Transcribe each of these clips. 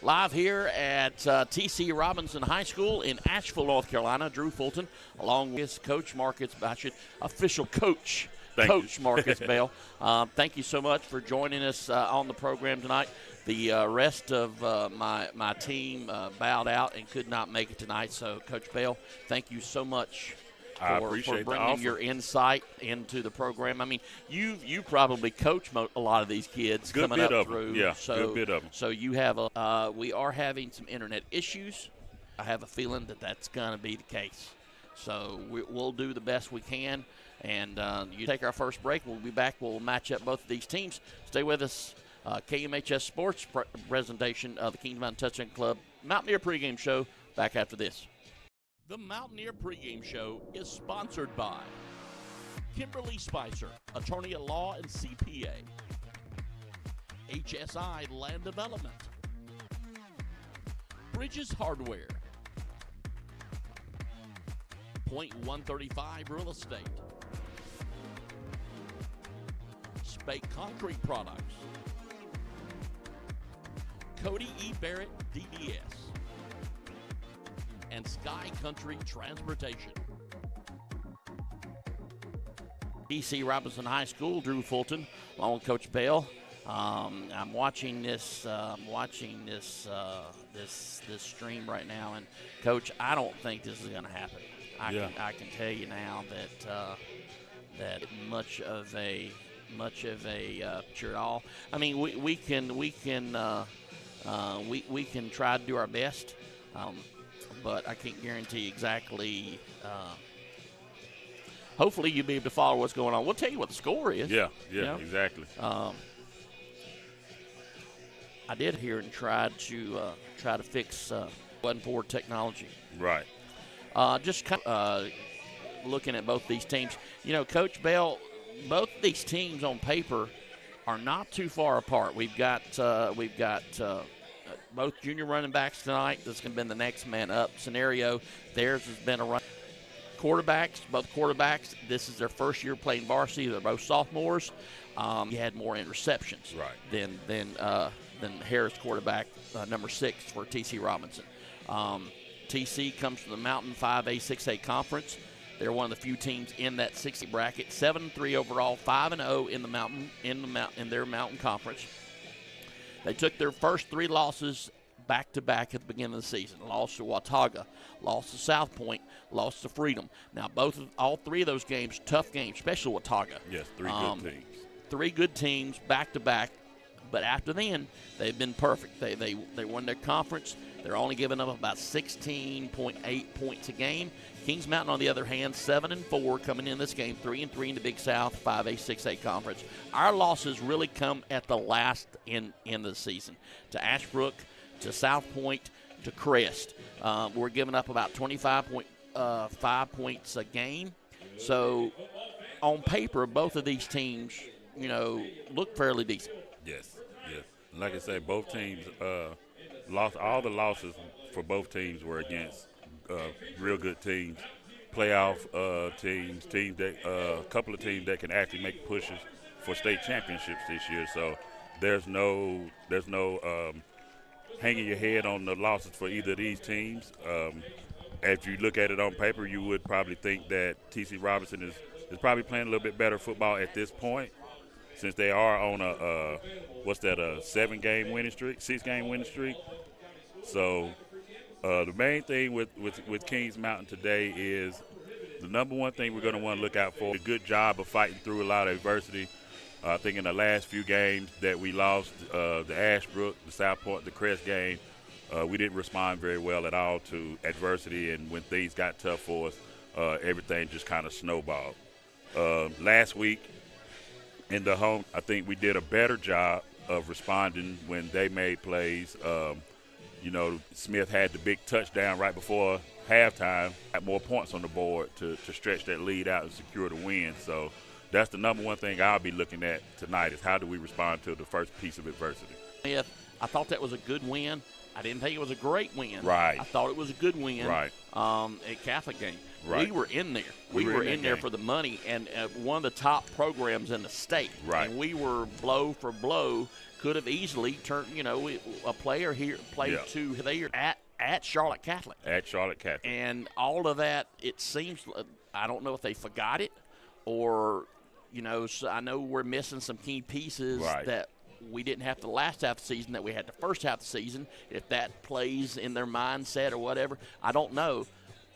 Live here at T.C. Robinson High School in Asheville, North Carolina. Drew Fulton, along with Coach Marcus Bashett, official coach. Coach Marcus Bell. Thank you so much for joining us on the program tonight. The rest of my team bowed out and could not make it tonight. So, Coach Bell, thank you so much for bringing your insight into the program. I mean, you probably coach a lot of these kids coming up through. Yeah, so, good bit of them. So you have we are having some internet issues. I have a feeling that's going to be the case. So we'll do the best we can. And you take our first break. We'll be back. We'll match up both of these teams. Stay with us. KMHS Sports presentation of the Kings Mountain Touchdown Club Mountaineer pregame show. Back after this. The Mountaineer pregame show is sponsored by Kimberly Spicer, attorney at law and CPA. HSI Land Development. Bridges Hardware. Point 135 Real Estate. Spake Concrete Products. Cody E. Barrett, DDS. And Sky Country Transportation. T.C. Robinson High School, Drew Fulton, along with Coach Bell. I'm watching this stream right now, and Coach, I don't think this is going to happen. I can tell you now that much of a picture at all. I mean, we can try to do our best, but I can't guarantee exactly. Hopefully, you'll be able to follow what's going on. We'll tell you what the score is. Yeah, exactly. I did hear and tried to fix button forward technology. Right. Just kind of looking at both these teams. You know, Coach Bell, both these teams on paper are not too far apart. We've got both junior running backs tonight. This is going to be the next man up scenario. Theirs has been a run. Both quarterbacks, this is their first year playing varsity. They're both sophomores. He had more interceptions than Harris quarterback, number 6 for T.C. Robinson. TC comes from the Mountain 5A, 6A conference. They're one of the few teams in that 60 bracket. 7-3 overall, 5-0 in their Mountain conference. They took their first 3 losses back-to-back at the beginning of the season. Lost to Watauga, lost to South Point, lost to Freedom. Now, all 3 of those games, tough games, especially Watauga. Yes, 3 good teams. 3 good teams back-to-back. But after then, they've been perfect. They won their conference. They're only giving up about 16.8 points a game. Kings Mountain, on the other hand, 7-4 coming in this game, 3-3 in the Big South 5A, 6A conference. Our losses really come at the last end of the season. To Ashbrook, to South Point, to Crest. We're giving up about 25.5 points a game. So, on paper, both of these teams, look fairly decent. Yes. Like I say, both teams lost. All the losses for both teams were against real good teams, playoff teams that a couple of teams that can actually make pushes for state championships this year. So there's no hanging your head on the losses for either of these teams. If you look at it on paper, you would probably think that T.C. Robinson is probably playing a little bit better football at this point, since they are on a 7-game winning streak, 6-game winning streak. So the main thing with Kings Mountain today is the number one thing we're going to want to look out for. A good job of fighting through a lot of adversity. I think in the last few games that we lost, the Ashbrook, the South Point, the Crest game, we didn't respond very well at all to adversity, and when things got tough for us, everything just kind of snowballed. Last week in the home, I think we did a better job of responding when they made plays. Smith had the big touchdown right before halftime, had more points on the board to stretch that lead out and secure the win. So that's the number one thing I'll be looking at tonight, is how do we respond to the first piece of adversity. I thought that was a good win. I didn't think it was a great win. Right. I thought it was a good win. Right. at Catholic game. Right. We were in there. We were in there for the money, and one of the top programs in the state. Right. And we were blow for blow. Could have easily turned, a player here played two there at Charlotte Catholic. At Charlotte Catholic. And all of that, it seems, I don't know if they forgot it or, so I know we're missing some key pieces that we didn't have the last half of the season that we had the first half of the season. If that plays in their mindset or whatever, I don't know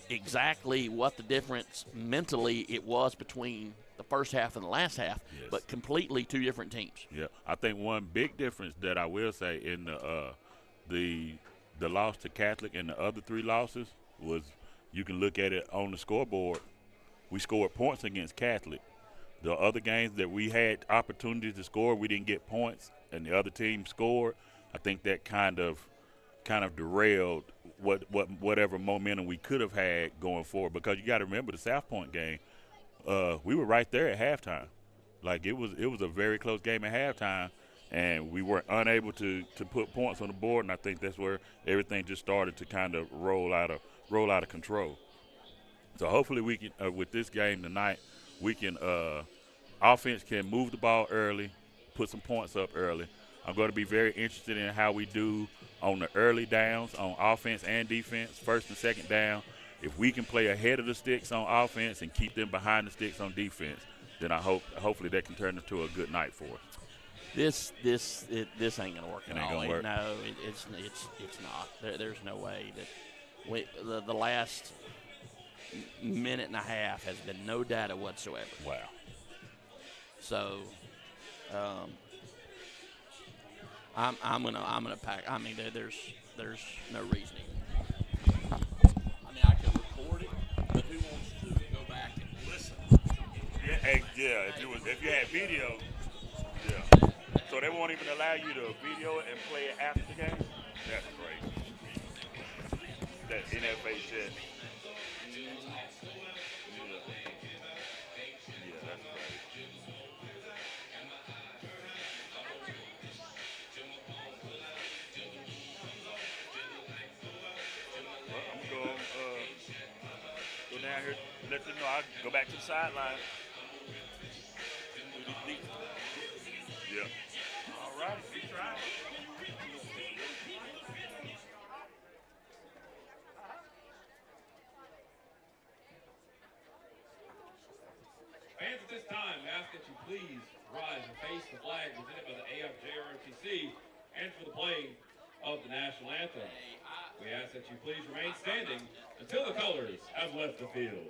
exactly what the difference mentally it was between the first half and the last half, but completely two different teams. Yeah, I think one big difference that I will say in the loss to Catholic and the other three losses was you can look at it on the scoreboard. We scored points against Catholic. The other games that we had opportunities to score, we didn't get points, and the other team scored. I think that kind of derailed whatever momentum we could have had going forward, because you got to remember the South Point game. We were right there at halftime. Like it was a very close game at halftime, and we were unable to put points on the board. And I think that's where everything just started to kind of roll out of control. So hopefully we can with this game tonight, we can offense can move the ball early, put some points up early. I'm going to be very interested in how we do on the early downs on offense and defense, first and second down. If we can play ahead of the sticks on offense and keep them behind the sticks on defense, then hopefully that can turn into a good night for us. This ain't gonna work at all. Work. No, it's not. There's no way that the last minute and a half has been no data whatsoever. Wow. So, I'm gonna pack. I mean, there's no reasoning. I mean, I could record it, but who wants to go back and listen? If you had video, yeah. So they won't even allow you to video it and play it after the game? That's great. That NFHS. Yeah, that's great. Well, I'm going to go down here, let them know I go back to the sideline. Yeah. All right, keep trying. Fans, at this time, we ask that you please rise and face the flag presented by the AFJROTC and for the playing of the national anthem. We ask that you please remain standing until the colors have left the field.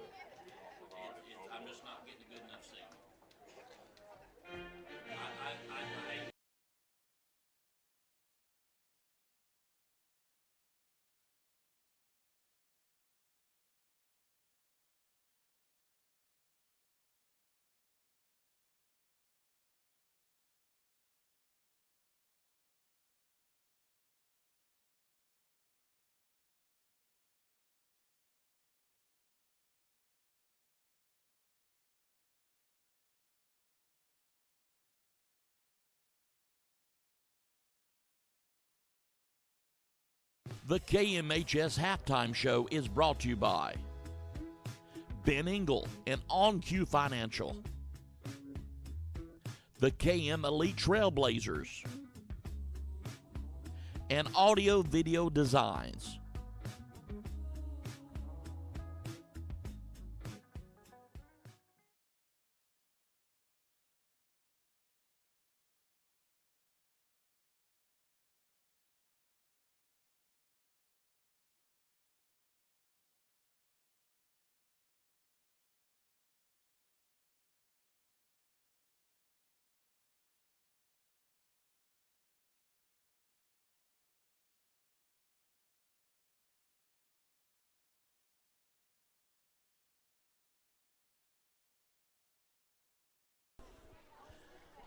I'm just not getting a good enough signal. The KMHS Halftime Show is brought to you by Ben Engel and On Q Financial, the KM Elite Trailblazers, and Audio Video Designs.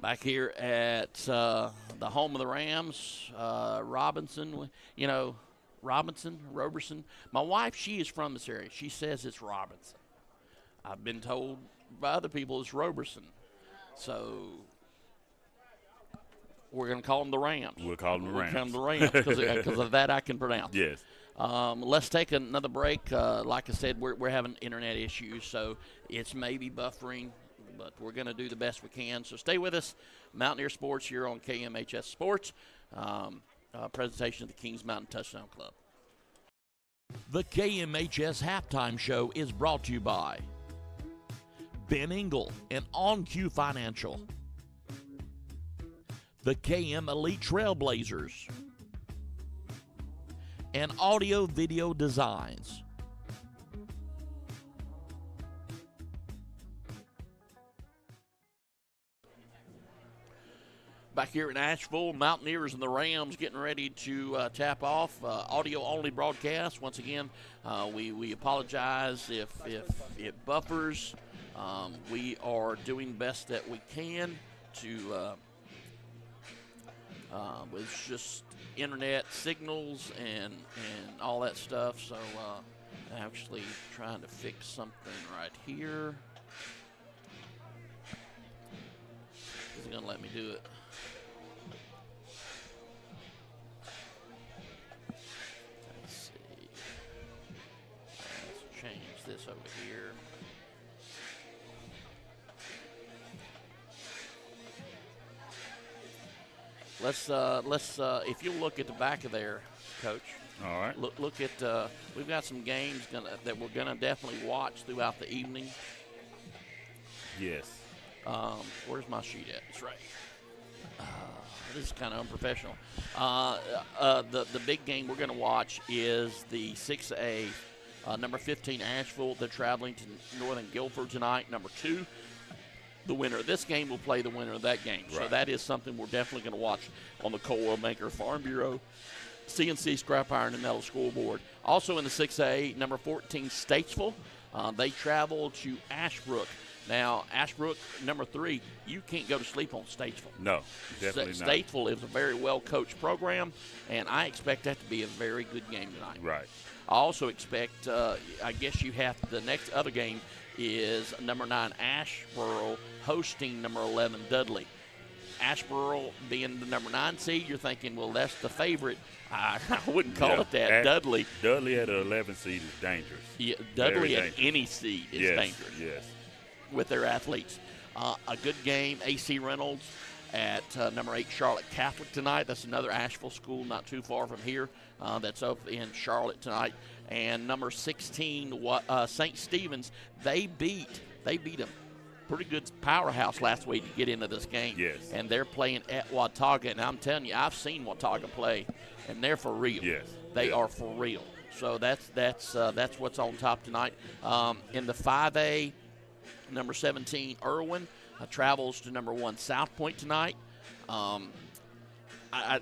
Back here at the home of the Rams, Roberson. My wife, she is from this area. She says it's Robinson. I've been told by other people it's Roberson. So we're going to call them the Rams. We'll call them the Rams. We'll call them the Rams because of that I can pronounce. Yes. Let's take another break. Like I said, we're having internet issues, so it's maybe buffering, but we're going to do the best we can. So stay with us. Mountaineer Sports here on KMHS Sports. Presentation of the Kings Mountain Touchdown Club. The KMHS Halftime Show is brought to you by Ben Engel and On Q Financial, the KM Elite Trailblazers, and Audio Video Designs. Back here in Asheville, Mountaineers and the Rams getting ready to tap off. Audio-only broadcast. Once again, we apologize if it buffers. We are doing best that we can to with just internet signals and all that stuff. So actually trying to fix something right here. Is he going to let me do it? Change this over here. Let's if you look at the back of there, Coach. All right. Look at we've got some games that we're gonna definitely watch throughout the evening. Yes. Where's my sheet at? It's right. This is kind of unprofessional. The big game we're gonna watch is the 6A. Number 15, Asheville. They're traveling to Northern Guilford tonight. Number 2, the winner of this game will play the winner of that game. Right. So that is something we're definitely going to watch on the Coal Maker Farm Bureau, CNC Scrap Iron, and Metal Scoreboard. Also in the 6A, number 14, Statesville. They travel to Ashbrook. Now, Ashbrook, number 3, you can't go to sleep on Statesville. No, definitely not. Statesville is a very well-coached program, and I expect that to be a very good game tonight. Right. I also expect, I guess you have the next other game is number 9 Asheboro hosting number 11 Dudley. Asheboro being the number 9 seed, you're thinking, well, that's the favorite. I wouldn't call it that. Dudley at an 11 seed is dangerous. Yeah, Dudley at any seed is dangerous. Yes. With their athletes. A good game, AC Reynolds at number 8 Charlotte Catholic tonight. That's another Asheville school not too far from here. That's up in Charlotte tonight. And number 16 St. Stephen's. They beat them. Pretty good powerhouse last week to get into this game. Yes. And they're playing at Watauga. And I'm telling you, I've seen Watauga play, and they're for real. Yes. They are for real. So that's what's on top tonight. In the 5A, number 17 Irwin travels to number 1 South Point tonight. I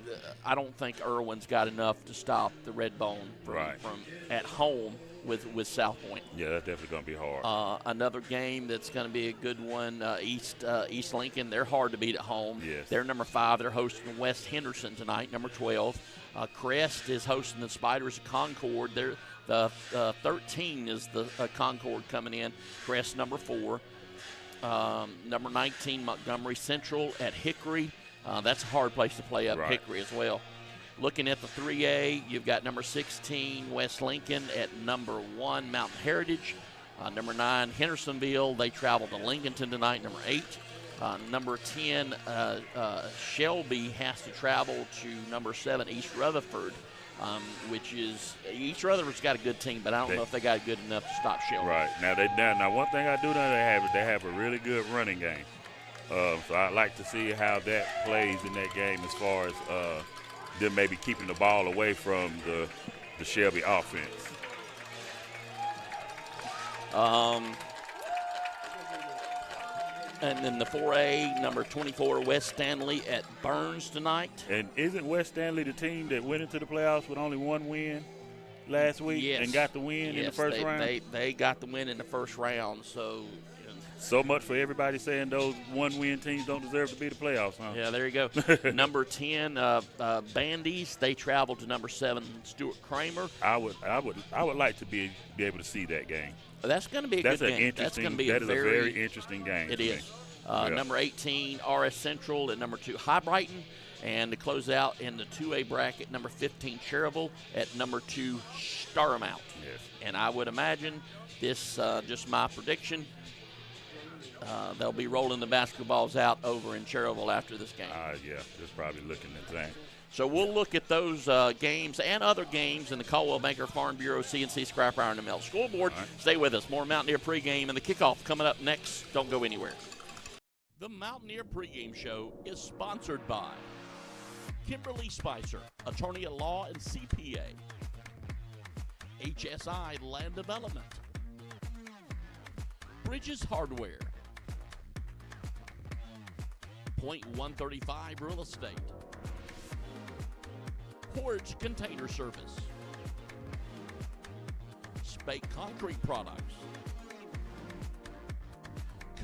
don't think Irwin's got enough to stop the Red Bone from at home with South Point. Yeah, that's definitely going to be hard. Another game that's going to be a good one, East Lincoln. They're hard to beat at home. Yes. They're number 5. They're hosting West Henderson tonight, number 12. Crest is hosting the Spiders of Concord. They're the 13 is the Concord coming in. Crest number 4. Number 19 Montgomery Central at Hickory. That's a hard place to play up Hickory as well. Looking at the 3A, you've got number 16 West Lincoln at number 1 Mountain Heritage. Number 9 Hendersonville. They travel to Lincolnton tonight. Number 8. Number 10 Shelby has to travel to number 7 East Rutherford. Which is East Rutherford's got a good team, but I don't know if they got good enough to stop Shelby. Right now, one thing I do know they have a really good running game. So I'd like to see how that plays in that game as far as them maybe keeping the ball away from the Shelby offense. And then the 4A, number 24, West Stanley at Burns tonight. And isn't West Stanley the team that went into the playoffs with only 1 win last week and got the win in the first round? They got the win in the first round. So much for everybody saying those 1-win teams don't deserve to be the playoffs, huh? Yeah, there you go. Number 10, Bandies. They travel to number 7, Stuart Kramer. I would like to be able to see that game. That's going to be a good game. That is a very interesting game. It is. Number 18, RS Central, and number 2, High Brighton. And to close out in the 2A bracket, number 15, Cherryville, at number 2, Starmount. Yes. And I would imagine this, just my prediction, they'll be rolling the basketballs out over in Cherryville after this game. Yeah, just probably looking at that. So we'll look at those games and other games in the Caldwell Banker Farm Bureau CNC Scrap Iron and Melt Scoreboard. Right. Stay with us. More Mountaineer pregame and the kickoff coming up next. Don't go anywhere. The Mountaineer pregame show is sponsored by Kimberly Spicer, attorney at law and CPA. HSI Land Development. Bridges Hardware. Point 135 Real Estate. Porch Container Service. Spake Concrete Products.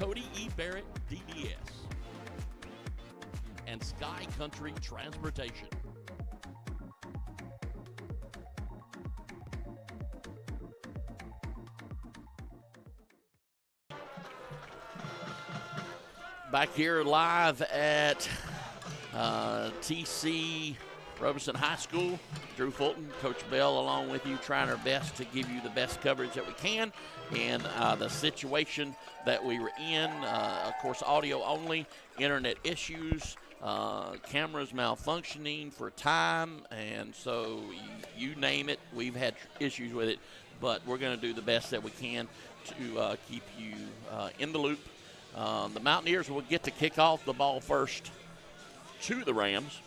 Cody E. Barrett, DDS. And Sky Country Transportation. Back here live at TC Roberson High School. Drew Fulton, Coach Bell along with you, trying our best to give you the best coverage that we can in the situation that we were in. Of course, audio only, internet issues, cameras malfunctioning for time, and so you name it, we've had issues with it, but we're going to do the best that we can to keep you in the loop. The Mountaineers will get to kick off the ball first to the Rams.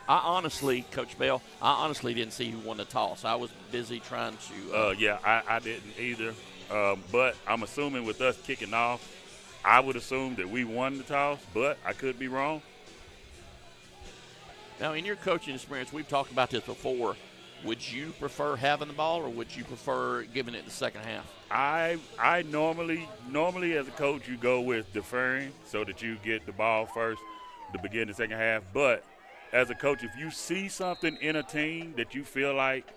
I honestly, Coach Bell, didn't see who won the toss. I was busy trying to. Yeah, I didn't either. But I'm assuming with us kicking off, I would assume that we won the toss, but I could be wrong. Now, in your coaching experience, we've talked about this before. Would you prefer having the ball, or would you prefer giving it the second half? I normally as a coach, you go with deferring so that you get the ball first to begin the second half. But as a coach, if you see something in a team that you feel like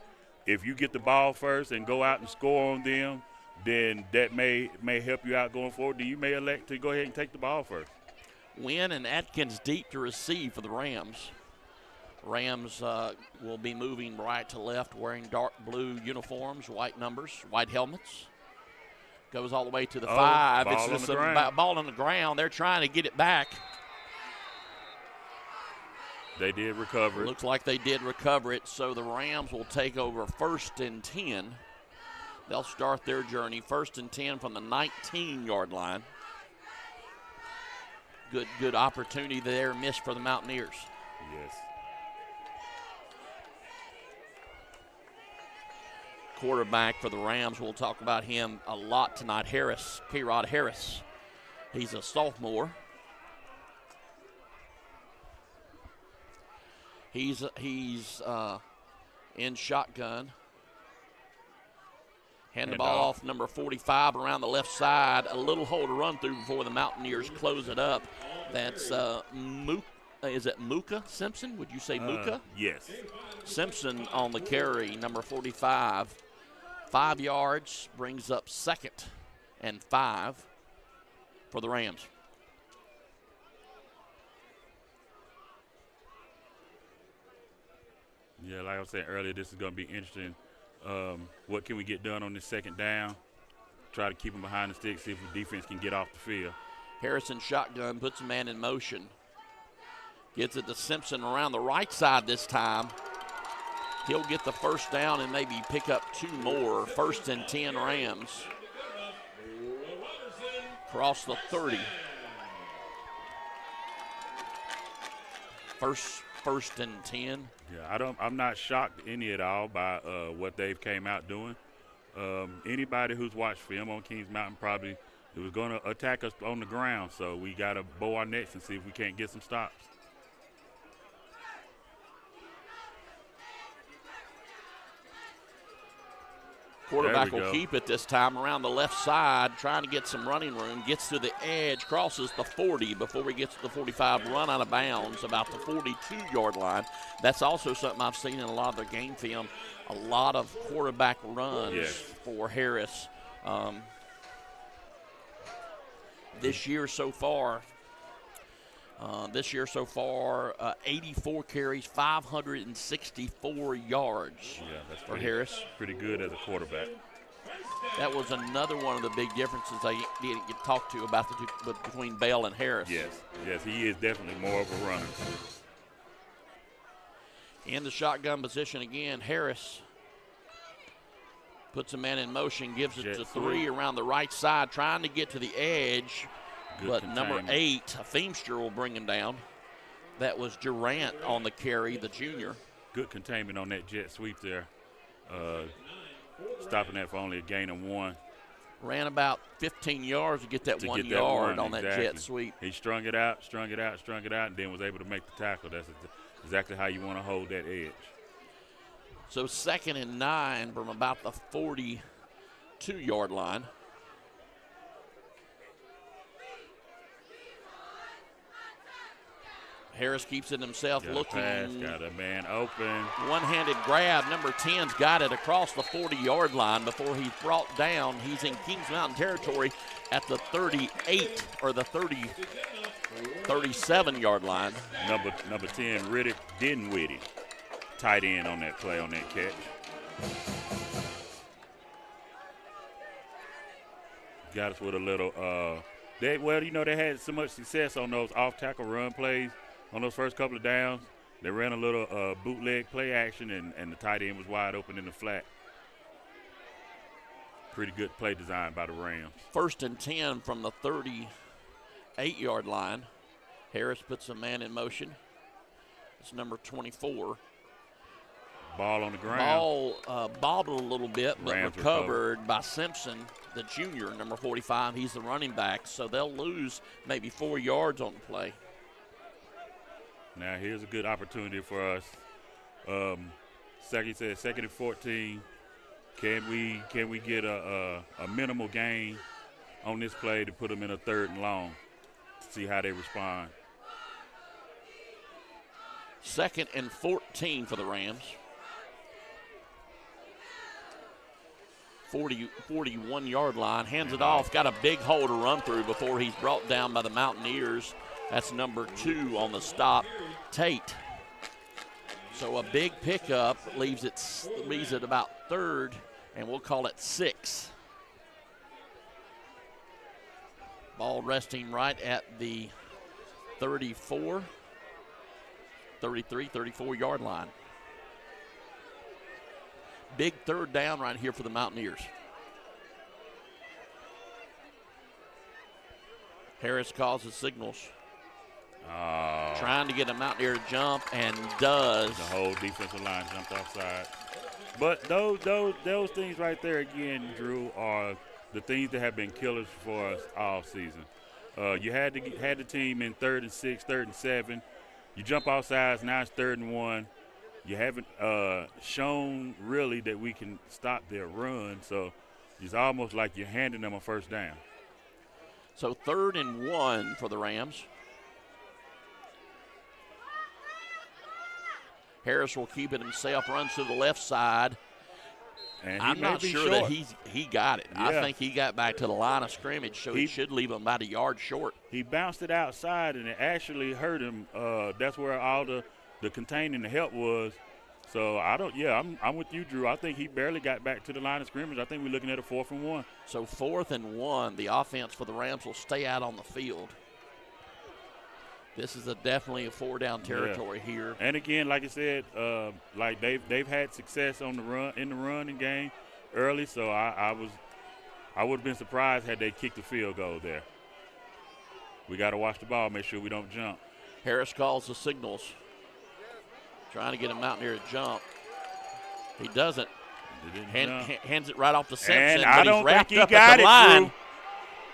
if you get the ball first and go out and score on them, then that may help you out going forward, then you may elect to go ahead and take the ball first. Wynn and Atkins deep to receive for the Rams. Rams will be moving right to left, wearing dark blue uniforms, white numbers, white helmets. Goes all the way to the 5. It's just a ball on the ground. They're trying to get it back. They did recover it. Looks like they did recover it, so the Rams will take over 1st and 10. They'll start their journey 1st and 10 from the 19-yard line. Good opportunity there missed for the Mountaineers. Yes. Quarterback for the Rams, we'll talk about him a lot tonight, K-Rod Harris. He's a sophomore. He's in shotgun. Hand the ball off number 45 around the left side. A little hole to run through before the Mountaineers close it up. That's is it Mooka Simpson? Would you say Mooka? Yes. Simpson on the carry, number 45. 5 yards, brings up 2nd and 5 for the Rams. Yeah, like I was saying earlier, this is going to be interesting. What can we get done on this second down? Try to keep them behind the sticks, see if the defense can get off the field. Harrison shotgun, puts a man in motion. Gets it to Simpson around the right side this time. He'll get the first down and maybe pick up 2 more. 1st and 10 Rams. Cross the 30. First and 10. Yeah, I'm not shocked any at all by what they've came out doing. Anybody who's watched film on Kings Mountain probably was going to attack us on the ground, so we got to bow our necks and see if we can't get some stops. Quarterback will keep it this time around the left side, trying to get some running room. Gets to the edge, crosses the 40 before he gets to the 45, run out of bounds about the 42-yard line. That's also something I've seen in a lot of their game film, a lot of quarterback runs for Harris. This year so far, 84 carries, 564 yards that's for Harris. Pretty good as a quarterback. That was another one of the big differences I didn't get talked to about between Bell and Harris. Yes, he is definitely more of a runner. In the shotgun position again, Harris puts a man in motion, gives it to 3 around the right side, trying to get to the edge. But number 8, Feemster, will bring him down. That was Durant on the carry, the junior. Good containment on that jet sweep there. Stopping that for only a gain of 1. Ran about 15 yards to get that 1 yard on that jet sweep. He strung it out, and then was able to make the tackle. That's exactly how you want to hold that edge. So 2nd and 9 from about the 42-yard line. Harris keeps it himself, looking. Got a man open. One-handed grab. Number 10's got it across the 40-yard line before he's brought down. He's in Kings Mountain territory at the 38 or the 37-yard line. Number 10, Riddick Dinwiddie, tight end on that play, on that catch. Got us with a little. They had so much success on those off-tackle run plays. On those first couple of downs, they ran a little bootleg play action, and the tight end was wide open in the flat. Pretty good play design by the Rams. 1st and 10 from the 38-yard line. Harris puts a man in motion. It's number 24. Ball on the ground. Ball bobbled a little bit, but Rams recovered by Simpson, the junior, number 45. He's the running back, so they'll lose maybe 4 yards on the play. Now here's a good opportunity for us. Second and 14. Can we get a minimal gain on this play to put them in a 3rd and long? See how they respond. 2nd and 14 for the Rams. 41-yard line. Hands it off. Got a big hole to run through before he's brought down by the Mountaineers. That's number 2 on the stop, Tate. So a big pickup leaves it about 3rd, and we'll call it 6. Ball resting right at the 34, 33, 34-yard line. Big 3rd down right here for the Mountaineers. Harris calls the signals. Trying to get a Mountaineer to jump, and does. The whole defensive line jumped offside. But those things right there, again, Drew, are the things that have been killers for us all season. You had the team in 3rd and 6, 3rd and 7. You jump offsides, now it's 3rd and 1. You haven't shown really that we can stop their run, so it's almost like you're handing them a 1st down. So 3rd and 1 for the Rams. Harris will keep it himself, runs to the left side. And I'm not sure that he got it. Yeah. I think he got back to the line of scrimmage, so he should leave him about a yard short. He bounced it outside, and it actually hurt him. That's where all the containing the help was. So I'm with you, Drew. I think he barely got back to the line of scrimmage. I think we're looking at a 4th and 1. So 4th and 1, the offense for the Rams will stay out on the field. This is definitely a 4-down territory here. And again, like I said, like they've had success on the running game early. So I would have been surprised had they kicked the field goal there. We got to watch the ball, make sure we don't jump. Harris calls the signals, trying to get a Mountaineer to jump. He doesn't. Hands it right off to Simpson, and but I don't he's wrapped think he up got at the line. Drew.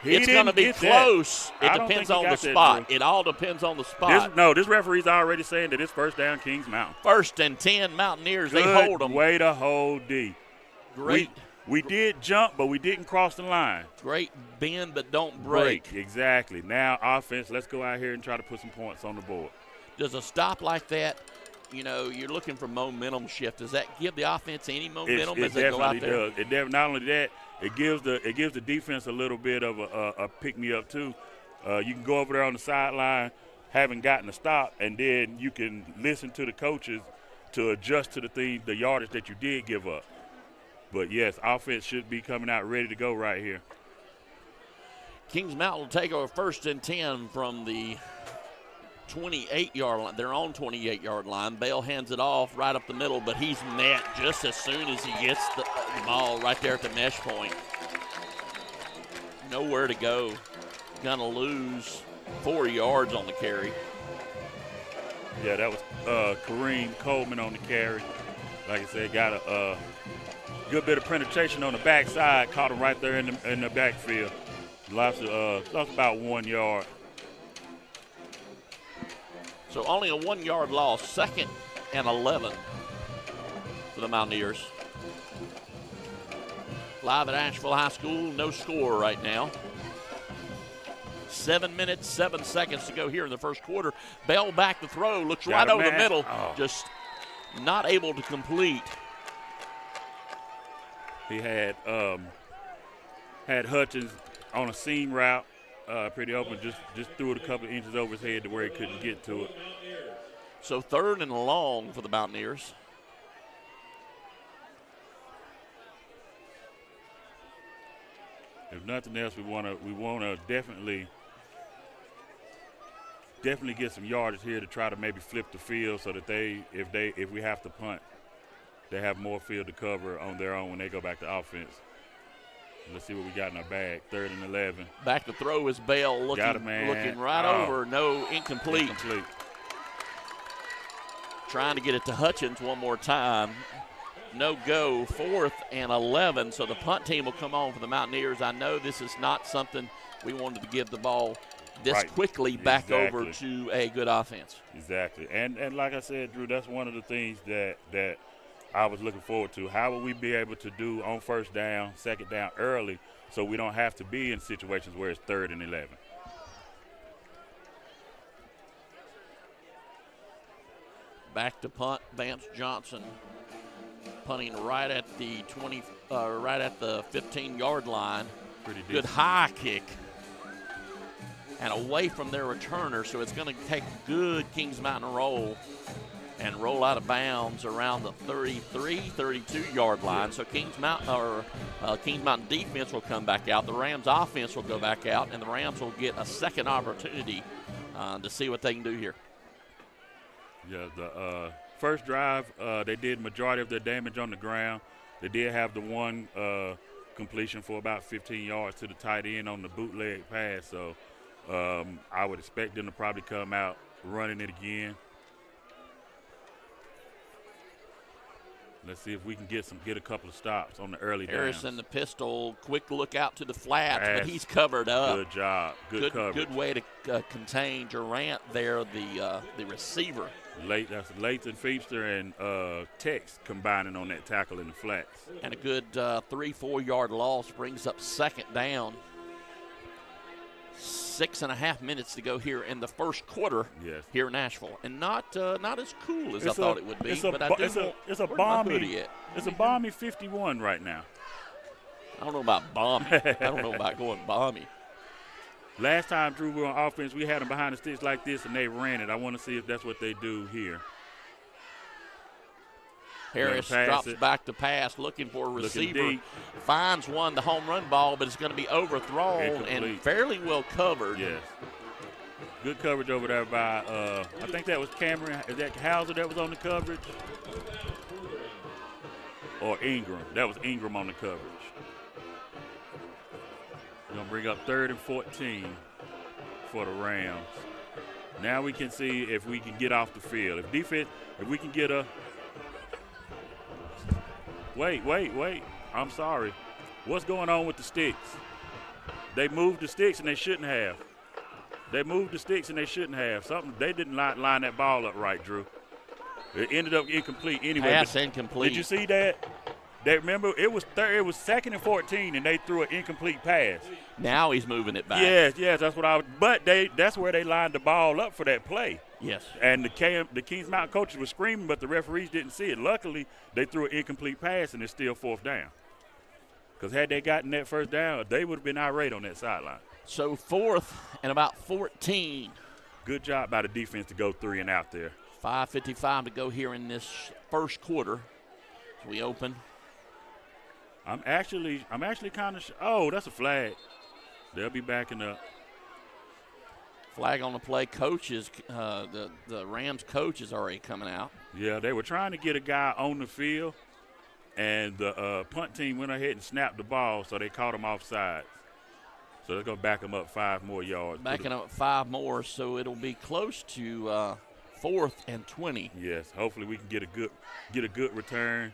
It's going to be close. It depends on the spot. It all depends on the spot. This referee's already saying that it's 1st down, Kings Mountain. 1st and 10, Mountaineers. Good they hold them. Way to hold D. Great. We did jump, but we didn't cross the line. Great bend, but don't break. Exactly. Now, offense, let's go out here and try to put some points on the board. Does a stop like that, you're looking for momentum shift. Does that give the offense any momentum as they go out there? It definitely does. Not only that, it gives the defense a little bit of a pick-me-up too. You can go over there on the sideline, haven't gotten a stop, and then you can listen to the coaches to adjust to the yardage that you did give up. But, yes, offense should be coming out ready to go right here. Kings Mountain will take over 1st and 10 from the 28-yard line. Their own 28-yard line. Bell hands it off right up the middle, but he's met just as soon as he gets the ball right there at the mesh point. Nowhere to go. Gonna lose 4 yards on the carry. Yeah, that was Kareem Coleman on the carry. Like I said, got a good bit of penetration on the backside. Caught him right there in the backfield. Lost about 1 yard. So only a 1 yard loss. 2nd and 11 for the Mountaineers. Live at Asheville High School, no score right now. 7 minutes, 7 seconds to go here in the first quarter. Bell back to throw, looks right over the middle, just not able to complete. He had Hutchins on a seam route, pretty open, just threw it a couple of inches over his head to where he couldn't get to it. So 3rd and long for the Mountaineers. If nothing else, we want to definitely get some yardage here to try to maybe flip the field so that if we have to punt, they have more field to cover on their own when they go back to offense. Let's see what we got in our bag. 3rd and 11. Back to throw is Bell looking right over. No, incomplete. Trying to get it to Hutchins one more time. No go. 4th and 11. So the punt team will come on for the Mountaineers. I know this is not something we wanted to give the ball this quickly back over to a good offense. Exactly. And like I said, Drew, that's one of the things that I was looking forward to. How will we be able to do on 1st down, 2nd down early so we don't have to be in situations where it's 3rd and 11? Back to punt, Vance Johnson punting right at the 15-yard line. Pretty decent. Good high kick and away from their returner, so it's going to take a good Kings Mountain roll and roll out of bounds around the 33, 32-yard line. So Kings Mountain defense will come back out. The Rams offense will go back out, and the Rams will get a second opportunity to see what they can do here. Yeah, the first drive, they did majority of their damage on the ground. They did have the one completion for about 15 yards to the tight end on the bootleg pass. So I would expect them to probably come out running it again. Let's see if we can get a couple of stops on the early downs. Harrison, the pistol, quick look out to the flats, but he's covered up. Good job, good coverage. Good way to contain Durant there, the receiver. That's Lathan Feepster and Tex combining on that tackle in the flats. And a good 3-4 yard loss brings up 2nd down. 6.5 minutes to go here in the first quarter here in Asheville. And not as cool as I thought it would be, but I do it's a balmy 51 right now. I don't know about balmy. I don't know about going balmy. Last time, Drew, we were on offense, we had them behind the sticks like this, and they ran it. I want to see if that's what they do here. Harris drops back to pass, looking for a receiver. Finds one, the home run ball, but it's going to be overthrown and fairly well covered. Yes. Good coverage over there by, I think that was Cameron. Is that Hauser that was on the coverage? Or Ingram. That was Ingram on the coverage. We're going to bring up 3rd and 14 for the Rams. Now we can see if we can get off the field. If we can get a – Wait. I'm sorry. What's going on with the sticks? They moved the sticks and they shouldn't have. They didn't line that ball up right, Drew. It ended up incomplete anyway. Pass incomplete. Did you see that? Remember, it was 2nd and 14, and they threw an incomplete pass. Now he's moving it back. Yes, that's what I was. But that's where they lined the ball up for that play. Yes. And the Kings Mountain coaches were screaming, but the referees didn't see it. Luckily, they threw an incomplete pass, and it's still 4th down. Because had they gotten that first down, they would have been irate on that sideline. So 4th and about 14. Good job by the defense to go 3 and out there. 5:55 to go here in this first quarter. So we open. I'm actually kind of oh, that's a flag. They'll be backing up. Flag on the play. Coaches, the Rams coach is already coming out. Yeah, they were trying to get a guy on the field, and the punt team went ahead and snapped the ball, so they caught him offside. So they're going to back him up 5 more yards. Backing up 5 more, so it'll be close to 4th and 20. Yes, hopefully we can get a good return.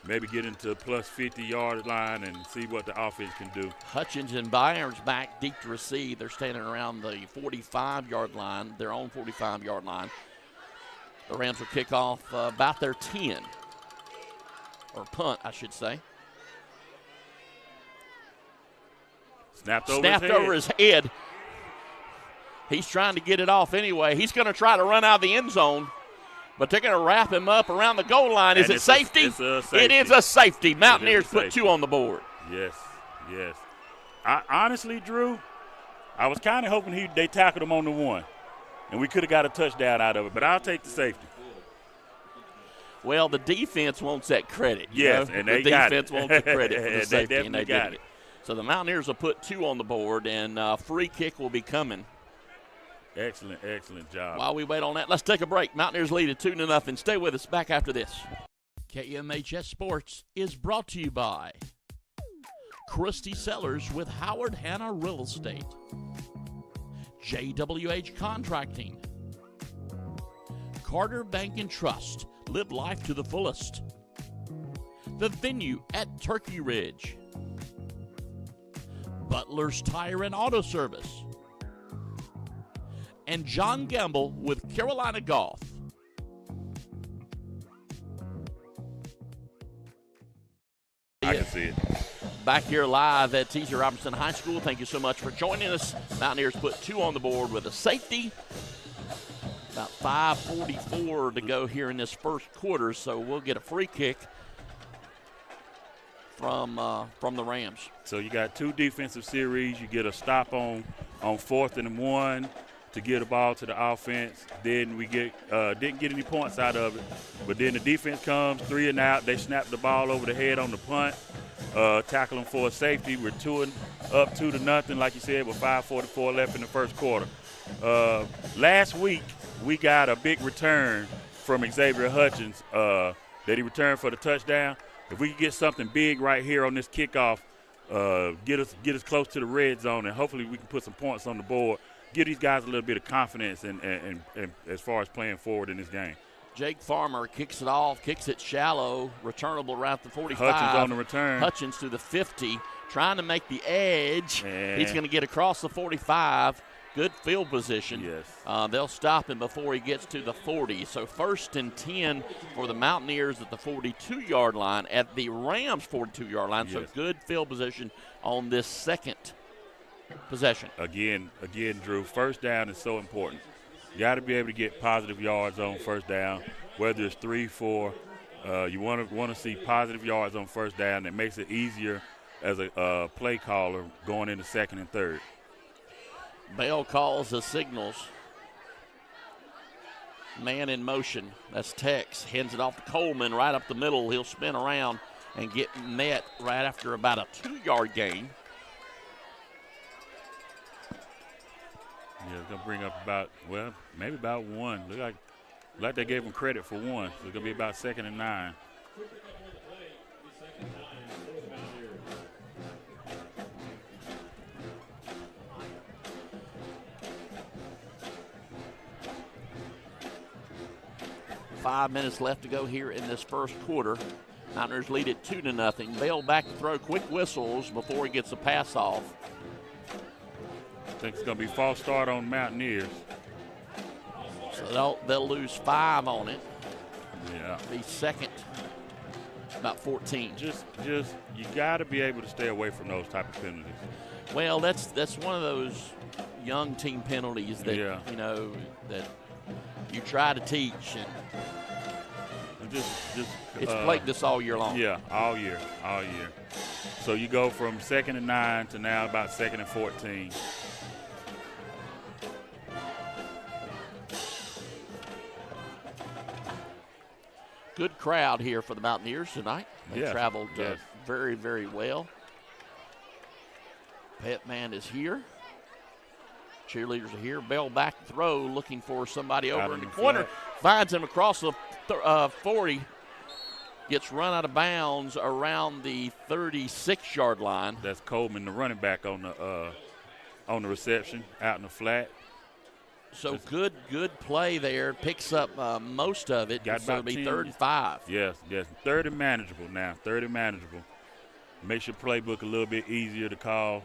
Maybe get into plus 50-yard line and see what the offense can do. Hutchins and Byers back deep to receive. They're standing around the 45-yard line, their own 45-yard line. The Rams will kick off about their 10, or punt, I should say. Snapped over his head. He's trying to get it off anyway. He's going to try to run out of the end zone. But they're going to wrap him up around the goal line. Is it safety? It's a safety? It is a safety. Mountaineers put 2 on the board. Yes. Honestly, Drew, I was kind of hoping they tackled him on the 1, and we could have got a touchdown out of it. But I'll take the safety. Well, the defense wants that credit. Yes, and they got it. The defense wants the credit for the safety, and they got it. So the Mountaineers will put 2 on the board, and free kick will be coming. Excellent job. While we wait on that, let's take a break. Mountaineers lead at 2-0. Stay with us. Back after this. KMHS Sports is brought to you by Christy Sellers with Howard Hanna Real Estate, JWH Contracting, Carter Bank and Trust. Live life to the fullest. The Venue at Turkey Ridge, Butler's Tire and Auto Service, and John Gamble with Carolina Golf. I can see it. Back here live at T.C. Robertson High School. Thank you so much for joining us. Mountaineers put 2 on the board with a safety. About 5:44 to go here in this first quarter, so we'll get a free kick from the Rams. So you got 2 defensive series. You get a stop on 4th and 1 to get a ball to the offense. Then we didn't get any points out of it. But then the defense comes 3 and out. They snap the ball over the head on the punt, tackle them for a safety. We're up 2-0, like you said, with 5:44 left in the first quarter. Last week we got a big return from Xavier Hutchins that he returned for the touchdown. If we can get something big right here on this kickoff, get us close to the red zone, and hopefully we can put some points on the board. Give these guys a little bit of confidence and as far as playing forward in this game. Jake Farmer kicks it off, kicks it shallow, returnable right at the 45. Hutchins on the return. Hutchins to the 50, trying to make the edge. And he's going to get across the 45. Good field position. Yes. They'll stop him before he gets to the 40. So 1st and 10 for the Mountaineers at the 42-yard line, at the Rams' 42-yard line. Yes. So good field position on this second possession. Again, Drew, first down is so important. You got to be able to get positive yards on first down, whether it's 3, 4. You want to see positive yards on first down. It makes it easier as a play caller going into 2nd and 3rd. Bell calls the signals. Man in motion. That's Tex. Hands it off to Coleman right up the middle. He'll spin around and get met right after about a 2-yard gain. Yeah, it's going to bring up maybe about 1. Look like they gave him credit for 1. So it's going to be about 2nd and 9. Five minutes left to go here in this first quarter. Mountaineers lead it 2-0. Bell back to throw, quick whistles before he gets the pass off. I think it's going to be false start on Mountaineers. So they'll lose 5 on it. Yeah. Be 2nd, about 14. Just you got to be able to stay away from those type of penalties. Well, that's one of those young team penalties that that you try to teach. And It's plagued us all year long. Yeah, all year. So you go from 2nd and 9 to now about 2nd and 14. Good crowd here for the Mountaineers tonight. They traveled yes. very, very well. Pet man is here. Cheerleaders are here. Bell back throw, looking for somebody over in the corner. Finds him across the 40. Gets run out of bounds around the 36-yard line. That's Coleman, the running back on the reception, out in the flat. So good play there. Picks up most of it. Got so about it'll be 10. 3rd and 5. Yes. 3rd and manageable now. 3rd and manageable. Makes your playbook a little bit easier to call.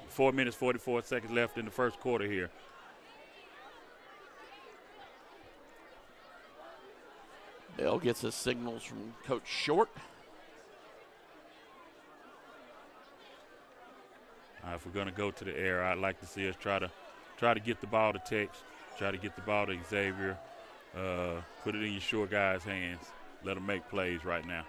4 minutes, 44 seconds left in the first quarter here. Bell gets his signals from Coach Short. If we're going to go to the air, I'd like to see us try to get the ball to Tex, try to get the ball to Xavier, put it in your short guys' hands, let them make plays right now.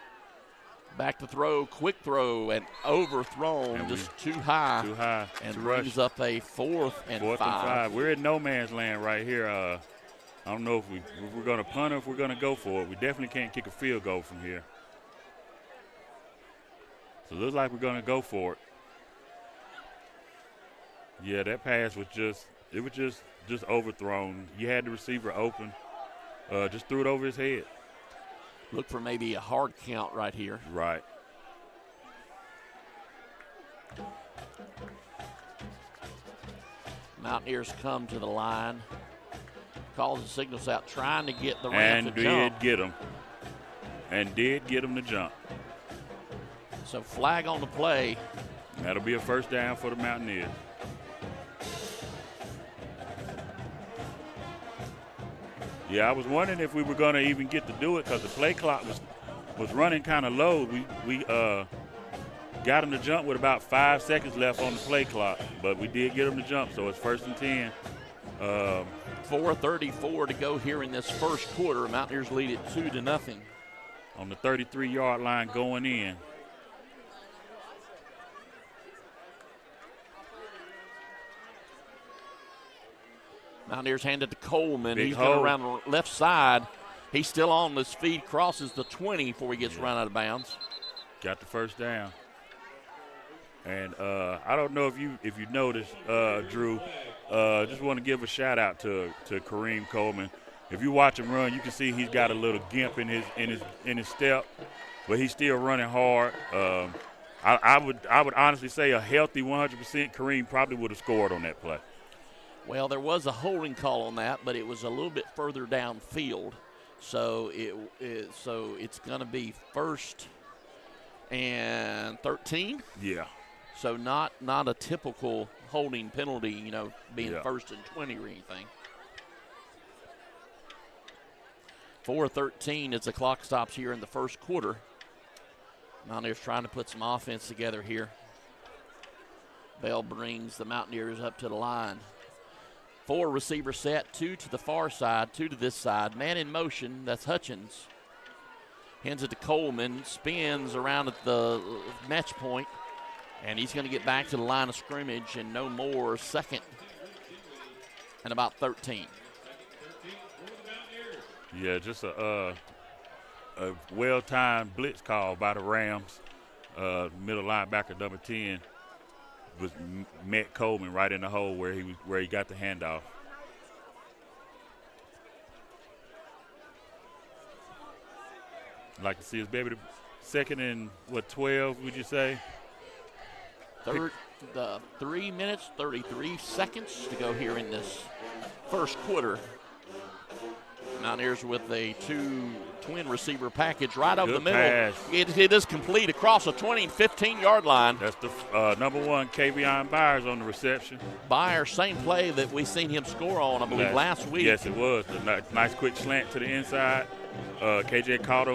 Back to throw, quick throw, and overthrown, and just too high. Too high. And brings up a 4th and 5. We're in no man's land right here. I don't know if we're going to punt or if we're going to go for it. We definitely can't kick a field goal from here. So it looks like we're going to go for it. Yeah, that pass was just overthrown. You had the receiver open. Just threw it over his head. Look for maybe a hard count right here. Right. Mountaineers come to the line. Calls the signals out, trying to get the Rams to jump. And did get them to jump. So flag on the play. That'll be a first down for the Mountaineers. Yeah, I was wondering if we were going to even get to do it because the play clock was running kind of low. We got them to jump with about 5 seconds left on the play clock, but we did get them to jump, so it's 1st and 10. 4:34 to go here in this first quarter. Mountaineers lead it 2-0. On the 33-yard line going in. Mountaineers hand it to Coleman. Big He's hole. going around the left side. He's still on this feed, crosses the 20 before he gets run out of bounds. Got the first down. And I don't know if you noticed, Drew, just want to give a shout out to Kareem Coleman. If you watch him run, you can see he's got a little gimp in his step, but he's still running hard. I would honestly say a healthy 100% Kareem probably would have scored on that play. Well, there was a holding call on that, but it was a little bit further downfield. So it's going to be 1st and 13. Yeah. So not a typical holding penalty, being 1st and 20 or anything. 4:13 as the clock stops here in the first quarter. Mountaineers trying to put some offense together here. Bell brings the Mountaineers up to the line. 4 receiver set, 2 to the far side, 2 to this side. Man in motion, that's Hutchins. Hands it to Coleman, spins around at the match point, and he's going to get back to the line of scrimmage and no more. 2nd and about 13. Yeah, just a well-timed blitz call by the Rams. Middle linebacker number 10 met Coleman right in the hole where he got the handoff. I'd like to see us maybe 2nd and 12, would you say? 3 minutes, 33 seconds to go here in this first quarter. Mountaineers with a 2 twin receiver package right over the middle. It is complete across the 20 and 15-yard line. That's the number 1, Kavion Byers on the reception. Byers, same play that we seen him score on, I believe, last week. Yes, it was. A nice quick slant to the inside. KJ caught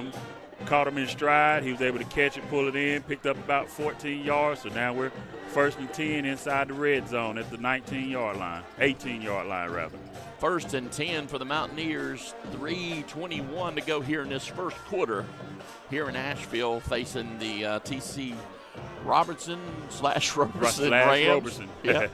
him in stride. He was able to catch it, pull it in, picked up about 14 yards. So now we're 1st and 10 inside the red zone at the 18-yard line rather. First and 10 for the Mountaineers. 3:21 to go here in this first quarter here in Asheville, facing the TC Robertson / Robertson Rams. Robertson. Yeah.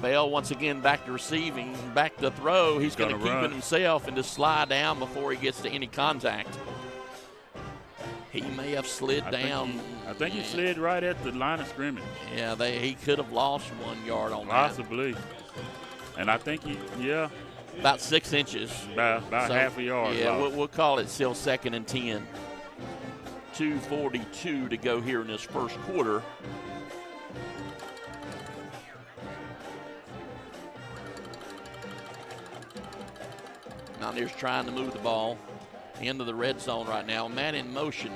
Bell once again back to receiving, back to throw. He's going to keep it himself and just slide down before he gets to any contact. He may have slid down. I think he slid right at the line of scrimmage. Yeah, he could have lost 1 yard on that. Possibly. And I think about 6 inches. About half a yard. Yeah, we'll call it still 2nd and 10. 2:42 to go here in this first quarter. Mountaineers trying to move the ball into the red zone right now. Man in motion.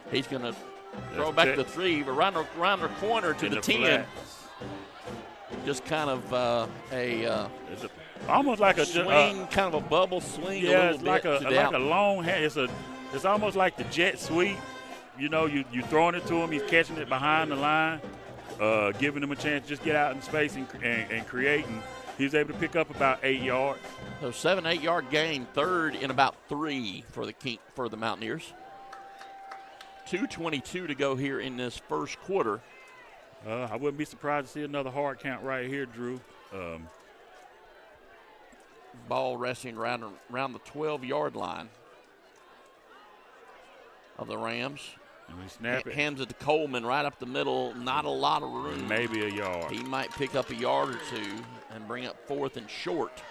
He's going to throw back the 3, but around the corner to the 10. Just kind of almost like a swing, kind of a bubble swing. Yeah, it's like a long hand. It's almost like the jet sweep. You know, you throwing it to him. He's catching it behind the line, giving him a chance to just get out in space and create. And he was able to pick up about 8 yards. So 7-8 yard gain, 3rd and about 3 for the Mountaineers. 2:22 to go here in this first quarter. I wouldn't be surprised to see another hard count right here, Drew. Ball resting around the 12-yard line of the Rams. And we snap it. Hands it to Coleman right up the middle. Not a lot of room. Maybe a yard. He might pick up a yard or 2 and bring up 4th and short.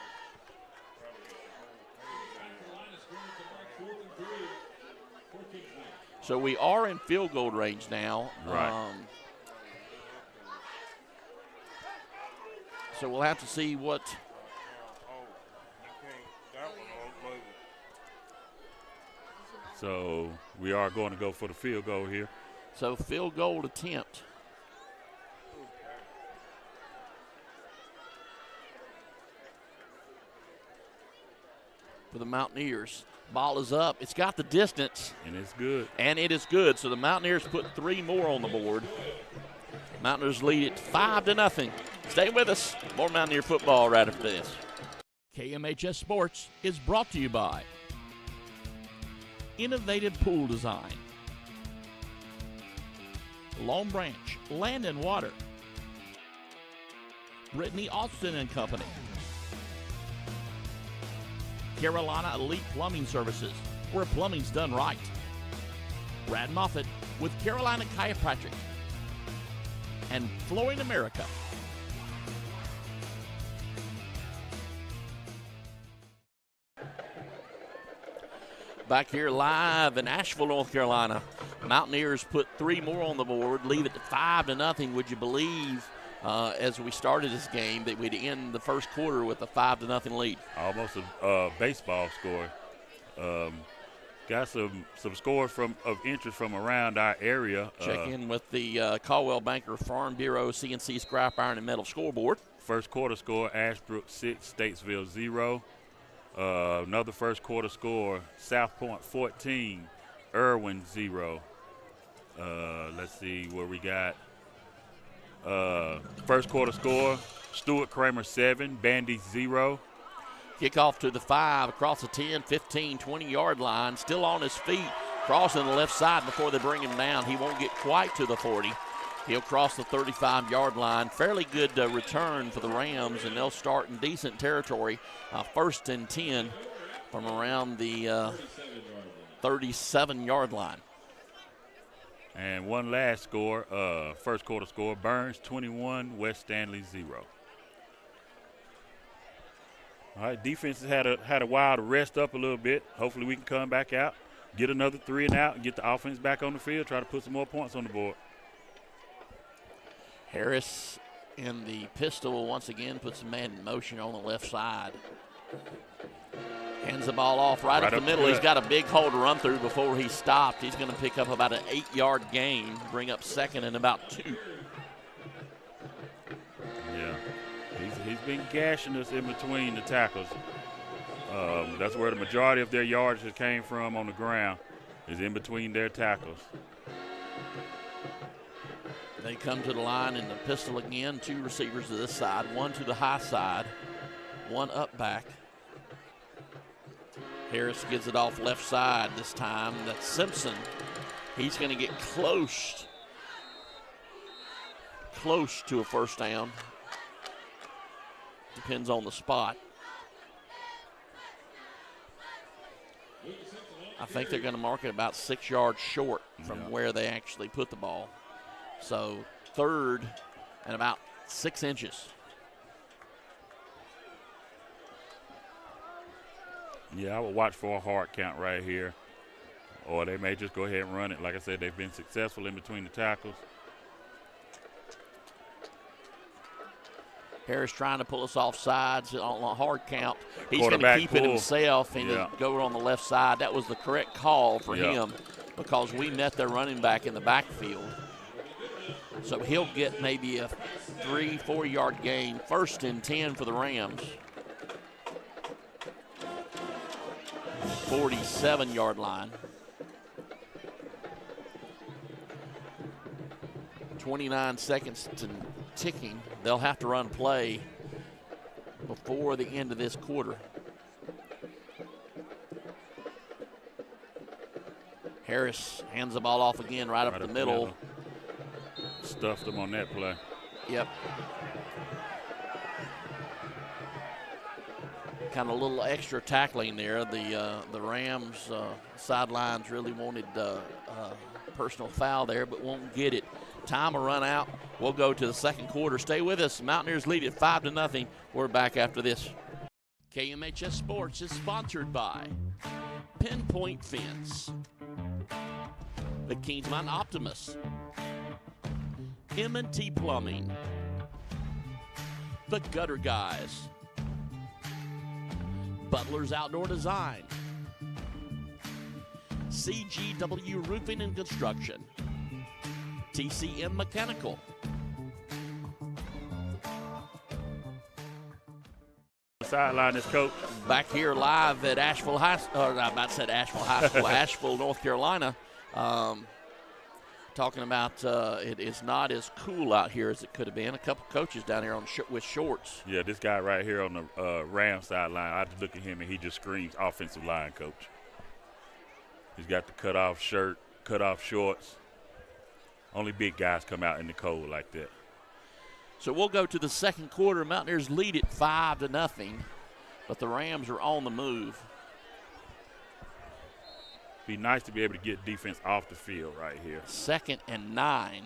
So we are in field goal range now. Right. So we'll have to see what. So we are going to go for the field goal here. So field goal attempt. For the Mountaineers. Ball is up. It's got the distance. And it's good. And it is good. So the Mountaineers put 3 more on the board. Mountaineers lead it 5-0. Stay with us. More Mountaineer football right after this. KMHS Sports is brought to you by Innovative Pool Design, Long Branch Land and Water, Brittany Austin and Company, Carolina Elite Plumbing Services, where plumbing's done right, Brad Moffitt with Carolina Chiropractic, and Flooring America. Back here live in Asheville, North Carolina. Mountaineers put 3 more on the board, leave it to 5-0. Would you believe, as we started this game, that we'd end the first quarter with a 5-0 lead? Almost a baseball score. Got some scores of interest from around our area. Check in with the Caldwell Banker Farm Bureau CNC Scrap Iron and Metal Scoreboard. First quarter score, Ashbrook 6, Statesville 0. Another first quarter score, South Point 14, Irwin 0. Let's see where we got. First quarter score, Stuart Kramer 7, Bandy 0. Kickoff to the 5, across the 10, 15, 20-yard line. Still on his feet, crossing the left side before they bring him down. He won't get quite to the 40. He'll cross the 35-yard line. Fairly good return for the Rams, and they'll start in decent territory. 1st and 10 from around the 37-yard line. And one last score, first quarter score, Burns 21, West Stanley 0. All right, defense has had a while to rest up a little bit. Hopefully we can come back out, get another 3 and out, and get the offense back on the field, try to put some more points on the board. Harris in the pistol once again puts the man in motion on the left side. Hands the ball off right up the middle. He's got a big hole to run through before he stopped. He's going to pick up about an 8-yard gain, bring up 2nd and about 2. Yeah, he's been gashing us in between the tackles. That's where the majority of their yardage came from on the ground, is in between their tackles. They come to the line in the pistol again. 2 receivers to this side, 1 to the high side, 1 up back. Harris gets it off left side this time. That's Simpson. He's going to get close to a first down. Depends on the spot. I think they're going to mark it about 6 yards short from where they actually put the ball. So 3rd and about 6 inches. Yeah, I would watch for a hard count right here. Or they may just go ahead and run it. Like I said, they've been successful in between the tackles. Harris trying to us off sides on a hard count. He's going to keep it himself and go on the left side. That was the correct call for him because we met their running back in the backfield. So he'll get maybe a 3-4 yard gain. 1st and 10 for the Rams. 47-yard line. 29 seconds to ticking. They'll have to run play before the end of this quarter. Harris hands the ball off again right up the middle. Stuffed them on that play. Yep. Kind of a little extra tackling there. The Rams sidelines really wanted personal foul there, but won't get it. Time will run out. We'll go to the second quarter. Stay with us. Mountaineers lead it 5-0. We're back after this. KMHS Sports is sponsored by Pinpoint Fence, the Kings Mountain Optimus, M&T Plumbing, the Gutter Guys, Butler's Outdoor Design, CGW Roofing and Construction, TCM Mechanical. Sideline is coach. Back here live at Asheville High School, I about said Asheville High School, Asheville, North Carolina. Talking about it is not as cool out here as it could have been. A couple coaches down here with shorts. Yeah, this guy right here on the Rams sideline, I just look at him and he just screams offensive line coach. He's got the cut-off shirt, cut-off shorts. Only big guys come out in the cold like that. So we'll go to the second quarter. Mountaineers lead it 5-0, but the Rams are on the move. Be nice to be able to get defense off the field right here. 2nd and 9.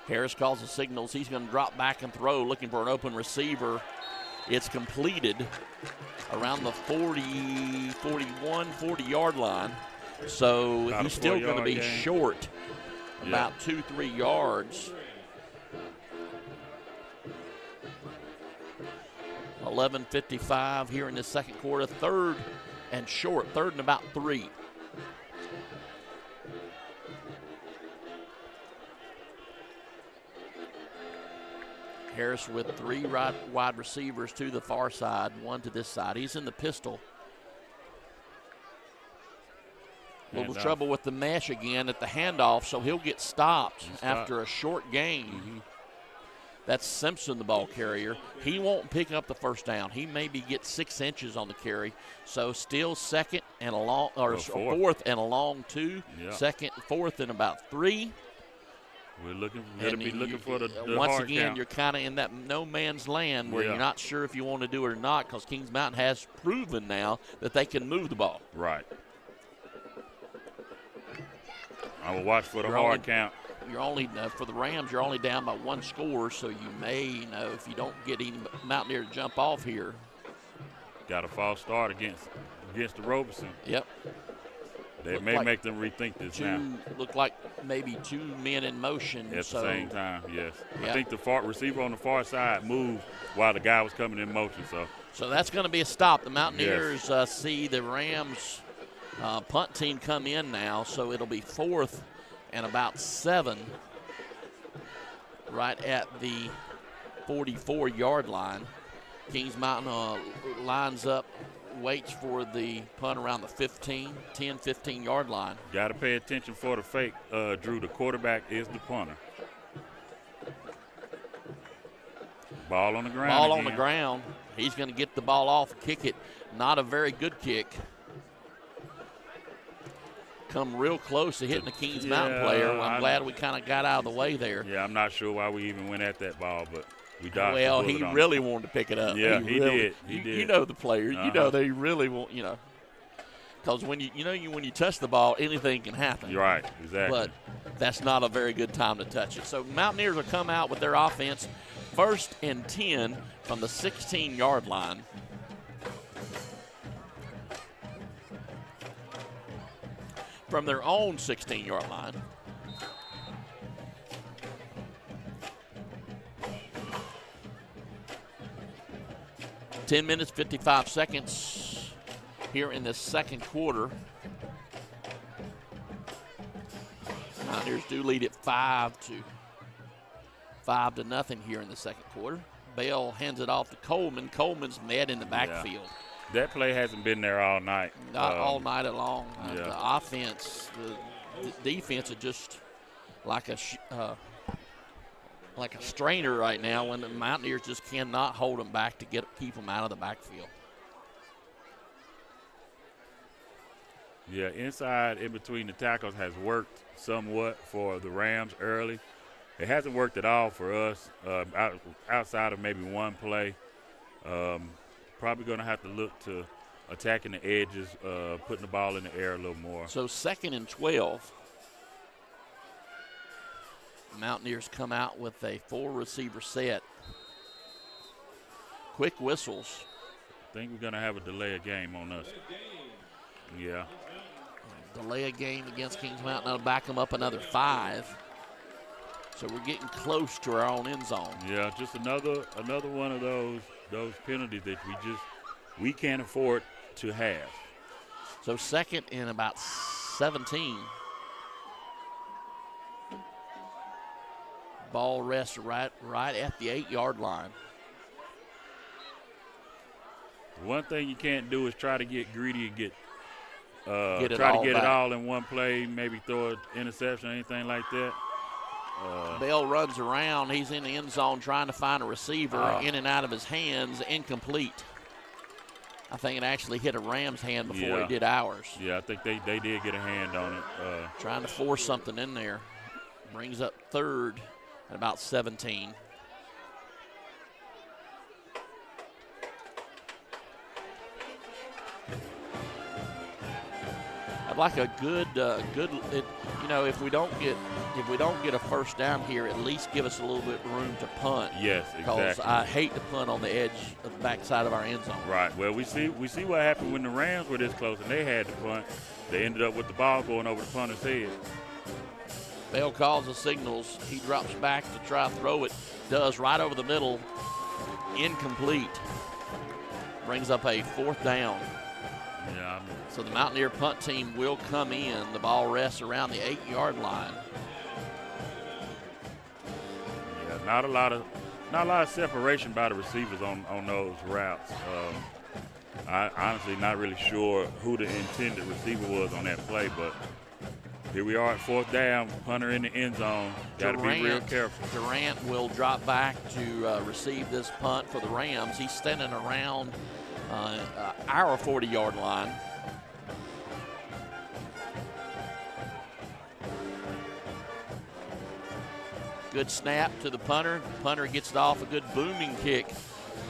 Harris calls the signals. He's going to drop back and throw, looking for an open receiver. It's completed around the 40, 41, 40-yard line. So he's still going to be short about 2-3 yards. 11:55 here in the second quarter. 3rd and short, 3rd and about 3. Harris with 3 wide receivers to the far side, 1 to this side. He's in the pistol. A little trouble with the mesh again at the handoff, so he'll get stopped after a short gain. Mm-hmm. That's Simpson, the ball carrier. He won't pick up the first down. He maybe gets 6 inches on the carry. So still 2nd and a long, or 4th and a long 2. Yeah. 2nd, 4th and about 3. We're looking for the once hard again, count. You're kind of in that no man's land where you're not sure if you want to do it or not, because Kings Mountain has proven now that they can move the ball. Right. I will watch for the hard count. You're only for the Rams. You're only down by 1 score, so you may if you don't get any Mountaineer to jump off here. Got a false start against the Robeson. Yep. They may make them rethink this now. Look like maybe 2 men in motion. At the same time, yes. Yep. I think the receiver on the far side moved while the guy was coming in motion. So that's going to be a stop. The Mountaineers see the Rams punt team come in now, so it'll be 4th and about 7 right at the 44-yard line. Kings Mountain lines up waits for the punt around the 15-yard line. Got to pay attention for the fake, Drew. The quarterback is the punter. Ball on the ground. Ball again. on the ground. He's going to get the ball off, kick it. Not a very good kick. Come real close to hitting the Kings Mountain player. I'm glad we kind of got out of the way there. Yeah, I'm not sure why we even went at that ball, but we dodged. Well, he really wanted to pick it up. Yeah, he did. You know the player. You know they really want, because when when you touch the ball, anything can happen. You're right, exactly. But that's not a very good time to touch it. So Mountaineers will come out with their offense, 1st and 10 from the 16-yard line. From their own 16-yard line. (10 minutes, 55 seconds) here in the second quarter. Mountaineers do lead it 5-0 here in the second quarter. Bell hands it off to Coleman. Coleman's met in the backfield. Yeah. That play hasn't been there all night. Not all night long. Yeah. The offense, the defense is just like a strainer right now when the Mountaineers just cannot hold them back to keep them out of the backfield. Yeah, inside in between the tackles has worked somewhat for the Rams early. It hasn't worked at all for us outside of maybe one play. Probably going to have to look to attacking the edges, putting the ball in the air a little more. So 2nd and 12. Mountaineers come out with a 4-receiver set. Quick whistles. I think we're going to have a delay of game on us. Yeah. Delay a game against Kings Mountain. That'll back them up another 5. So we're getting close to our own end zone. Yeah, just another one of those penalties that we can't afford to have. So 2nd and about 17. Ball rests right at the 8-yard line. One thing you can't do is try to get greedy and get it all in one play, maybe throw an interception or anything like that. Bell runs around. He's in the end zone trying to find a receiver. In and out of his hands, incomplete. I think it actually hit a Rams hand before he did ours. Yeah, I think they did get a hand on it. Trying to force something in there. Brings up 3rd at about 17. I'd like a good, if we don't get a first down here, at least give us a little bit of room to punt. Yes, exactly. Because I hate to punt on the edge of the backside of our end zone. Right. Well, we see what happened when the Rams were this close and they had to punt. They ended up with the ball going over the punter's head. Bell calls the signals. He drops back to try to throw it. Does right over the middle. Incomplete. Brings up a 4th down. Yeah. So the Mountaineer punt team will come in. The ball rests around the 8-yard line. Yeah, not a lot of separation by the receivers on those routes. I honestly not really sure who the intended receiver was on that play, but here we are at 4th down, punter in the end zone. Got to be real careful. Durant will drop back to receive this punt for the Rams. He's standing around our 40-yard line. Good snap to the punter. The punter gets it off, a good booming kick,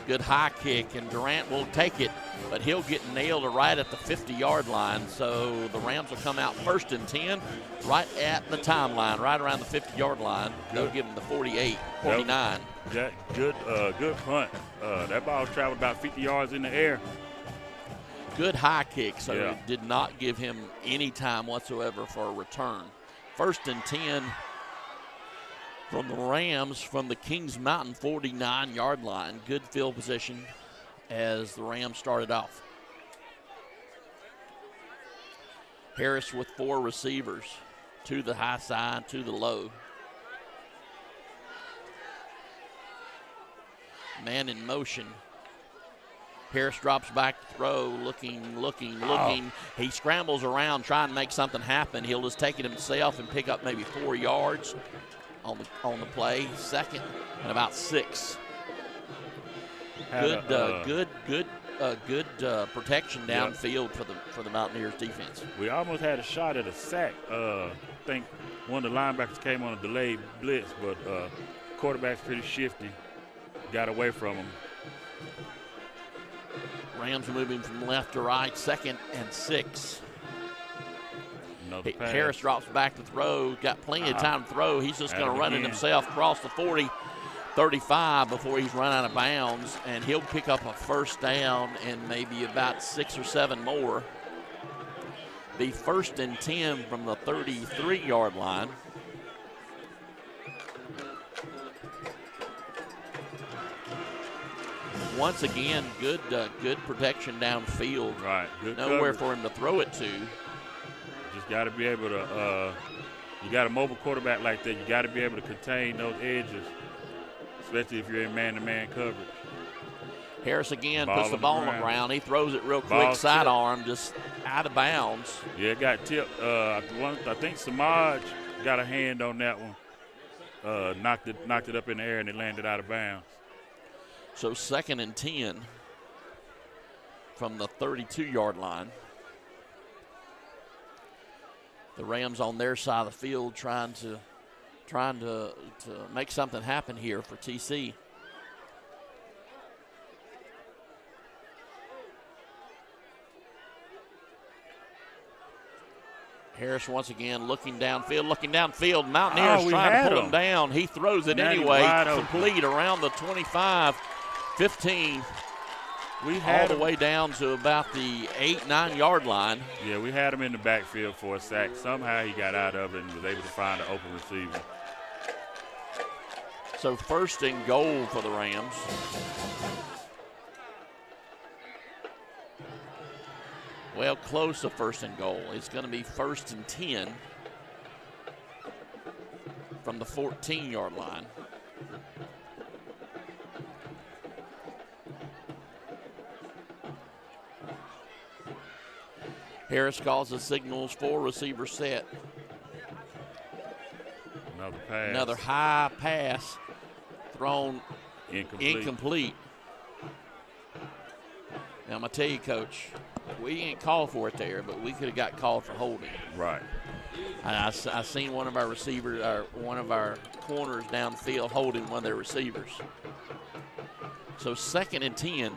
good high kick, and Durant will take it, but he'll get nailed right at the 50-yard line. So the Rams will come out 1st and 10, right at the timeline, right around the 50-yard line. They'll give them the 48, 49. Yeah, good punt. That ball traveled about 50 yards in the air. Good high kick, so it did not give him any time whatsoever for a return. 1st and 10 from the Rams from the Kings Mountain 49-yard line. Good field position as the Rams started off. Harris with 4 receivers, to the high side, to the low. Man in motion. Harris drops back to throw, looking. He scrambles around trying to make something happen. He'll just take it himself and pick up maybe 4 yards on the play. Second and about 6. Good protection downfield for the Mountaineers defense. We almost had a shot at a sack. I think one of the linebackers came on a delayed blitz, but quarterback's pretty shifty. Got away from him. Rams moving from left to right, 2nd and 6. Harris drops back to throw. Got plenty of time to throw. He's just going to run it himself across the 40, 35 before he's run out of bounds, and he'll pick up a first down and maybe about 6 or 7 more. Be 1st and 10 from the 33-yard line. Once again, good protection downfield. Right. Good Nowhere coverage for him to throw it to. Just got to be able to. You got a mobile quarterback like that. You got to be able to contain those edges, especially if you're in man-to-man coverage. Harris again puts the ball on the ground. He throws it real quick, sidearm, just out of bounds. Yeah, it got tipped. I think Samaj got a hand on that one. Knocked it up in the air and it landed out of bounds. So 2nd and 10 from the 32-yard line. The Rams on their side of the field trying to make something happen here for TC. Harris once again looking downfield. Mountaineers trying to pull him down. He throws it anyway, complete around the 25, 15. We had all the way down to about the 8-9 yard line. Yeah, we had him in the backfield for a sack. Somehow he got out of it and was able to find an open receiver. So 1st and goal for the Rams. Well, close to 1st and goal. It's going to be 1st and 10 from the 14-yard line. Harris calls the signals for receiver set. Another pass. Another high pass thrown incomplete. Now, I'm going to tell you, Coach, we ain't called for it there, but we could have got called for holding. Right. I seen one of our receivers, or one of our corners downfield holding one of their receivers. So 2nd and 10.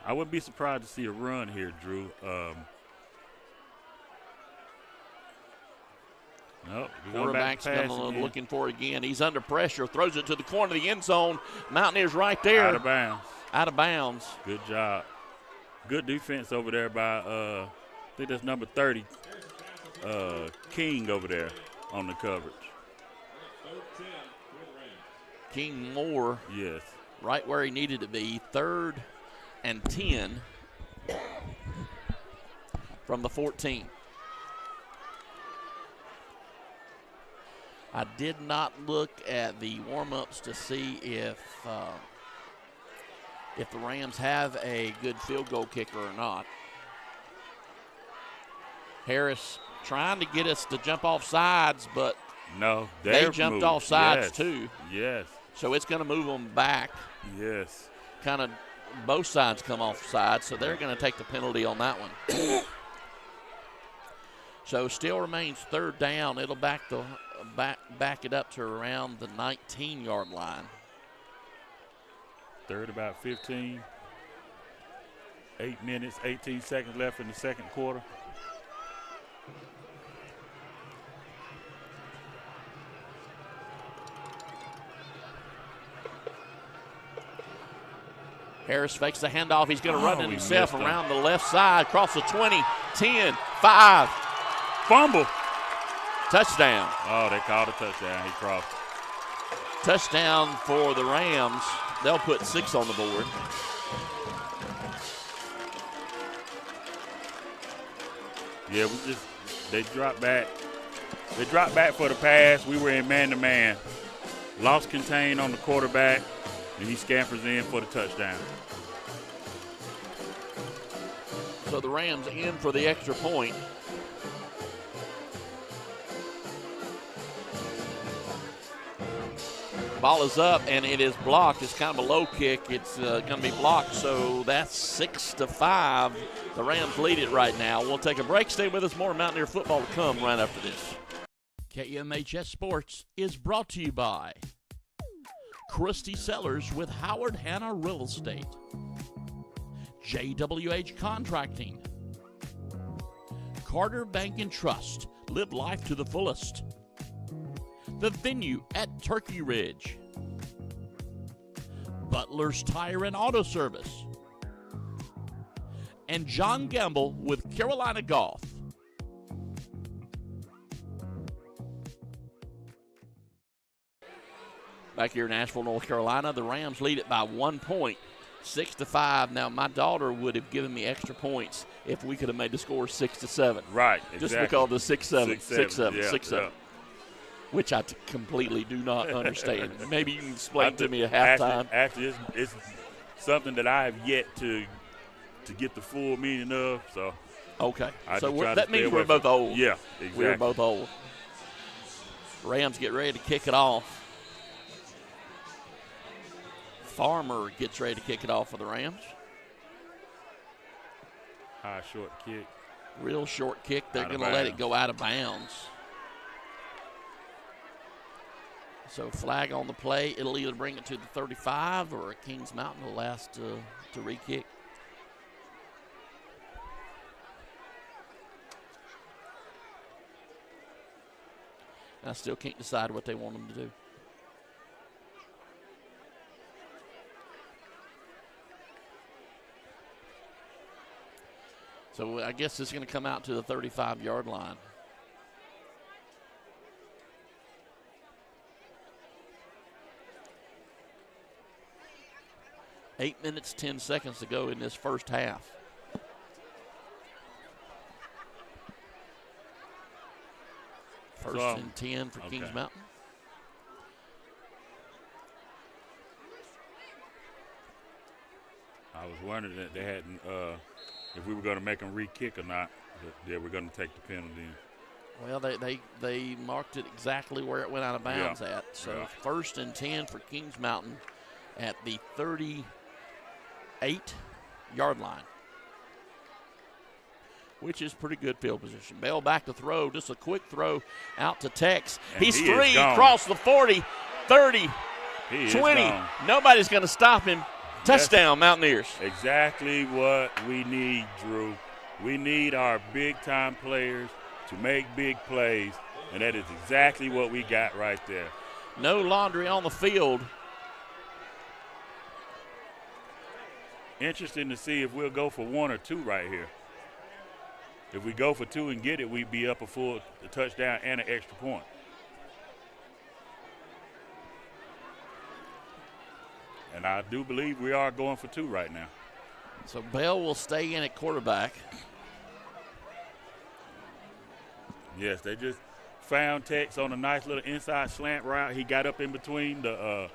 I wouldn't be surprised to see a run here, Drew. Nope. Quarterback's looking for it again. He's under pressure. Throws it to the corner of the end zone. Mountaineers right there. Out of bounds. Out of bounds. Good job. Good defense over there by, I think that's number 30, King over there on the coverage. King Moore. Yes. Right where he needed to be. 3rd and 10 from the 14. I did not look at the warm-ups to see if the Rams have a good field goal kicker or not. Harris trying to get us to jump off sides, but no, they jumped off sides too. Yes. So it's going to move them back. Yes. Kind of both sides come off sides, so they're going to take the penalty on that one. So still remains 3rd down. It'll back it up to around the 19-yard line. 3rd about 15. 8 minutes, 18 seconds left in the 2nd quarter. Harris fakes the handoff. He's going to run it himself around the left side, across the 20, 10, 5. Fumble. Touchdown. Oh, they called a touchdown. He crossed. Touchdown for the Rams. They'll put 6 on the board. Yeah, they dropped back. They dropped back for the pass. We were in man-to-man. lost contain on the quarterback, and he scampers in for the touchdown. So the Rams in for the extra point. Ball is up, and it is blocked. It's kind of a low kick. It's going to be blocked, so that's 6-5. The Rams lead it right now. We'll take a break. Stay with us. More Mountaineer football to come right after this. KMHS Sports is brought to you by Christy Sellers with Howard Hanna Real Estate, JWH Contracting, Carter Bank and Trust. Live life to the fullest. The Venue at Turkey Ridge, Butler's Tire and Auto Service, and John Gamble with Carolina Golf. Back here in Asheville, North Carolina, the Rams lead it by 1 point, 6-5. Now, my daughter would have given me extra points if we could have made the score 6-7. Right, exactly. Just because of the 6-7, 6-7, yeah, 6-7. yeah. Which I completely do not understand. Maybe you can explain to me at halftime. Actually, it's something that I have yet to get the full meaning of. So okay, so that that means we're both old. Yeah, exactly. We're both old. Rams get ready to kick it off. Farmer gets ready to kick it off for the Rams. High short kick. Real short kick. They're going to let it go out of bounds. So flag on the play. It'll either bring it to the 35 or Kings Mountain will ask to re-kick. I still can't decide what they want them to do. So I guess it's going to come out to the 35-yard line. 8 minutes, 10 seconds to go in this first half. First and 10 for Kings Mountain. I was wondering that they hadn't, if we were going to make them re-kick or not, they were going to take the penalty. Well, they marked it exactly where it went out of bounds at. So first and 10 for Kings Mountain at the 38-yard line, which is pretty good field position. Bell back to throw, just a quick throw out to Tex. He's free, across the 40, 30, 20. Nobody's going to stop him. Touchdown, Mountaineers. Exactly what we need, Drew. We need our big-time players to make big plays, and that is exactly what we got right there. No laundry on the field. Interesting to see if we'll go for 1 or 2 right here. If we go for 2 and get it, we'd be up a touchdown and an extra point. And I do believe we are going for 2 right now. So Bell will stay in at quarterback. Yes, they just found Tex on a nice little inside slant route. He got up in between the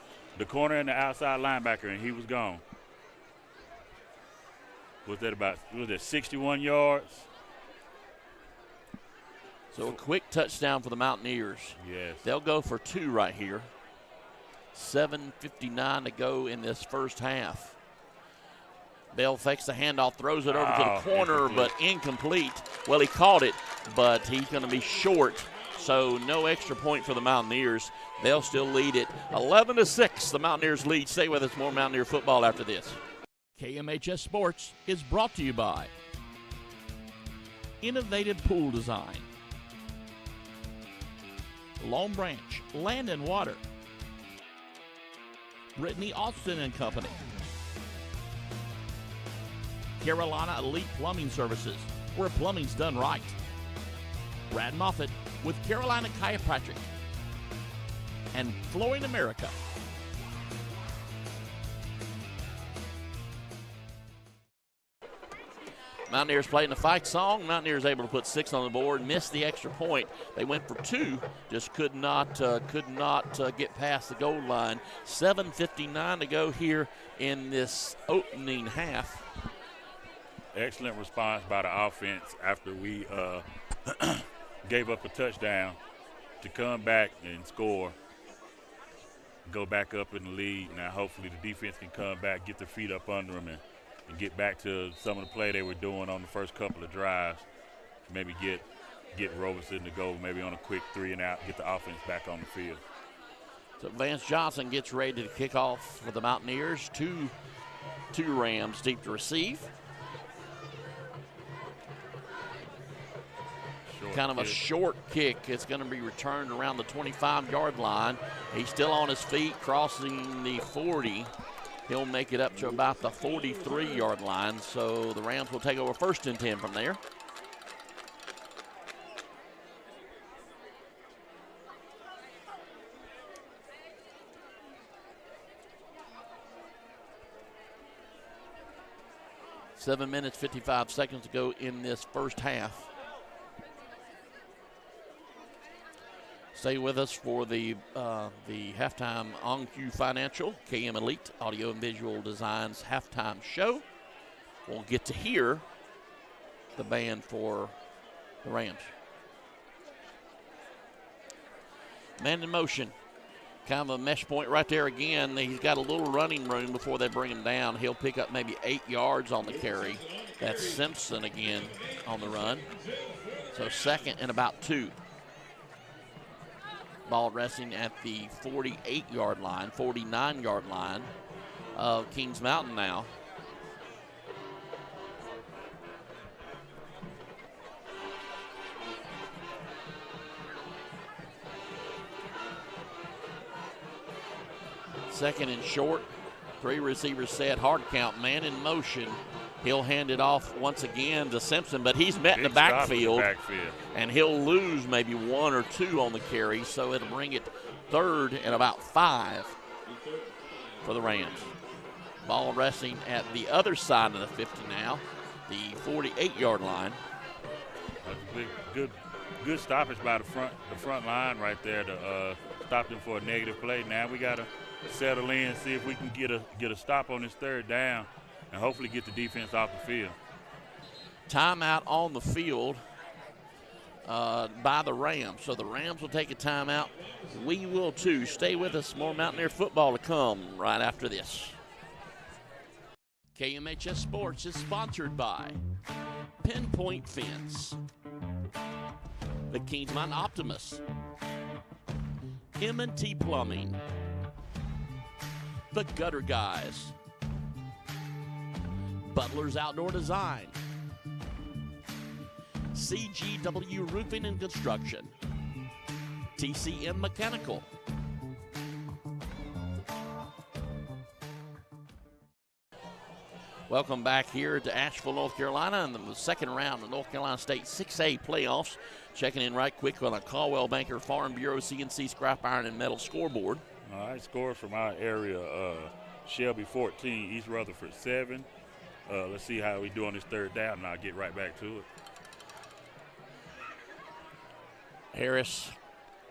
corner and the outside linebacker, and he was gone. Was that 61 yards? So a quick touchdown for the Mountaineers. Yes. They'll go for 2 right here. 7:59 to go in this first half. Bell fakes the handoff, throws it over to the corner, but incomplete. Well, he caught it, but he's going to be short. So no extra point for the Mountaineers. They'll still lead it 11-6. The Mountaineers lead. Stay with us. More Mountaineer football after this. KMHS Sports is brought to you by Innovative Pool Design, Long Branch Land and Water, Brittany Austin and Company, Carolina Elite Plumbing Services, where plumbing's done right, Brad Moffitt with Carolina Chiropractic, and Flooring America. Mountaineers playing the fight song. Mountaineers able to put 6 on the board, missed the extra point. They went for 2, just could not get past the goal line. 7:59 to go here in this opening half. Excellent response by the offense after we gave up a touchdown to come back and score, go back up in the lead. Now hopefully the defense can come back, get their feet up under them, and get back to some of the play they were doing on the first couple of drives. Maybe get Roberson to go maybe on a quick 3 and out, get the offense back on the field. So Vance Johnson gets ready to kick off for the Mountaineers. Two Rams deep to receive. Kind of a short kick. It's going to be returned around the 25-yard line. He's still on his feet, crossing the 40. He'll make it up to about the 43-yard line. So the Rams will take over 1st and 10 from there. Seven minutes, 55 seconds to go in this first half. Stay with us for the halftime On Cue Financial KM Elite Audio and Visual Designs halftime show. We'll get to hear the band for the Rams. Man in motion. Kind of a mesh point right there again. He's got a little running room before they bring him down. He'll pick up maybe 8 yards on the carry. That's Simpson again on the run. So 2nd and about 2. Ball resting at the 48-yard line, 49-yard line of Kings Mountain now. Second and short. 3 receivers set, hard count, man in motion. He'll hand it off once again to Simpson, but he's met in the backfield, and he'll lose maybe 1 or 2 on the carry, so it'll bring it 3rd and about 5 for the Rams. Ball resting at the other side of the 50 now, the 48-yard line. Good stoppage by the front line right there to stop them for a negative play. Now we got to settle in, see if we can get a stop on this 3rd down, and hopefully get the defense off the field. Timeout on the field by the Rams. So the Rams will take a timeout. We will too. Stay with us. More Mountaineer football to come right after this. KMHS Sports is sponsored by Pinpoint Fence, the Kings Mountain Optimus, M&T Plumbing, the Gutter Guys, Butler's Outdoor Design, CGW Roofing and Construction, TCM Mechanical. Welcome back here to Asheville, North Carolina, in the 2nd round of North Carolina State 6A playoffs. Checking in right quick on a Caldwell Banker Farm Bureau CNC Scrap Iron and Metal scoreboard. All right, scores from our area: Shelby 14, East Rutherford 7. Let's see how we do on this 3rd down, and I'll get right back to it. Harris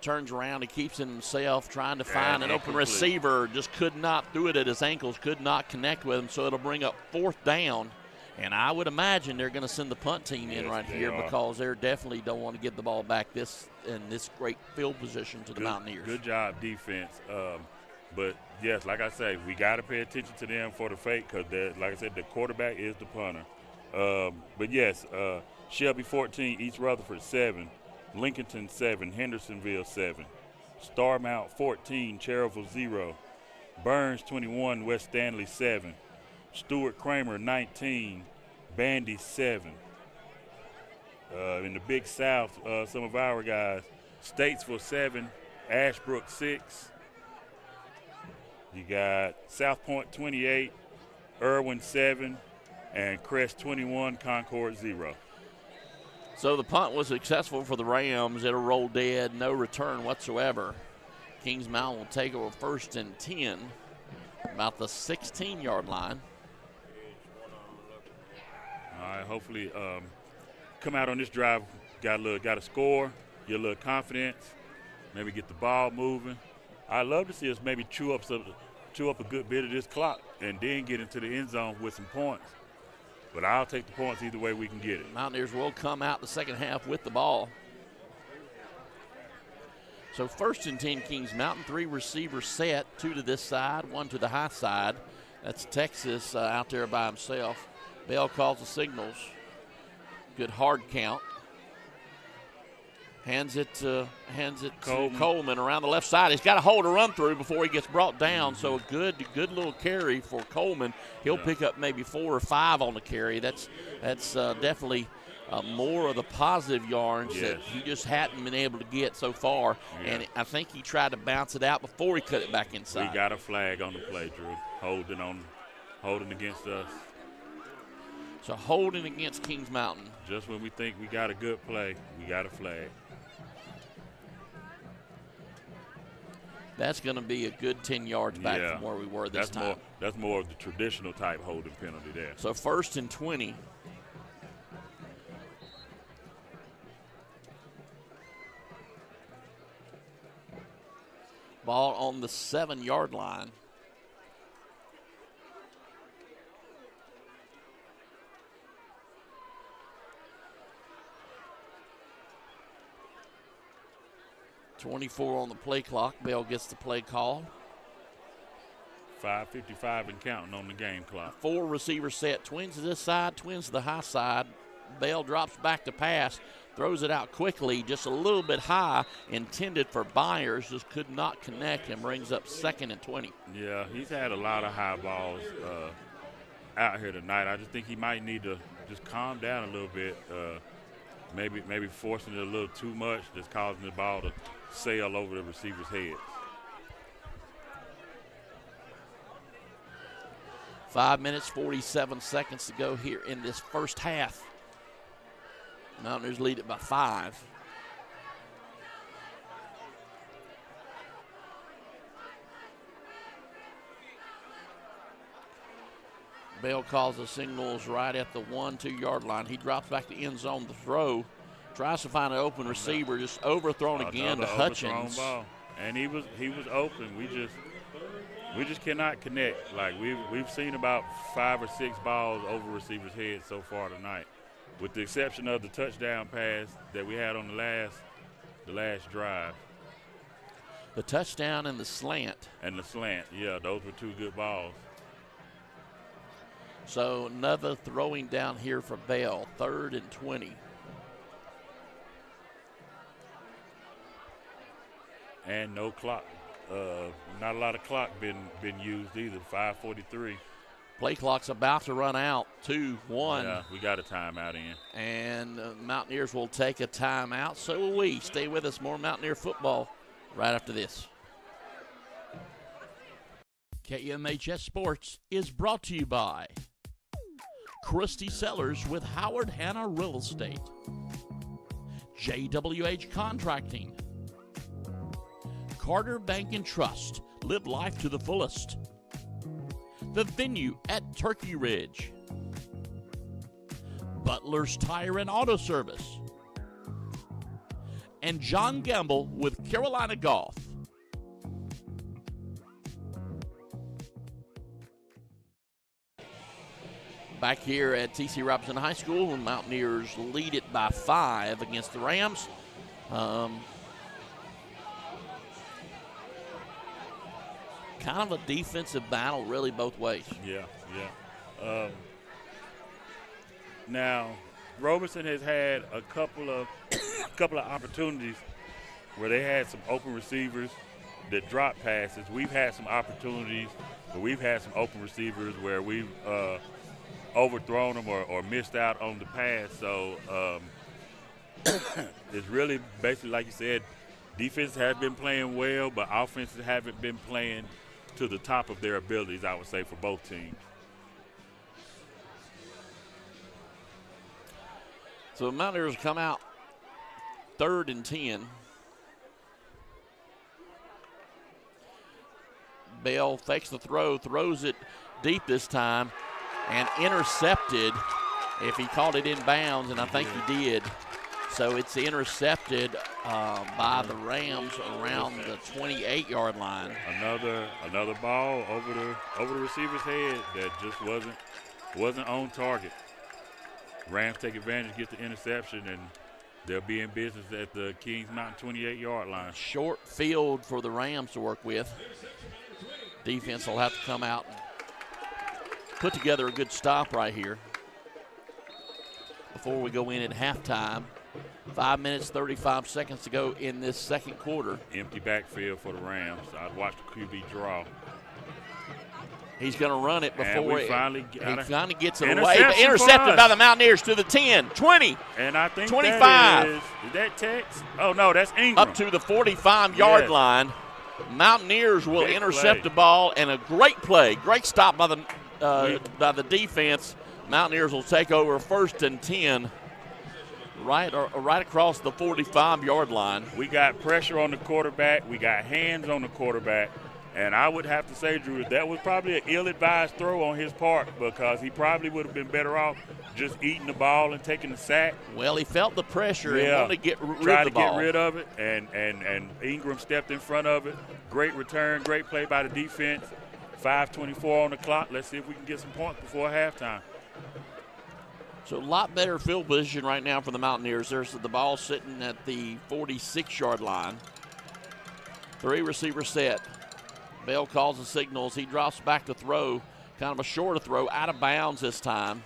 turns around, he keeps it himself, trying to find an open receiver, just could not do it at his ankles, could not connect with him, so it'll bring up 4th down. And I would imagine they're going to send the punt team in right here because they definitely don't want to give the ball back in this great field position to the Mountaineers. Good job, defense. But, yes, like I say, we got to pay attention to them for the fake because, like I said, the quarterback is the punter. But, yes, Shelby 14, East Rutherford 7, Lincolnton 7, Hendersonville 7, Starmount 14, Cherryville 0, Burns 21, West Stanley 7, Stuart Kramer 19, Bandy 7. In the Big South, some of our guys, Statesville 7, Ashbrook 6. You got South Point 28, Irwin 7, and Crest 21, Concord 0. So the punt was successful for the Rams. It'll roll dead, no return whatsoever. Kings Mountain will take over 1st and 10, about the 16-yard line. All right, hopefully come out on this drive, got a score, get a little confidence, maybe get the ball moving. I'd love to see us maybe chew up a good bit of this clock and then get into the end zone with some points. But I'll take the points either way we can get it. Mountaineers will come out the second half with the ball. So 1st and 10 Kings Mountain, 3 receivers set, 2 to this side, 1 to the high side. That's Texas out there by himself. Bell calls the signals. Good hard count. Hands it to Coleman around the left side. He's got a hole to run through before he gets brought down. So a good little carry for Coleman. He'll pick up maybe 4 or 5 on the carry. That's definitely more of the positive yards that he just hadn't been able to get so far. Yeah. And I think he tried to bounce it out before he cut it back inside. We got a flag on the play, Drew. Holding against us. So holding against Kings Mountain. Just when we think we got a good play, we got a flag. That's going to be a good 10 yards back from where we were this time. That's more of the traditional type holding penalty there. So 1st and 20. Ball on the 7-yard line. .24 on the play clock. Bell gets the play call. 5:55 and counting on the game clock. 4 receivers set. Twins to this side, twins to the high side. Bell drops back to pass, throws it out quickly, just a little bit high, intended for Byers, just could not connect and brings up 2nd and 20. Yeah, he's had a lot of high balls out here tonight. I just think he might need to just calm down a little bit. Maybe forcing it a little too much, just causing the ball to sail over the receiver's heads. 5 minutes, 47 seconds to go here in this first half. Mountaineers lead it by 5. Bell calls the signals right at the 1-2 yard line. He drops back the end zone to throw. Tries to find an open receiver, just overthrown again to Hutchins. Ball. And he was open. We just cannot connect. Like we've seen about 5 or 6 balls over receivers' heads so far tonight, with the exception of the touchdown pass that we had on the last drive. The touchdown and the slant. Yeah, those were 2 good balls. So another throwing down here for Bell, 3rd and 20. And no clock. Not a lot of clock been used either. 5:43. Play clock's about to run out. 2-1. Yeah, we got a timeout in. And Mountaineers will take a timeout. So will we. Stay with us. More Mountaineer football right after this. KMHS Sports is brought to you by Christie Sellers with Howard Hanna Real Estate, JWH Contracting, Carter Bank and Trust, live life to the fullest, The Venue at Turkey Ridge, Butler's Tire and Auto Service, and John Gamble with Carolina Golf. Back here at T.C. Robinson High School, the Mountaineers lead it by 5 against the Rams. Kind of a defensive battle, really, both ways. Yeah. Now, Robertson has had a couple of opportunities where they had some open receivers that dropped passes. We've had some opportunities where we've had some open receivers where we've overthrown them or missed out on the pass. So it's really basically, like you said, defense has been playing well, but offenses haven't been playing to the top of their abilities, I would say, for both teams. So the Mountaineers come out 3rd and 10. Bell fakes the throw, throws it deep this time, and intercepted if he caught it in bounds, and I think he did. So it's intercepted by the Rams around the 28-yard line. Another ball over the receiver's head that just wasn't on target. Rams take advantage, get the interception, and they'll be in business at the Kings Mountain 28-yard line. Short field for the Rams to work with. Defense will have to come out and put together a good stop right here before we go in at halftime. 5 minutes, 35 seconds to go in this second quarter. Empty backfield for the Rams. I'd watch the QB draw. He's going to run it before he finally gets it away. Intercepted by the Mountaineers to the 10, 20, and I think 25. Is that Tex? Oh, no, that's Ingram. Up to the 45-yard line. Mountaineers will intercept the ball, and a great play. Great stop by the defense. Mountaineers will take over 1st and 10 right across the 45-yard line. We got pressure on the quarterback. We got hands on the quarterback. And I would have to say, Drew, that was probably an ill-advised throw on his part because he probably would have been better off just eating the ball and taking the sack. Well, he felt the pressure and wanted to get rid of the ball. Tried to get rid of it, and Ingram stepped in front of it. Great return, great play by the defense. 5:24 on the clock. Let's see if we can get some points before halftime. So a lot better field position right now for the Mountaineers. There's the ball sitting at the 46-yard line. 3 receiver set. Bell calls the signals. He drops back to throw. Kind of a shorter throw, out of bounds this time.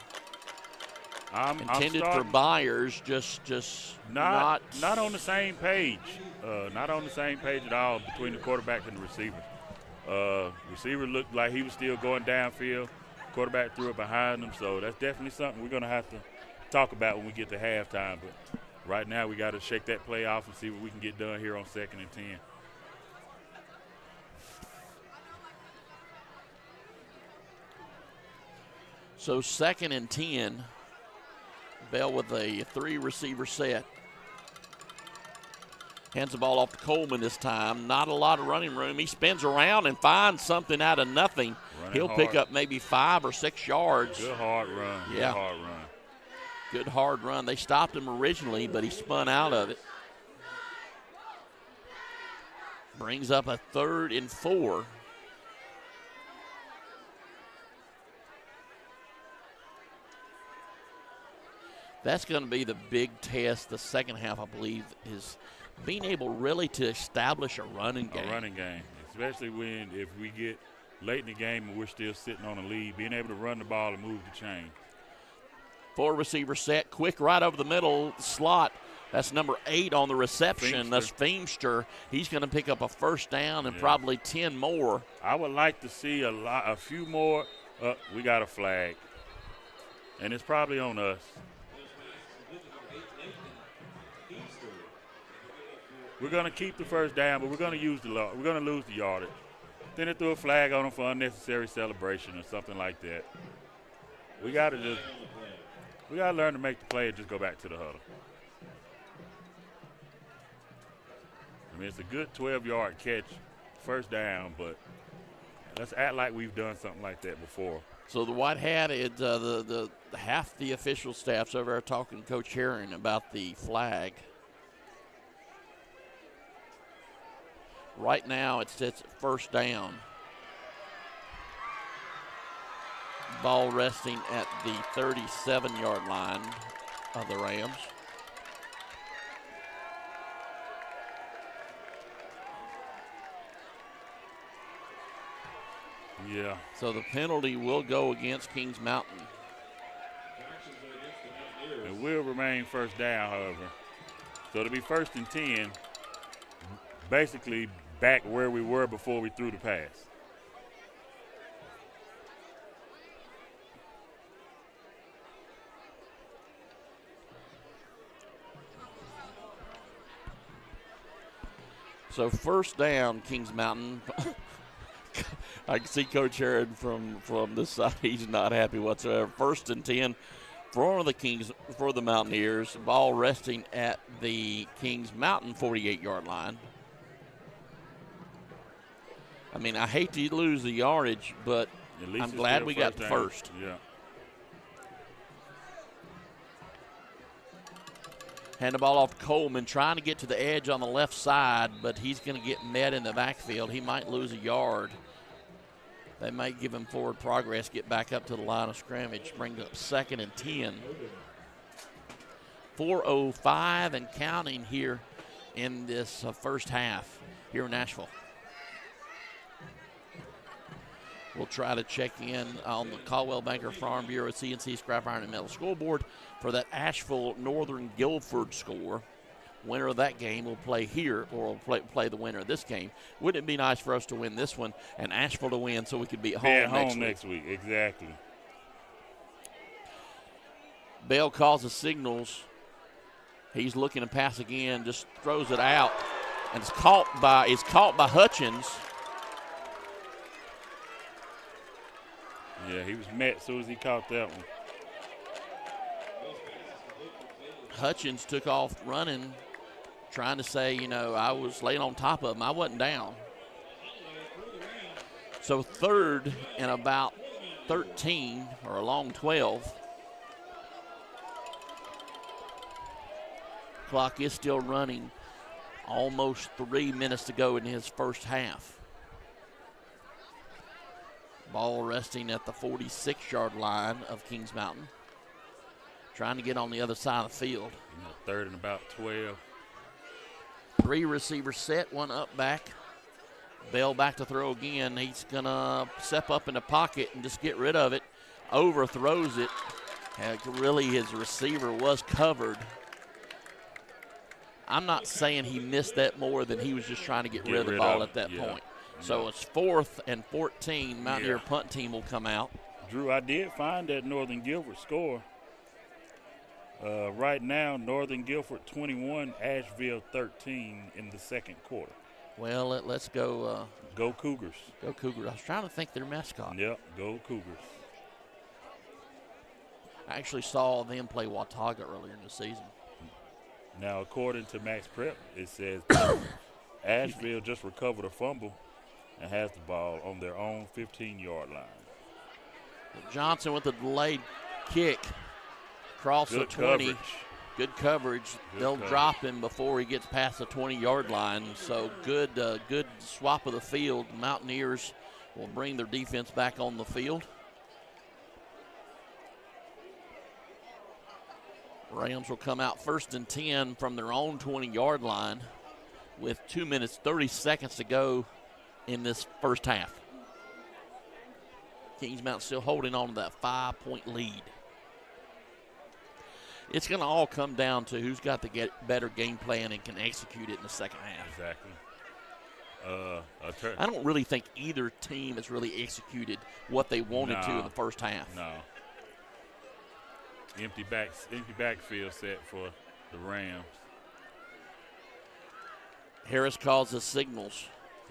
Intended for Byers, just not on the same page. Not on the same page at all between the quarterback and the receiver. Receiver looked like he was still going downfield. Quarterback threw it behind him, so that's definitely something we're going to have to talk about when we get to halftime. But right now we got to shake that play off and see what we can get done here on 2nd and 10. So 2nd and 10. Bell with a 3 receiver set. Hands the ball off to Coleman this time. Not a lot of running room. He spins around and finds something out of nothing. He'll pick up maybe 5 or 6 yards. Good hard run. Yeah. Good hard run. Good hard run. They stopped him originally, but he spun out of it. Brings up a 3rd and 4. That's going to be the big test the second half, I believe, is being able really to establish a running game. A running game, especially if we get late in the game and we're still sitting on a lead, being able to run the ball and move the chain. 4 receiver set, quick right over the middle slot. That's number 8 on the reception. That's Feimster. He's going to pick up a 1st down and probably 10 more. I would like to see a few more. We got a flag, and it's probably on us. We're going to keep the 1st down, but we're going to lose the yardage. Then they threw a flag on them for unnecessary celebration or something like that. We got to learn to make the play and just go back to the huddle. I mean, it's a good 12-yard catch, 1st down, but let's act like we've done something like that before. So the white hat, the half the official staff's over there talking to Coach Herring about the flag. Right now, it's 1st down. Ball resting at the 37-yard line of the Rams. Yeah. So the penalty will go against Kings Mountain. It will remain 1st down, however. So it'll be 1st and 10, basically back where we were before we threw the pass. So 1st down, Kings Mountain. I can see Coach Herring from this side. He's not happy whatsoever. 1st and 10 for the Mountaineers. Ball resting at the Kings Mountain 48-yard line. I mean, I hate to lose the yardage, but I'm glad we got the 1st. Yeah. Hand the ball off to Coleman, trying to get to the edge on the left side, but he's going to get met in the backfield. He might lose a yard. They might give him forward progress, get back up to the line of scrimmage, bring up 2nd and 10. 4:05 and counting here in this first half here in Asheville. We'll try to check in on the Caldwell Banker Farm Bureau CNC Scrap Iron and Metal Scoreboard for that Asheville Northern Guilford score. Winner of that game will play here, or will play the winner of this game. Wouldn't it be nice for us to win this one and Asheville to win so we could be at home, next week? Exactly. Bell calls the signals. He's looking to pass again, just throws it out, and it's caught by Hutchins. Yeah, he was met as soon as he caught that one. Hutchins took off running, trying to say, I was laying on top of him. I wasn't down. So 3rd and about 13, or a long 12. Clock is still running. Almost 3 minutes to go in his first half. Ball resting at the 46-yard line of Kings Mountain. Trying to get on the other side of the field. 3rd and about 12. 3 receivers set, 1 up back. Bell back to throw again. He's going to step up in the pocket and just get rid of it. Overthrows it. Really, his receiver was covered. I'm not saying he missed that more than he was just trying to get rid of the ball at that point. So it's 4th and 14. Mountaineer punt team will come out. Drew, I did find that Northern Guilford score. Right now, Northern Guilford 21, Asheville 13 in the 2nd quarter. Well, let's go. Go Cougars. Go Cougars. I was trying to think their mascot. Yep, go Cougars. I actually saw them play Watauga earlier in the season. Now, according to Max Prep, it says Asheville just recovered a fumble and has the ball on their own 15-yard line. Johnson with a delayed kick across the 20. Good coverage. They'll drop him before he gets past the 20-yard line. So good swap of the field. The Mountaineers will bring their defense back on the field. Rams will come out 1st and 10 from their own 20-yard line with 2 minutes, 30 seconds to go in this first half. Kings Mountain still holding on to that 5-point lead. It's going to all come down to who's got the better game plan and can execute it in the second half. Exactly. I don't really think either team has really executed what they wanted to in the first half. No. Empty backfield set for the Rams. Harris calls the signals.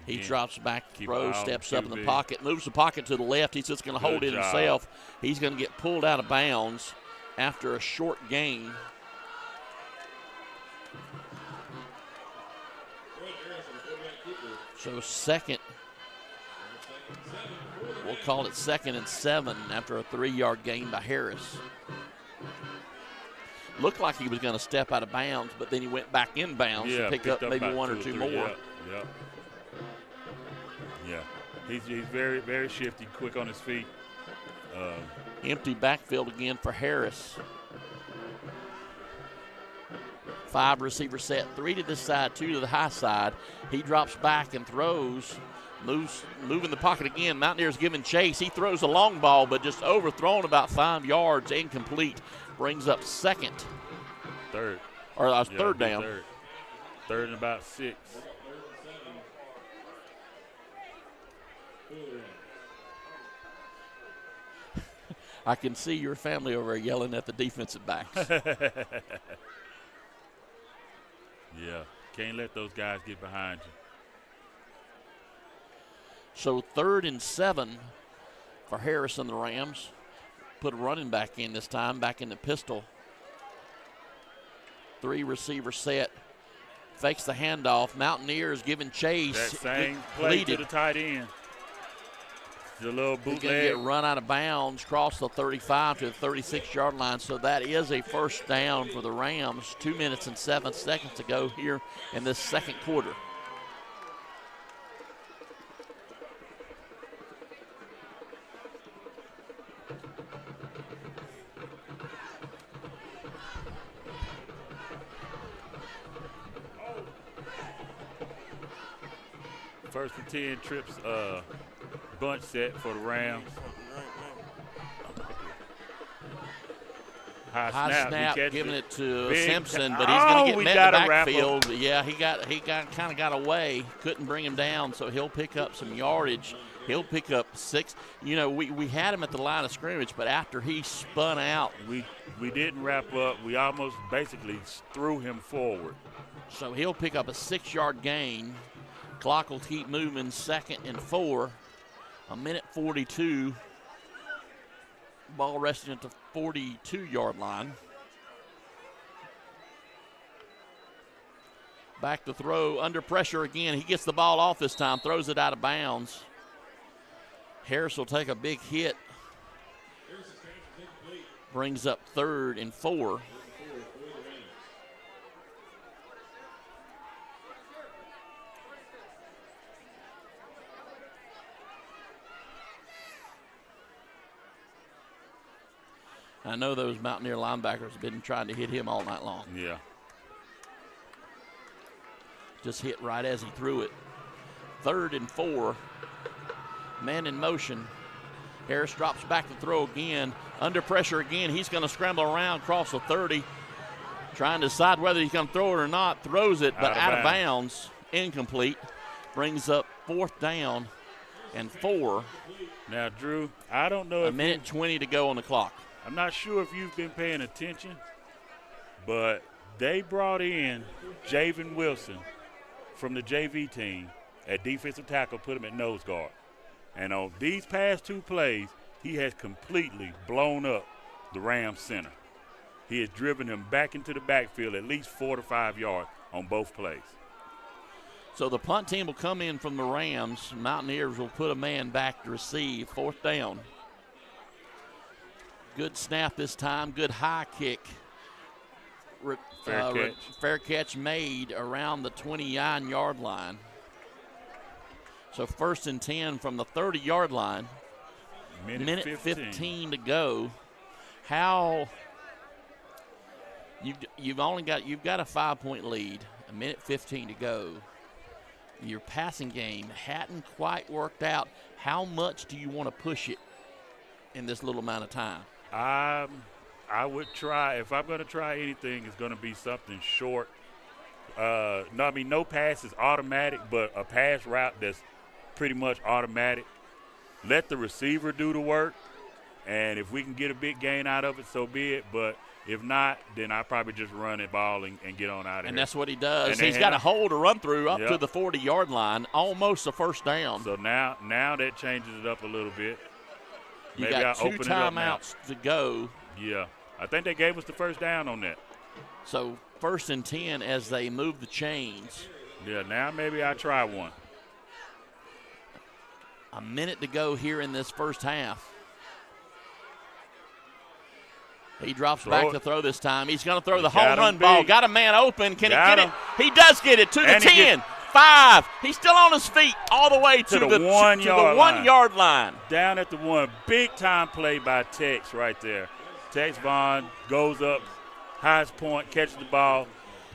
He drops back, throws, steps up in the pocket, moves the pocket to the left. He's just going to hold it himself. He's going to get pulled out of bounds after a short gain. So 2nd, we'll call it 2nd and 7 after a 3-yard gain by Harris. Looked like he was going to step out of bounds, but then he went back in bounds to pick up maybe 1 or 2 more. Yeah. He's very, very shifty, quick on his feet. Empty backfield again for Harris. 5 receiver set, 3 to this side, 2 to the high side. He drops back and throws, moving the pocket again. Mountaineers giving chase. He throws a long ball, but just overthrown about 5 yards, incomplete. Brings up 2nd. Third down. Third and about 6. I can see your family over there yelling at the defensive backs. Yeah, can't let those guys get behind you. So 3rd and 7 for Harris and the Rams. Put a running back in this time, back in the pistol. 3 receiver set. Fakes the handoff. Mountaineers giving chase. That same play to the tight end. The little He's going to bootleg. get run out of bounds, cross the 35 to the 36-yard line. So that is a first down for the Rams. 2 minutes and 7 seconds to go here in this second quarter. First and 10 trips bunch set for the Rams. High snap, giving it to Big Simpson, but he's going to get met in the backfield. Raffle. Yeah, he kind of got away, couldn't bring him down, so he'll pick up some yardage. He'll pick up 6. You know, we had him at the line of scrimmage, but after he spun out, we didn't wrap up. We almost basically threw him forward. So he'll pick up a 6-yard gain. Clock will keep moving, 2nd and 4. 1:42. Ball resting at the 42-yard line. Back to throw, under pressure again. He gets the ball off this time, throws it out of bounds. Harris will take a big hit. Brings up 3rd and 4. I know those Mountaineer linebackers have been trying to hit him all night long. Yeah. Just hit right as he threw it. 3rd and 4. Man in motion. Harris drops back to throw again. Under pressure again. He's going to scramble around, cross the 30. Trying to decide whether he's going to throw it or not. Throws it, but out of bounds. Incomplete. Brings up 4th down and 4. Now, Drew, I don't know if 1:20 to go on the clock. I'm not sure if you've been paying attention, but they brought in Javen Wilson from the JV team at defensive tackle, put him at nose guard. And on these past 2 plays, he has completely blown up the Rams center. He has driven him back into the backfield at least 4 to 5 yards on both plays. So the punt team will come in from the Rams. Mountaineers will put a man back to receive. 4th down. Good snap this time. Good high kick. Fair catch made around the 29-yard line. So 1st and 10 from the 30-yard line. Minute 15 to go. How you've got a 5-point lead. 1:15 to go. Your passing game hadn't quite worked out. How much do you want to push it in this little amount of time? I would try, if I'm going to try anything, it's going to be something short. No pass is automatic, but a pass route that's pretty much automatic. Let the receiver do the work, and if we can get a big gain out of it, so be it. But if not, then I probably just run it ball and get on out of here. And that's what he does. He's got a hole to run through up to the 40-yard line, almost a first down. So now that changes it up a little bit. You got 2 timeouts to go. Yeah. I think they gave us the first down on that. So 1st and 10 as they move the chains. Yeah, now maybe I try one. A minute to go here in this first half. He drops back to throw this time. He's going to throw the home run ball. Got a man open. Can he get it? He does get it to the 10. 5. He's still on his feet all the way to the 1-yard line. Down at the 1. Big time play by Tex right there. Tex Vaughn goes up, highest point, catches the ball,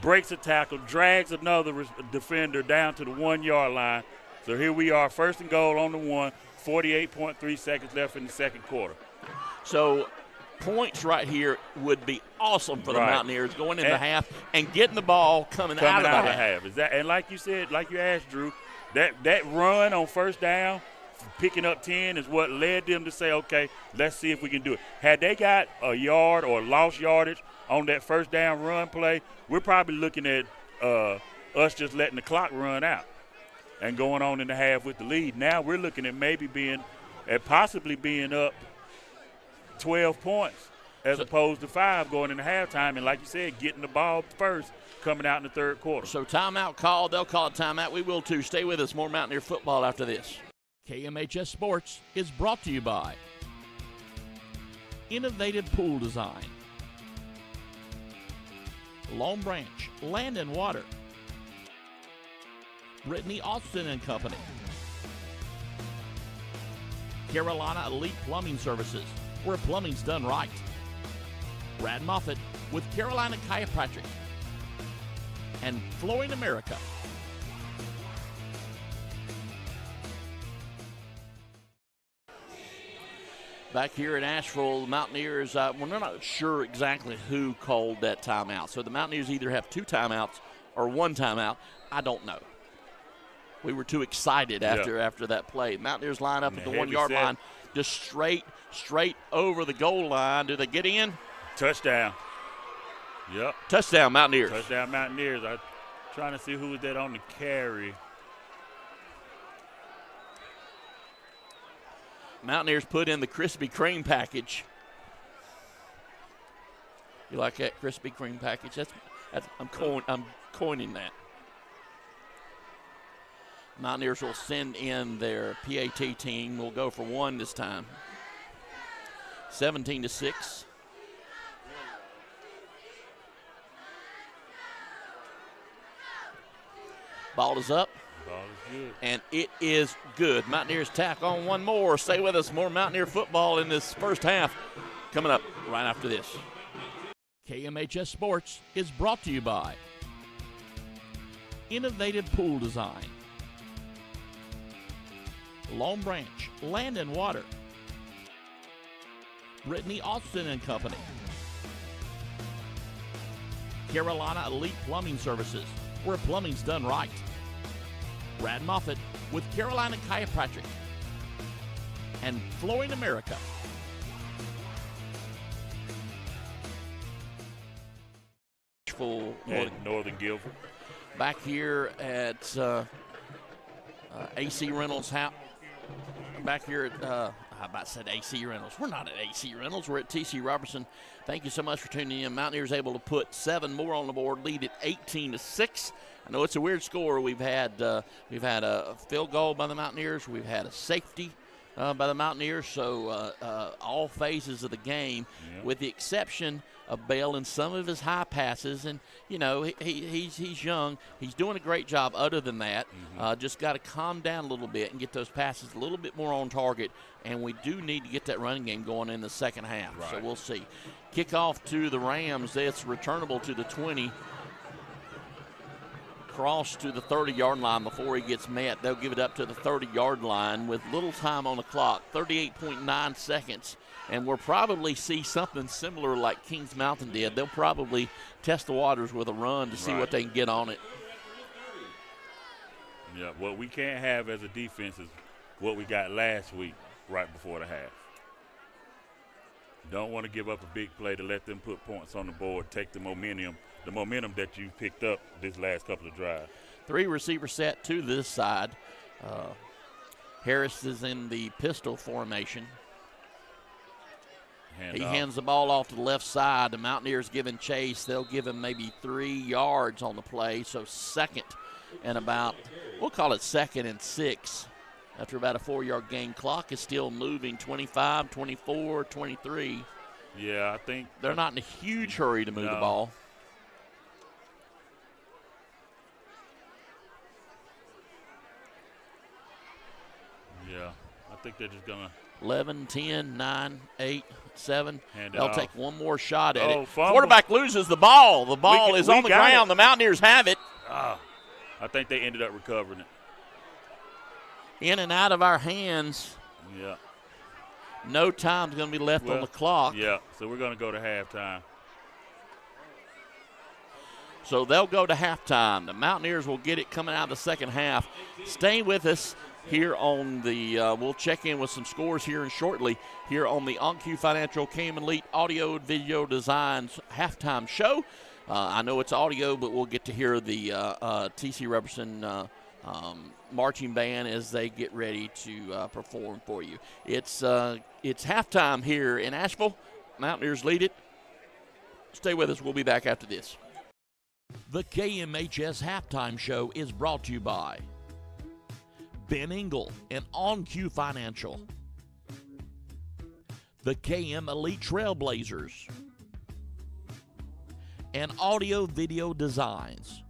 breaks a tackle, drags another defender down to the 1-yard line. So here we are, 1st and goal on the 1, 48.3 seconds left in the second quarter. So points right here would be awesome for the Mountaineers going into half and getting the ball coming out of the half. And like you said, like you asked, Drew, that run on 1st down, picking up 10 is what led them to say, okay, let's see if we can do it. Had they got a yard or lost yardage on that 1st down run play, we're probably looking at us just letting the clock run out and going on in the half with the lead. Now we're looking at possibly being up 12 points as opposed to 5 going into halftime. And like you said, getting the ball first coming out in the 3rd quarter. So timeout called. They'll call a timeout. We will too. Stay with us. More Mountaineer football after this. KMHS Sports is brought to you by Innovative Pool Design, Long Branch Land and Water, Brittany Austin and Company, Carolina Elite Plumbing Services, where plumbing's done right, Brad Moffitt with Carolina Chiropractic, and Flooring America. Back here in Asheville, the Mountaineers, we're not sure exactly who called that timeout. So the Mountaineers either have 2 timeouts or 1 timeout. I don't know. We were too excited after that play. Mountaineers line up at the 1-yard line, just straight over the goal line. Do they get in? Touchdown. Yep. Touchdown, Mountaineers. Touchdown, Mountaineers. I'm trying to see who was that on the carry. Mountaineers put in the Krispy Kreme package. You like that Krispy Kreme package? I'm coining that. Mountaineers will send in their PAT team. We'll go for 1 this time. 17-6. Ball is up. Ball is good. And it is good. Mountaineers tack on 1 more. Stay with us. More Mountaineer football in this first half coming up right after this. KMHS Sports is brought to you by Innovative Pool Design, Long Branch Land and Water, Brittany Austin and Company, Carolina Elite Plumbing Services, where plumbing's done right, Brad Moffitt with Carolina Chiropractic, and Flooring America. Northern Guilford. Back here at AC Reynolds house. Back here at, I about said AC Reynolds. We're not at AC Reynolds. We're at TC Robertson. Thank you so much for tuning in. Mountaineers able to put 7 more on the board, lead at 18-6. I know it's a weird score. We've had a field goal by the Mountaineers. We've had a safety by the Mountaineers. So all phases of the game, with the exception of Bell and some of his high passes. And, you know, he's young. He's doing a great job other than that. Just got to calm down a little bit and get those passes a little bit more on target. And we do need to get that running game going in the second half. Right. So we'll see. Kickoff to the Rams. It's returnable to the 20. Cross to the 30-yard line before he gets met. They'll give it up to the 30-yard line with little time on the clock, 38.9 seconds. And we'll probably see something similar like Kings Mountain did. They'll probably test the waters with a run to see what they can get on it. Yeah, what we can't have as a defense is what we got last week right before the half. Don't want to give up a big play to let them put points on the board, take the momentum that you picked up this last couple of drives. 3 receiver set to this side. Harris is in the pistol formation. He hands the ball off to the left side. The Mountaineers giving chase. They'll give him maybe 3 yards on the play. So second and about, we'll call it 2nd and 6. After about a 4-yard gain. Clock is still moving, 25, 24, 23. Yeah, I think. They're not in a huge hurry to move the ball. Yeah, I think they're just going to. 11, 10, 9, 8, 7. They'll take one more shot at it. Fumble. Quarterback loses the ball. The ball is on the ground. The Mountaineers have it. I think they ended up recovering it. In and out of our hands. Yeah. No time's going to be left on the clock. Yeah, so we're going to go to halftime. So they'll go to halftime. The Mountaineers will get it coming out of the second half. Stay with us here on the, we'll check in with some scores here and shortly here on the OnQ Financial Cayman Elite Audio and Video Designs halftime show. I know it's audio, but we'll get to hear the TC Robertson marching band as they get ready to perform for you. It's halftime here in Asheville. Mountaineers lead it. Stay with us. We'll be back after this. The KMHS halftime show is brought to you by Ben Engel and On Cue Financial, the KM Elite Trailblazers, and Audio Video Designs.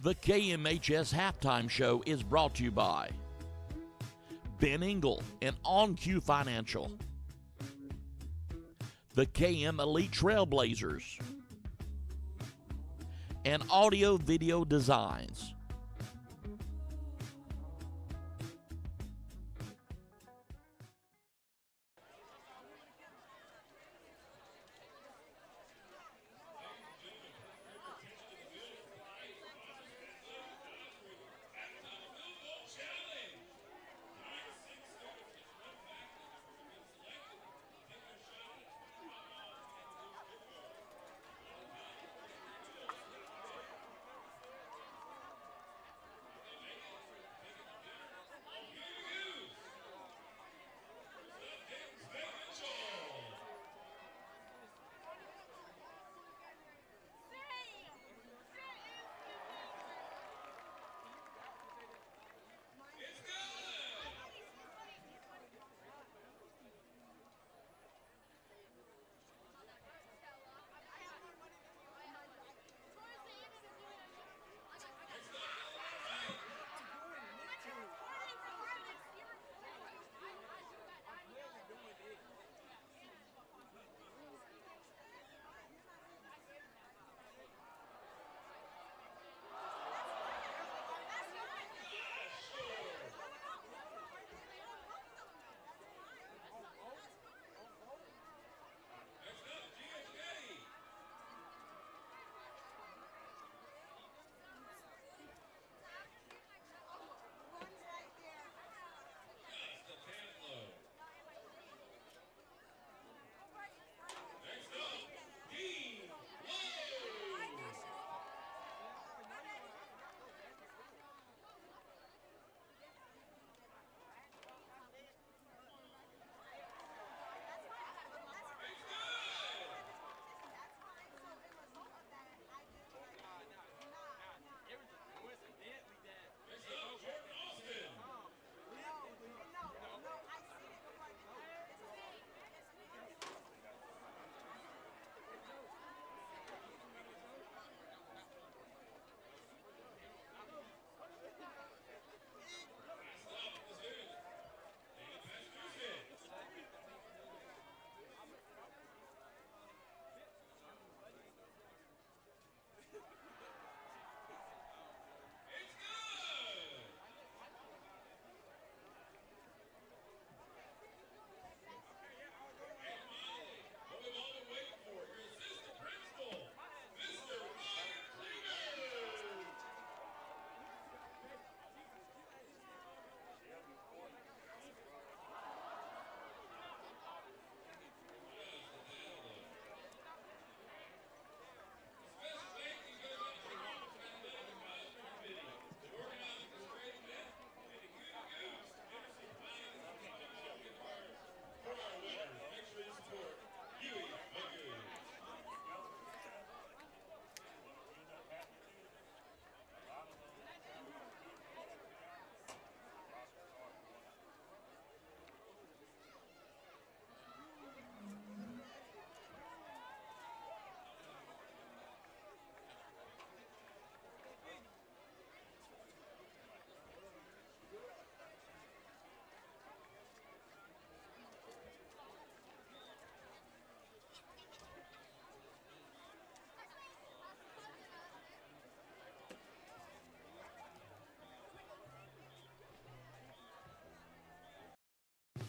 The KMHS Halftime Show is brought to you by Ben Engel and On Q Financial, the KM Elite Trailblazers, and Audio Video Designs.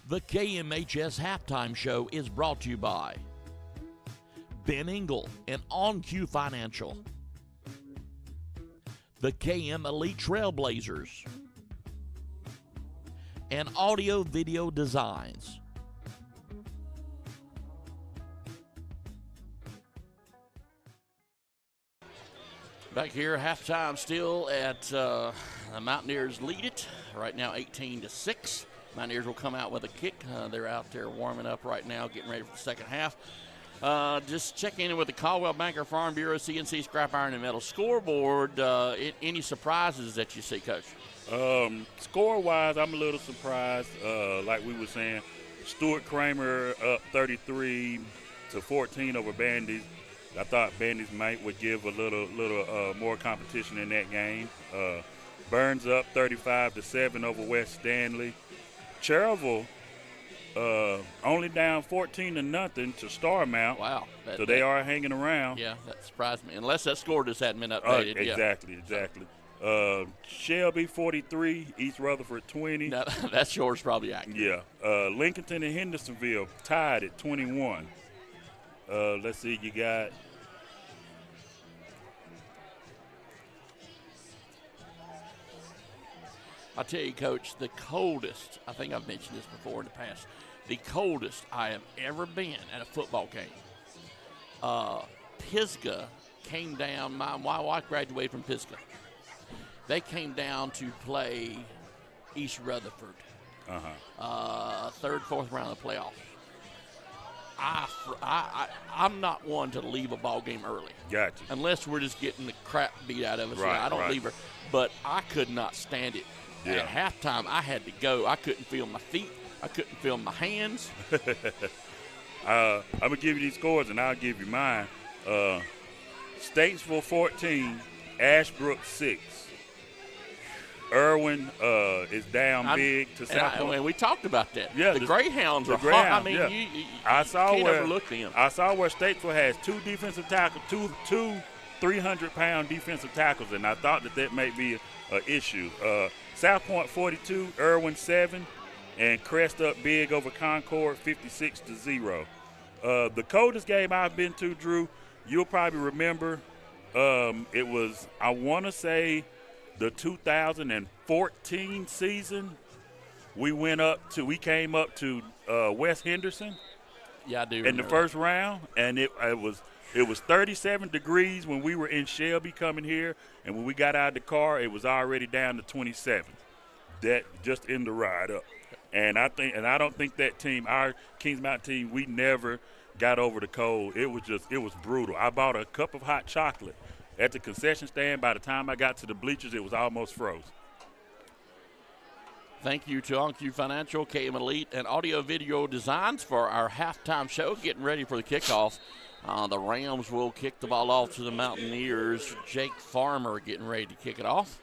The KMHS Halftime Show is brought to you by Ben Engel and On Q Financial, the KM Elite Trailblazers, and Audio Video Designs. Back here, halftime still at the Mountaineers lead it right now, 18-6. Mountaineers will come out with a kick. They're out there warming up right now, getting ready for the second half. Just checking in with the Caldwell Banker Farm Bureau CNC Scrap Iron and Metal Scoreboard. Any surprises that you see, Coach? Score-wise, I'm a little surprised. Like we were saying, Stuart Kramer up 33-14 over Bandy. I thought Bandits would give a little more competition in that game. Burns up 35-7 over West Stanley. Cherville only down 14-0 to Starmount. Wow. So they are hanging around. Yeah, that surprised me. Unless that score just hadn't been updated. Exactly. Shelby 43, East Rutherford 20. No, that's yours probably accurate. Yeah. Lincolnton and Hendersonville tied at 21. Let's see, you got I'll tell you, Coach, the coldest, I think I've mentioned this before in the past, the coldest I have ever been at a football game. Pisgah came down. My wife graduated from Pisgah. They came down to play East Rutherford. Third, fourth round of the playoffs. I'm not one to leave a ball game early. Gotcha. Unless we're just getting the crap beat out of us. Right, I don't right. leave her. But I could not stand it. Yeah. At halftime, I had to go. I couldn't feel my feet. I couldn't feel my hands. I'm going to give you these scores, and I'll give you mine. Statesville 14, Ashbrook 6. Irwin is down big to South Point. And we talked about that. Yeah, the Greyhounds are hot. I mean, yeah. you I saw can't where, overlook them. I saw where Statesville has two defensive tackles, two 300-pound defensive tackles, and I thought that may be an issue. South Point 42, Irwin 7, and Crest up big over Concord 56-0. The coldest game I've been to, Drew, you'll probably remember, it was, I want to say, the 2014 season. We came up to West Henderson. Yeah, I do. In the first round, and it was 37 degrees when we were in Shelby coming here, and when we got out of the car, it was already down to 27. That just in the ride up, and I don't think that team, our Kings Mountain team, we never got over the cold. It was brutal. I bought a cup of hot chocolate at the concession stand. By the time I got to the bleachers, it was almost frozen. Thank you to OnQ Financial, KM Elite, and Audio Video Designs for our halftime show. Getting ready for the kickoff. The Rams will kick the ball off to the Mountaineers. Jake Farmer getting ready to kick it off.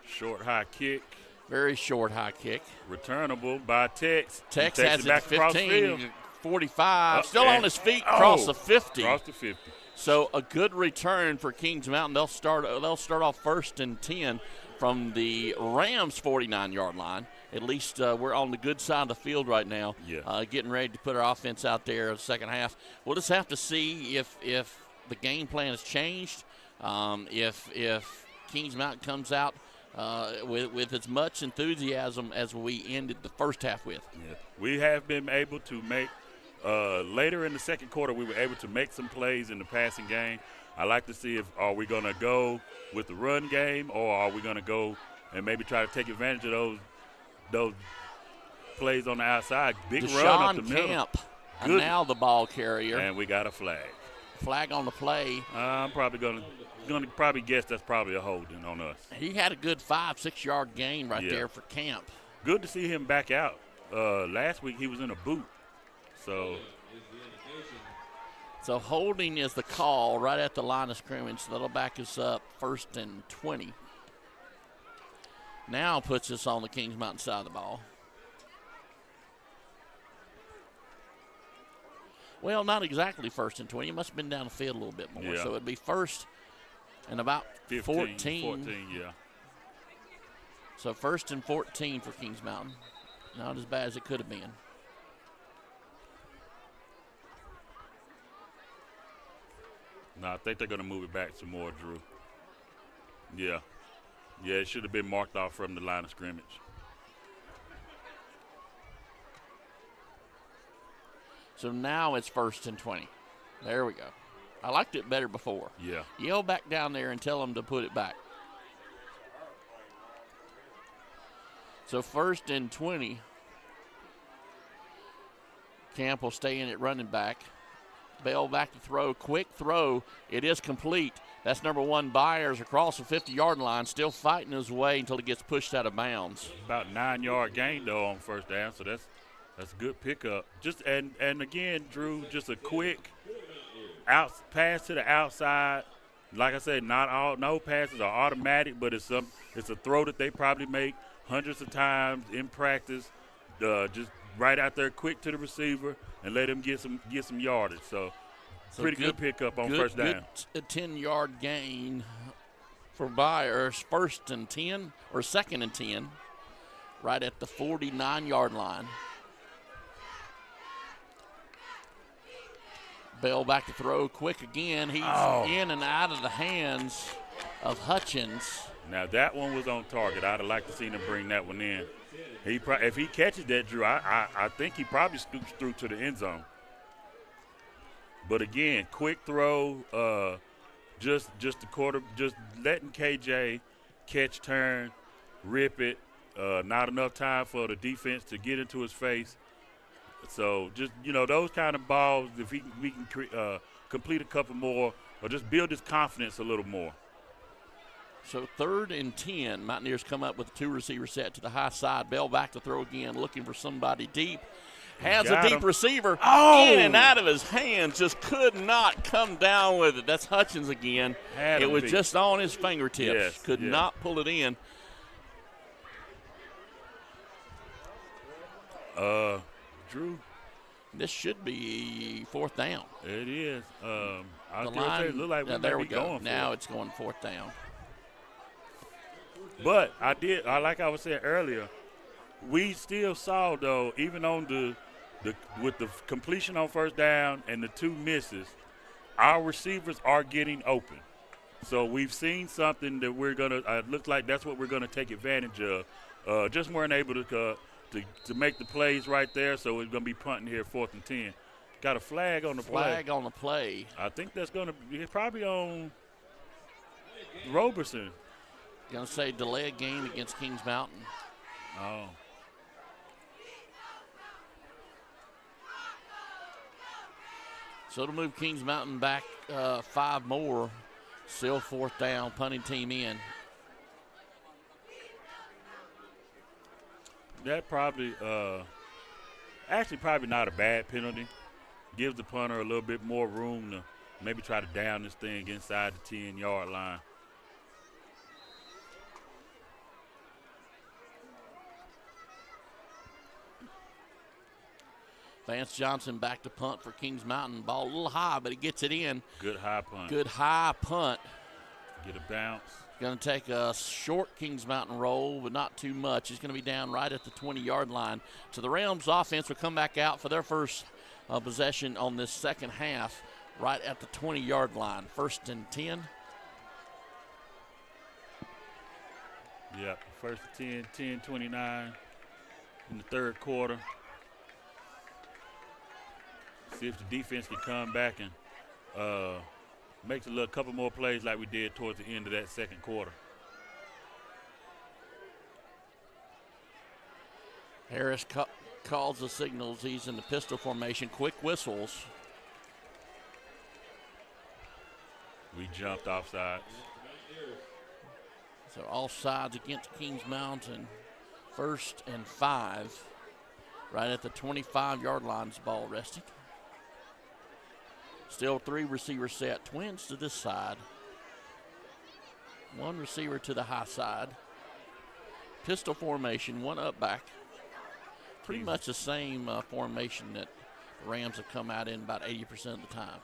Short high kick. Very short high kick. Returnable by Tex. Tex Takes has it it back to across the 15, field. 45. Still on his feet, across the 50. Across the 50. So a good return for Kings Mountain. They'll start off first and 10 from the Rams' 49-yard line. At least we're on the good side of the field right now. Yeah. Getting ready to put our offense out there in the second half. We'll just have to see if the game plan has changed. If Kings Mountain comes out with as much enthusiasm as we ended the first half with. Yeah. We have been able to make later in the second quarter, we were able to make some plays in the passing game. I like to see are we going to go with the run game, or are we going to go and maybe try to take advantage of those plays on the outside. Big Deshaun run up the middle. Camp, and now the ball carrier. And we got a flag. Flag on the play. I'm probably going to probably guess that's probably a holding on us. He had a good 5-6 yard gain right there for Camp. Good to see him back out. Last week he was in a boot. So holding is the call right at the line of scrimmage. So that'll back us up 1st and 20. Now puts us on the Kings Mountain side of the ball. Well, not exactly 1st and 20. It must have been down the field a little bit more. Yeah. So it'd be 1st and about 14. 14, yeah. So 1st and 14 for Kings Mountain. Not as bad as it could have been. No, I think they're going to move it back some more, Drew. Yeah. Yeah, it should have been marked off from the line of scrimmage. So now it's 1st and 20. There we go. I liked it better before. Yeah. Yell back down there and tell them to put it back. So 1st and 20. Camp will stay in at running back. Bell back to throw. Quick throw. It is complete. That's number 1, Byers, across the 50-yard line, still fighting his way until he gets pushed out of bounds. About 9-yard gain, though, on first down, so that's That's a good pickup. Just and again, Drew, just a quick pass to the outside. Like I said, no passes are automatic, but it's a throw that they probably make hundreds of times in practice. Just right out there, quick to the receiver, and let him get some yardage. So pretty good pickup on first down. Good 10-yard gain for Byers. 1st and 10 or 2nd and 10, right at the 49-yard line. Bell back to throw, quick again. He's in and out of the hands of Hutchins. Now that one was on target. I'd have liked to see him bring that one in. If he catches that, Drew, I think he probably scoops through to the end zone. But again, quick throw, just letting KJ catch, turn, rip it. Not enough time for the defense to get into his face. So just, those kind of balls, if we can complete a couple more or just build his confidence a little more. So 3rd and 10, Mountaineers come up with a 2-receiver set to the high side. Bell back to throw again, looking for somebody deep. Has a deep receiver in and out of his hands, just could not come down with it. That's Hutchins again. It was just on his fingertips. Could not pull it in. Drew, this should be 4th down. It is. I the was line, say, it looked like there we go. Going for now it. It's going 4th down. But like I was saying earlier, we still saw though, even on with the completion on first down and the 2 misses, our receivers are getting open. So we've seen something that we're gonna. Looks like that's what we're gonna take advantage of. Just weren't able to make the plays right there, so it's going to be punting here 4th and 10. Got a flag on the play. Flag on the play. I think that's going to be probably on Roberson. Going to say delay a game against Kings Mountain. Oh. So to move Kings Mountain back 5 more, still 4th down, punting team in. That probably not a bad penalty. Gives the punter a little bit more room to maybe try to down this thing inside the 10-yard line. Vance Johnson back to punt for Kings Mountain. Ball a little high, but he gets it in. Good high punt. Good high punt. Get a bounce. Going to take a short Kings Mountain roll, but not too much. He's going to be down right at the 20-yard line. So the Rams offense will come back out for their first possession on this second half, right at the 20-yard line. 1st and 10. Yep, 1st and 10, 10-29 in the 3rd quarter. See if the defense can come back and makes a couple more plays like we did towards the end of that 2nd quarter. Harris calls the signals. He's in the pistol formation. Quick whistles. We jumped offsides. So offsides against Kings Mountain. 1st and 5. Right at the 25-yard line is the ball resting. Still 3 receiver set. Twins to this side. 1 receiver to the high side. Pistol formation, 1 up back. Pretty much the same formation that the Rams have come out in about 80% of the time.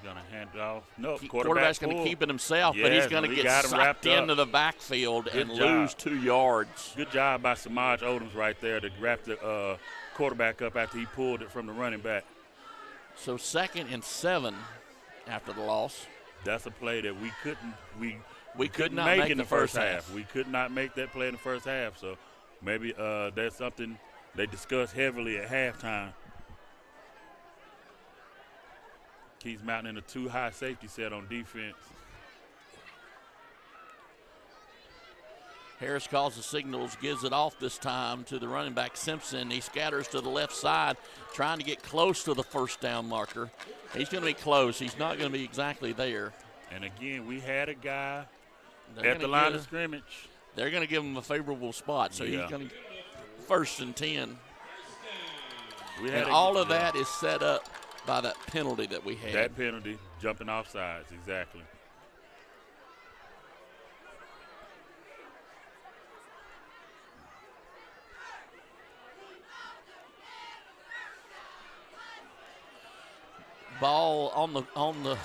Going to hand it off. No, quarterback's going to keep it himself, but he's going to get sucked into the backfield and lose 2 yards. Good job by Samaj Odoms right there to wrap the quarterback up after he pulled it from the running back. So 2nd and 7 after the loss. That's a play that we could not make in the first half. We could not make that play in the first half. So maybe that's something they discussed heavily at halftime. Kings Mountain in a 2 high safety set on defense. Harris calls the signals, gives it off this time to the running back Simpson. He scatters to the left side, trying to get close to the 1st down marker. He's going to be close. He's not going to be exactly there. And again, we had a guy at the line of scrimmage. They're going to give him a favorable spot, so he's going to 1st and 10. And all of that is set up by that penalty that we had. That penalty, jumping off sides, exactly. Ball on the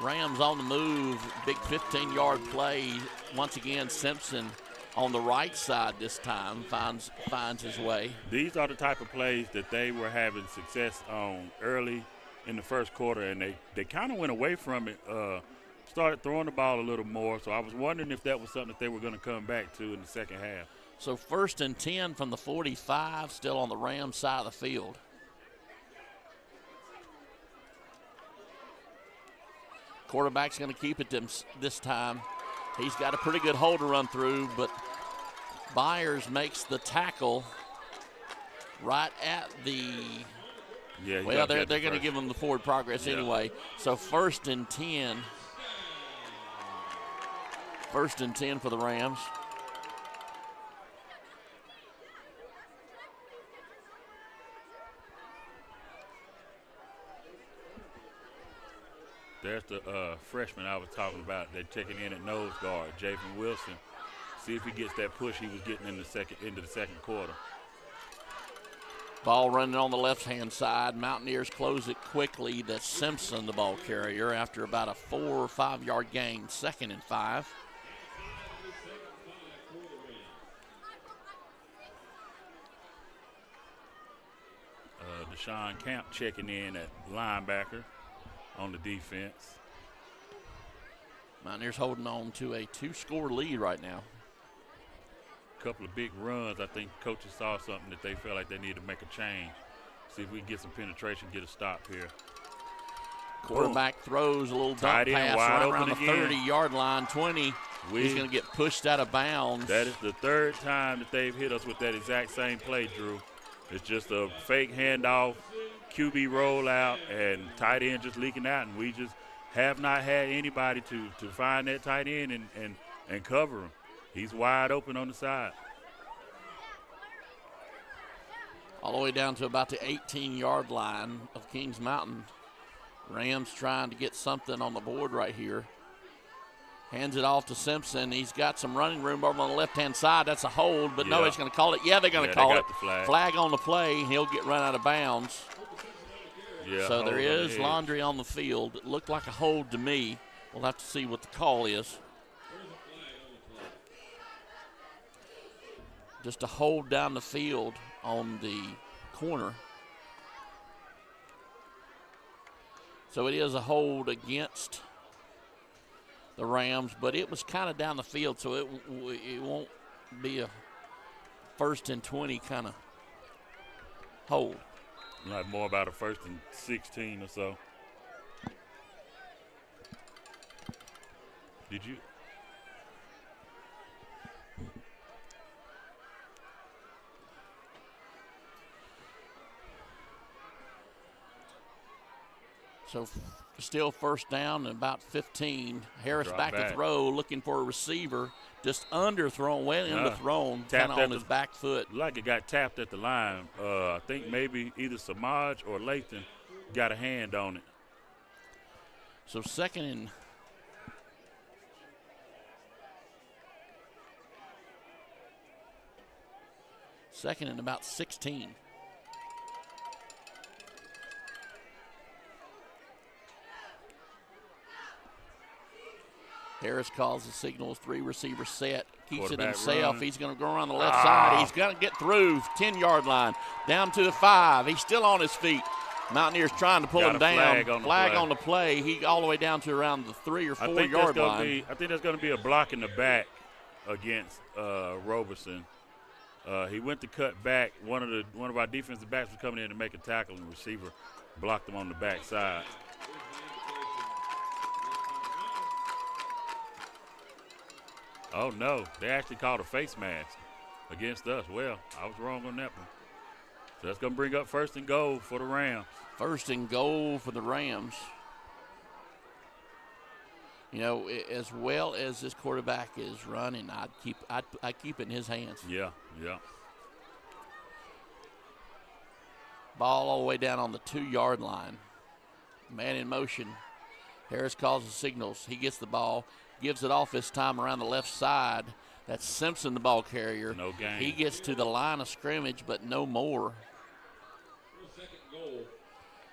Rams on the move. Big 15-yard play. Once again, Simpson on the right side this time finds his way. These are the type of plays that they were having success on early in the first quarter, and they kind of went away from it, started throwing the ball a little more. So I was wondering if that was something that they were going to come back to in the second half. So 1st and 10 from the 45, still on the Rams side of the field. Quarterback's going to keep it this time. He's got a pretty good hole to run through, but Byers makes the tackle right at the well, they're going to give him the forward progress anyway. So 1st and 10. 1st and 10 for the Rams. There's the freshman I was talking about. They're checking in at nose guard, Javen Wilson. See if he gets that push he was getting into the second quarter. Ball running on the left-hand side. Mountaineers close it quickly to Simpson, the ball carrier, after about a 4 or 5 yard gain. 2nd and 5. Deshaun Camp checking in at linebacker on the defense. Mountaineers holding on to a 2-score lead right now. Couple of big runs. I think coaches saw something that they felt like they needed to make a change. See if we can get some penetration, get a stop here. Quarterback throws a little dump pass right around the 30-yard line, 20. He's going to get pushed out of bounds. That is the 3rd time that they've hit us with that exact same play, Drew. It's just a fake handoff, QB rollout, and tight end just leaking out, and we just have not had anybody to find that tight end and cover him. He's wide open on the side. All the way down to about the 18-yard line of Kings Mountain. Rams trying to get something on the board right here. Hands it off to Simpson. He's got some running room over on the left-hand side. That's a hold, but no, he's going to call it. Yeah, they're going to call it. Flag on the play. He'll get run out of bounds. Yeah, so there is laundry on the field. It looked like a hold to me. We'll have to see what the call is. Just a hold down the field on the corner. So it is a hold against the Rams, but it was kind of down the field, so it won't be a 1st and 20 kind of hold. Like more about a 1st and 16 or so. Did you? So still 1st down and about 15. Harris back to throw, looking for a receiver. Just underthrown, well underthrown, kind of on his back foot. Like it got tapped at the line. I think maybe either Samaj or Lathan got a hand on it. So 2nd and about 16. Harris calls the signals, 3-receiver set, keeps it himself. He's going to go around the left side. He's going to get through 10-yard line, down to the 5. He's still on his feet. Mountaineers trying to pull him down. Flag on the play. He all the way down to around the 3 or 4 yard line. I think there's going to be a block in the back against Roberson. He went to cut back. One of our defensive backs was coming in to make a tackle, and the receiver blocked him on the back side. Oh, no. They actually called a face mask against us. Well, I was wrong on that one. So that's going to bring up 1st and goal for the Rams. 1st and goal for the Rams. You know, as well as this quarterback is running, I'd keep it in his hands. Yeah. Ball all the way down on the 2-yard line. Man in motion. Harris calls the signals. He gets the ball, gives it off this time around the left side. That's Simpson, the ball carrier. No gain. He gets to the line of scrimmage, but no more.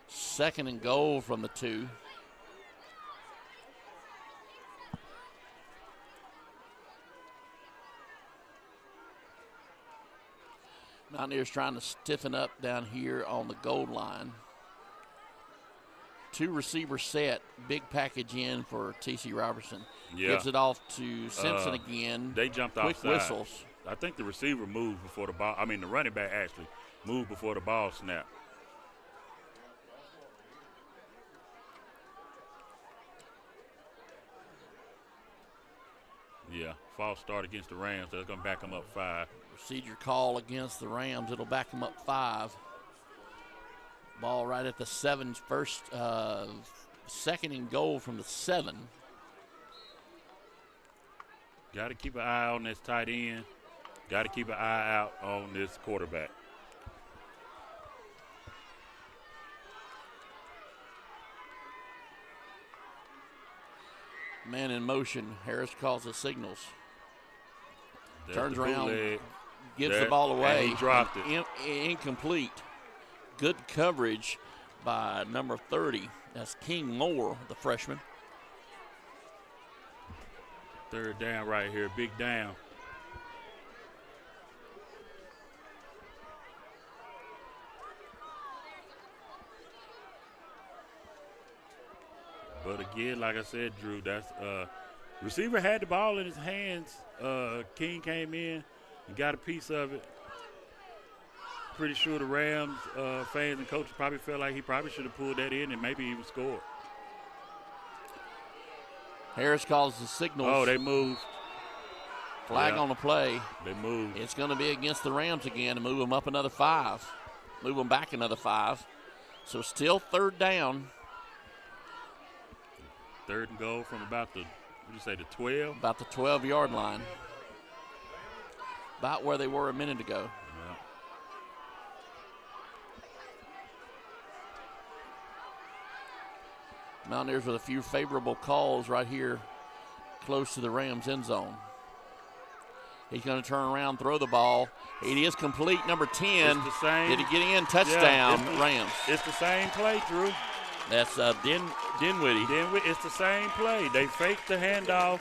Second and goal from the 2. Mountaineers trying to stiffen up down here on the goal line. 2 receiver set, big package in for T.C. Robertson. Yeah. Gives it off to Simpson again. They jumped Quick offside. whistles. I think the receiver moved before the ball. I mean, the running back actually moved before the ball snapped. Yeah, false start against the Rams. That's going to back them up 5. Procedure call against the Rams. It'll back them up 5. Ball right at the 7, second and goal from the 7. Got to keep an eye on this tight end. Got to keep an eye out on this quarterback. Man in motion. Harris calls the signals. There's Turns the around, bootleg. gives There, the ball away. and he dropped it. Incomplete. Good coverage by number 30. That's King Moore, the freshman. 3rd down right here. Big down. But again, like I said, Drew, that's receiver had the ball in his hands. King came in and got a piece of it. Pretty sure the Rams fans and coaches probably felt like he probably should have pulled that in and maybe even scored. Harris calls the signals. Oh, they moved. Flag Yeah. on the play. They moved. It's going to be against the Rams again to move them up another 5. Move them back another 5. So still 3rd down. 3rd and goal from about the, what do you say, the 12? About the 12-yard line. About where they were a minute ago. Yeah. Mountaineers with a few favorable calls right here close to the Rams end zone. He's going to turn around, throw the ball. It is complete, number 10. It's the same. Did he get in? Touchdown, Yeah, Rams. It's the same play, Drew. That's Dinwiddie. It's the same play. They faked the handoff,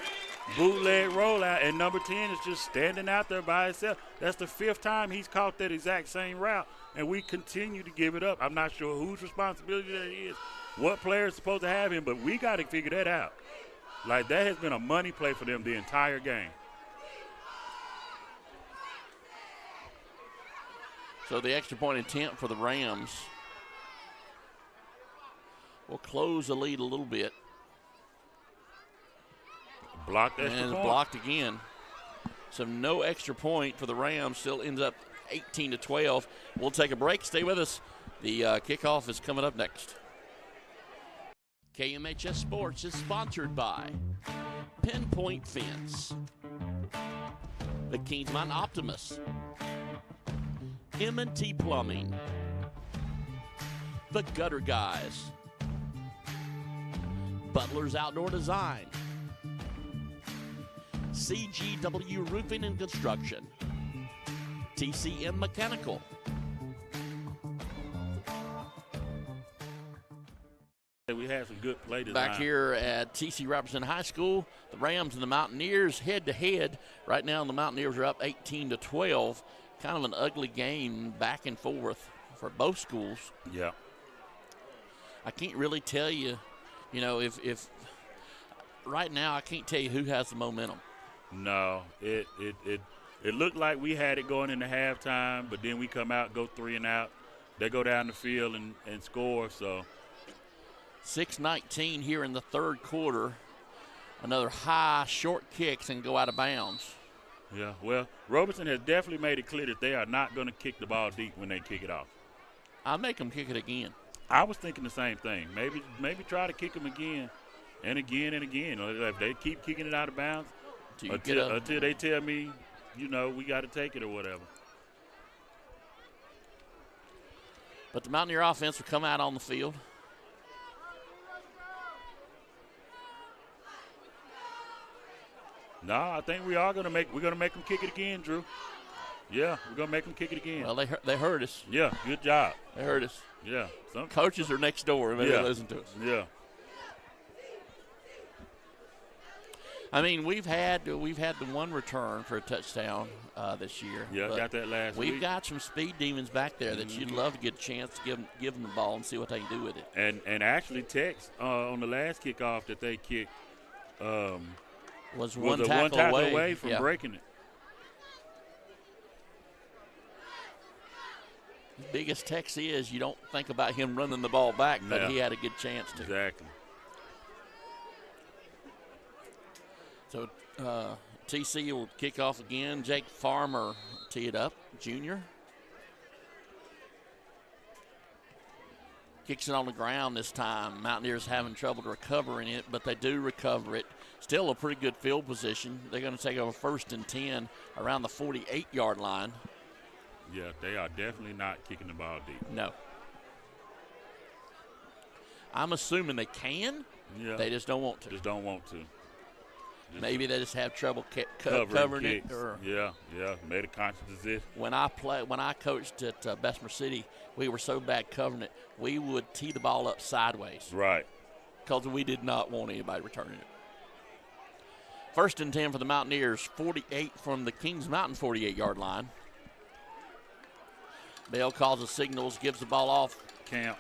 bootleg rollout, and number 10 is just standing out there by himself. That's the 5th time he's caught that exact same route, and we continue to give it up. I'm not sure whose responsibility that is, what player is supposed to have him, but we got to figure that out. Like, that has been a money play for them the entire game. So the extra point attempt for the Rams will close the lead a little bit. Blocked extra And point. blocked again. So no extra point for the Rams. Still ends up 18-12. We'll take a break. Stay with us. The kickoff is coming up next. KMHS Sports is sponsored by Pinpoint Fence, the Kingsmont Optimus, M&T Plumbing, the Gutter Guys, Butler's Outdoor Design, CGW Roofing and Construction, TCM Mechanical. We had some good play design. Back here at T.C. Robertson High School, the Rams and the Mountaineers head-to-head. Right now, the Mountaineers are up 18-12. Kind of an ugly game back and forth for both schools. Yeah. I can't really tell you, if right now I can't tell you who has the momentum. No, it looked like we had it going into halftime, but then we come out, go 3 and out. They go down the field and score, so. 6:19 here in the third quarter. Another high, short kicks and go out of bounds. Yeah, well, Robertson has definitely made it clear that they are not going to kick the ball deep when they kick it off. I'll make them kick it again. I was thinking the same thing. Maybe try to kick them again and again and again. If they keep kicking it out of bounds until they tell me, we got to take it or whatever. But the Mountaineer offense will come out on the field. No, I think we're gonna make them kick it again, Drew. Yeah, we're gonna make them kick it again. Well, they heard us. Yeah, good job. They heard us. Yeah, coaches are next door. Maybe they listen to us. Yeah. I mean, we've had the one return for a touchdown this year. Yeah, got that last week. We've got some speed demons back there that you'd love to get a chance to give them the ball and see what they can do with it. And actually, Tex on the last kickoff that they kicked was one tackle away from breaking it. The biggest Tex is you don't think about him running the ball back, but he had a good chance to. Exactly. So TC will kick off again. Jake Farmer tee it up, junior. Kicks it on the ground this time. Mountaineers having trouble recovering it, but they do recover it. Still a pretty good field position. They're going to take over 1st and 10 around the 48-yard line. Yeah, they are definitely not kicking the ball deep. No. I'm assuming they can. Yeah. They just don't want to. Just don't want to. Maybe they just have trouble covering it. Yeah, made a conscious decision. When I coached at Bessemer City, we were so bad covering it, we would tee the ball up sideways. Right. Because we did not want anybody returning it. 1st and 10 for the Mountaineers, 48 from the Kings Mountain 48-yard line. Bell calls the signals, gives the ball off. Camp.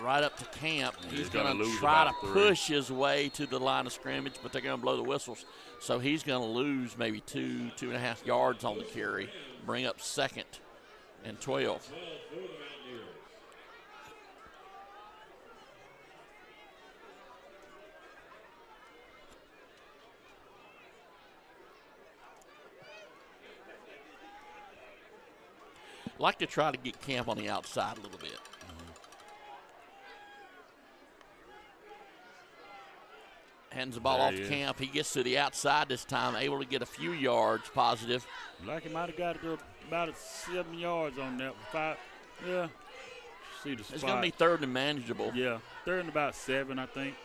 Right up to Camp. He's going to try to push his way to the line of scrimmage, but they're going to blow the whistles. So he's going to lose maybe 2.5 yards on the carry, bring up 2nd and 12. Like to try to get Camp on the outside a little bit. Hands the ball off to Camp. He gets to the outside this time, able to get a few yards positive. Like he might have got to go about 7 yards on that. 5, yeah. See the spot. It's going to be 3rd and manageable. Yeah, 3rd and about 7, I think.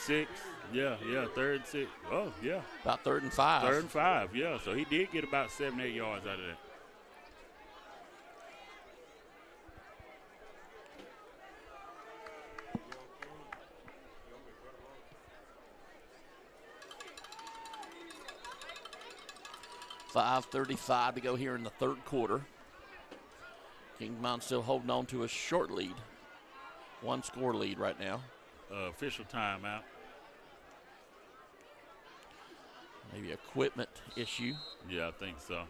6, yeah, 3rd and 6. Oh, yeah. About 3rd and 5. 3rd and 5, yeah. So he did get about 7, 8 yards out of that. .5:35 to go here in the 3rd quarter. Kings Mountain still holding on to a short lead. 1-score lead right now. Official timeout. Maybe equipment issue. Yeah, I think so.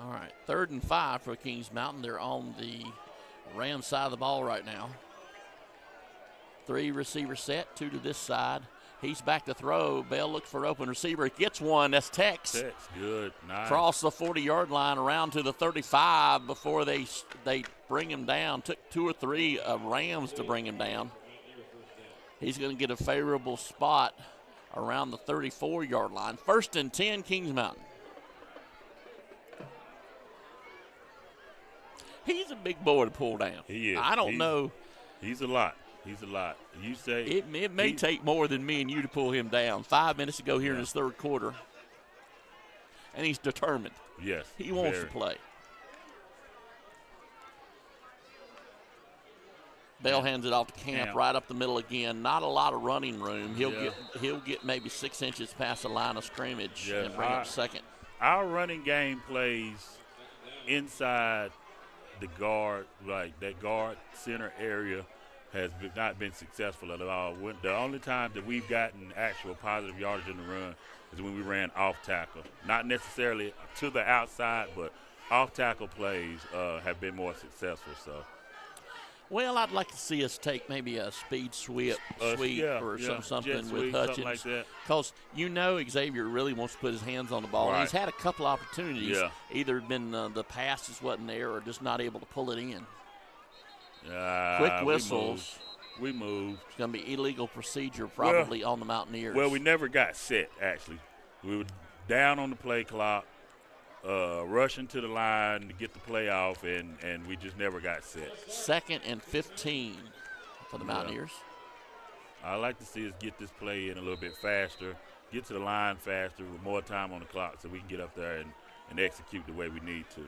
All right, 3rd and 5 for Kings Mountain. They're on the Ram side of the ball right now. 3 receiver set, 2 to this side. He's back to throw. Bell looks for open receiver. Gets one. That's Tex. Tex, good, nice. Cross the 40-yard line around to the 35 before they bring him down. Took 2 or 3 Rams to bring him down. He's going to get a favorable spot around the 34-yard line. 1st and 10, Kings Mountain. He's a big boy to pull down. He is. I don't know. He's a lot. He's a lot. You say it may take more than me and you to pull him down. 5 minutes to go here in his 3rd quarter. And he's determined. Yes. He wants to play. Bell hands it off to Camp right up the middle again. Not a lot of running room. He'll get maybe 6 inches past the line of scrimmage and bring up 2nd. Our running game plays inside the guard, like that guard center area has not been successful at all. The only time that we've gotten actual positive yardage in the run is when we ran off tackle. Not necessarily to the outside, but off tackle plays have been more successful. So, well, I'd like to see us take maybe a speed sweep or something with Hutchins, because Xavier really wants to put his hands on the ball. Right. He's had a couple opportunities. Either been the passes wasn't there or just not able to pull it in. Quick whistles. We moved. It's going to be illegal procedure probably on the Mountaineers. Well, we never got set, actually. We were down on the play clock, rushing to the line to get the play off, and we just never got set. 2nd and 15 for the Mountaineers. I'd like to see us get this play in a little bit faster, get to the line faster with more time on the clock so we can get up there and execute the way we need to.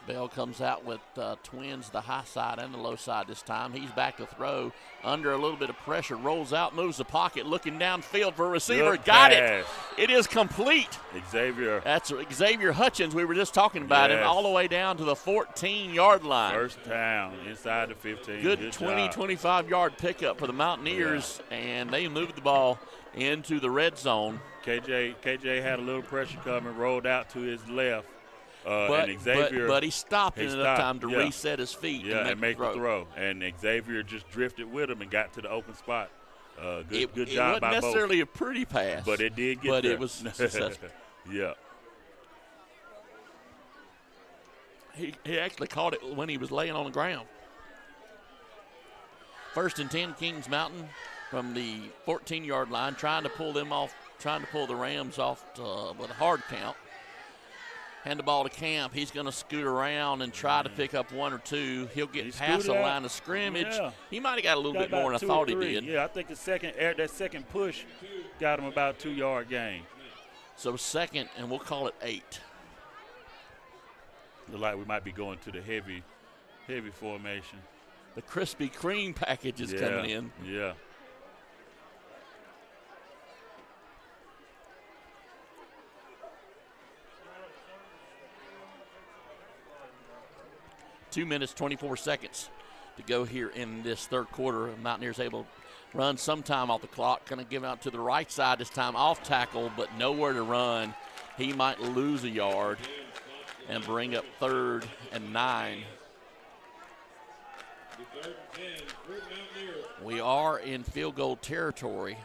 Bell comes out with twins, the high side and the low side this time. He's back to throw under a little bit of pressure, rolls out, moves the pocket, looking downfield for a receiver. Good Got pass. it. It is complete. Xavier. That's Xavier Hutchins. We were just talking about him all the way down to the 14-yard line. First down inside the 15. Good 20, 25-yard pickup for the Mountaineers, and they moved the ball into the red zone. KJ had a little pressure coming, rolled out to his left. But he stopped in enough time to reset his feet and make the throw. And Xavier just drifted with him and got to the open spot. Good job by both. It wasn't necessarily a pretty pass. But it did get there. But there. It was successful. Yeah. He actually caught it when he was laying on the ground. 1st and 10, Kings Mountain from the 14-yard line, trying to pull the Rams off with a hard count. Hand the ball to Camp. He's going to scoot around and try to pick up 1 or 2. He'll get past the line of scrimmage. Yeah. He might have got a little bit more than I thought he did. Yeah, I think that second push got him about a 2-yard gain. So 2nd, and we'll call it 8. Look like we might be going to the heavy formation. The Krispy Kreme package is coming in. Yeah. Two minutes, 24 seconds to go here in this third quarter. Mountaineers able to run sometime off the clock. Going to give out to the right side this time, off tackle, but nowhere to run. He might lose a yard and bring up 3rd and 9. We are in field goal territory.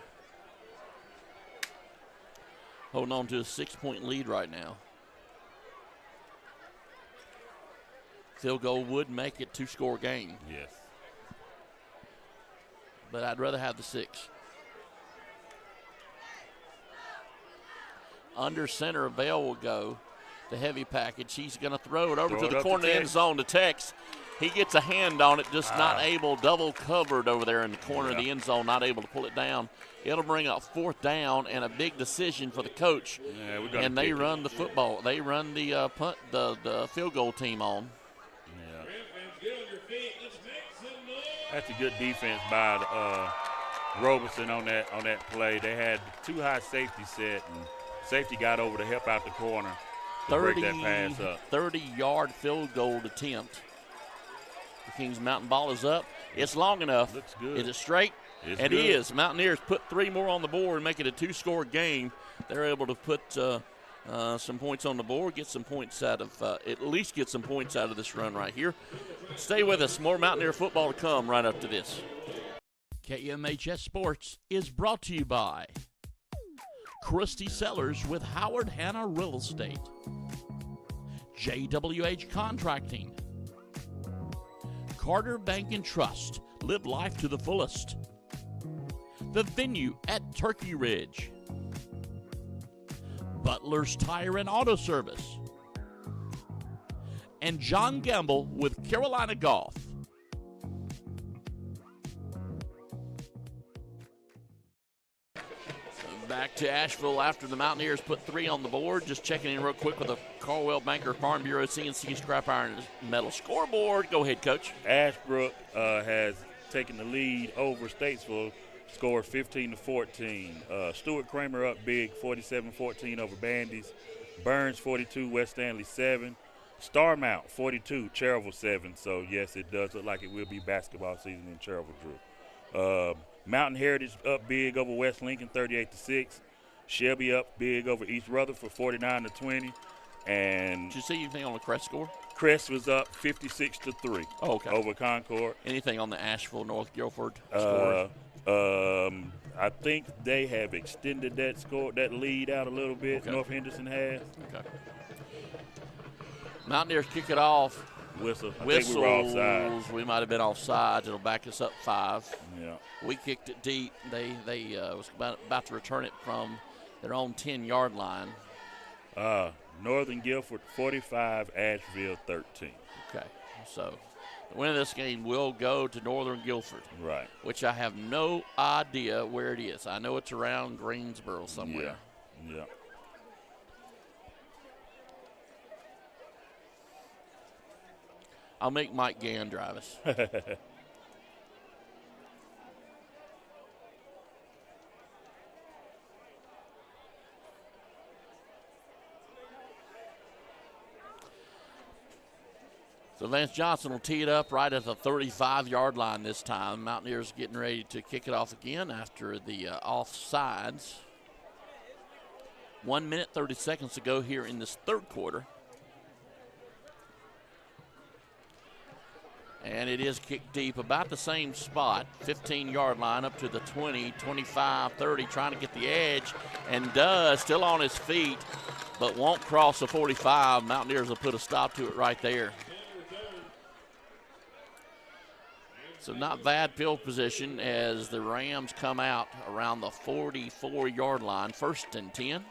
Holding on to a 6-point lead right now. Field goal would make it 2-score game. Yes. But I'd rather have the 6. Under center, Bell will go. The heavy package. He's going to throw it over to the corner of the end zone to Tex. He gets a hand on it, just not able, double covered over there in the corner of the end zone, not able to pull it down. It'll bring up 4th down and a big decision for the coach. Yeah, and they run the football. They run the punt, the field goal team on. That's a good defense by Roberson on that play. They had 2 high safety set, and safety got over to help out the corner to break that pass up. 30-yard field goal attempt. The Kings Mountain ball is up. It's long enough. Looks good. Is it straight? It is. Mountaineers put 3 more on the board and make it a 2-score game. They're able to put some points on the board, get some points out of, at least get some points out of this run right here. Stay with us. More Mountaineer football to come right after this. KMHS Sports is brought to you by Christy Sellers with Howard Hanna Real Estate, JWH Contracting, Carter Bank and Trust, live life to the fullest, The Venue at Turkey Ridge, Butler's Tire and Auto Service, and John Gamble with Carolina Golf. Back to Asheville after the Mountaineers put 3 on the board. Just checking in real quick with the Caldwell Banker Farm Bureau CNC Scrap Iron Metal Scoreboard. Go ahead, Coach. Ashbrook has taken the lead over Statesville, scored 15-14. Stuart Kramer up big, 47-14 over Bandies. Burns 42, West Stanley 7. Starmount 42, Cherville 7. So yes, it does look like it will be basketball season in Cherville, Drew. Mountain Heritage up big over West Lincoln, 38-6. Shelby up big over East Rutherford, 49-20. And did you see anything on the Crest score? Crest was up 56-3 okay. over Concord. Anything on the Asheville North Guilford score? I think they have extended that lead out a little bit. Okay. North Henderson has. Okay. Mountaineers kick it off. Whistle. I Whistles. think we were offside. We might have been offside. It'll back us up 5. Yeah. We kicked it deep. They was about to return it from their own 10-yard line. Northern Guilford 45, Asheville 13. Okay. So the winner of this game will go to Northern Guilford. Right. Which I have no idea where it is. I know it's around Greensboro somewhere. Yeah. I'll make Mike Gann drive us. So Vance Johnson will tee it up right at the 35-yard line this time. Mountaineers getting ready to kick it off again after the offsides. 1 minute, 30 seconds to go here in this third quarter. And it is kicked deep, about the same spot, 15-yard line up to the 20, 25, 30, trying to get the edge, and does, still on his feet, but won't cross the 45. Mountaineers will put a stop to it right there. So not bad field position as the Rams come out around the 44-yard line, 1st and 10.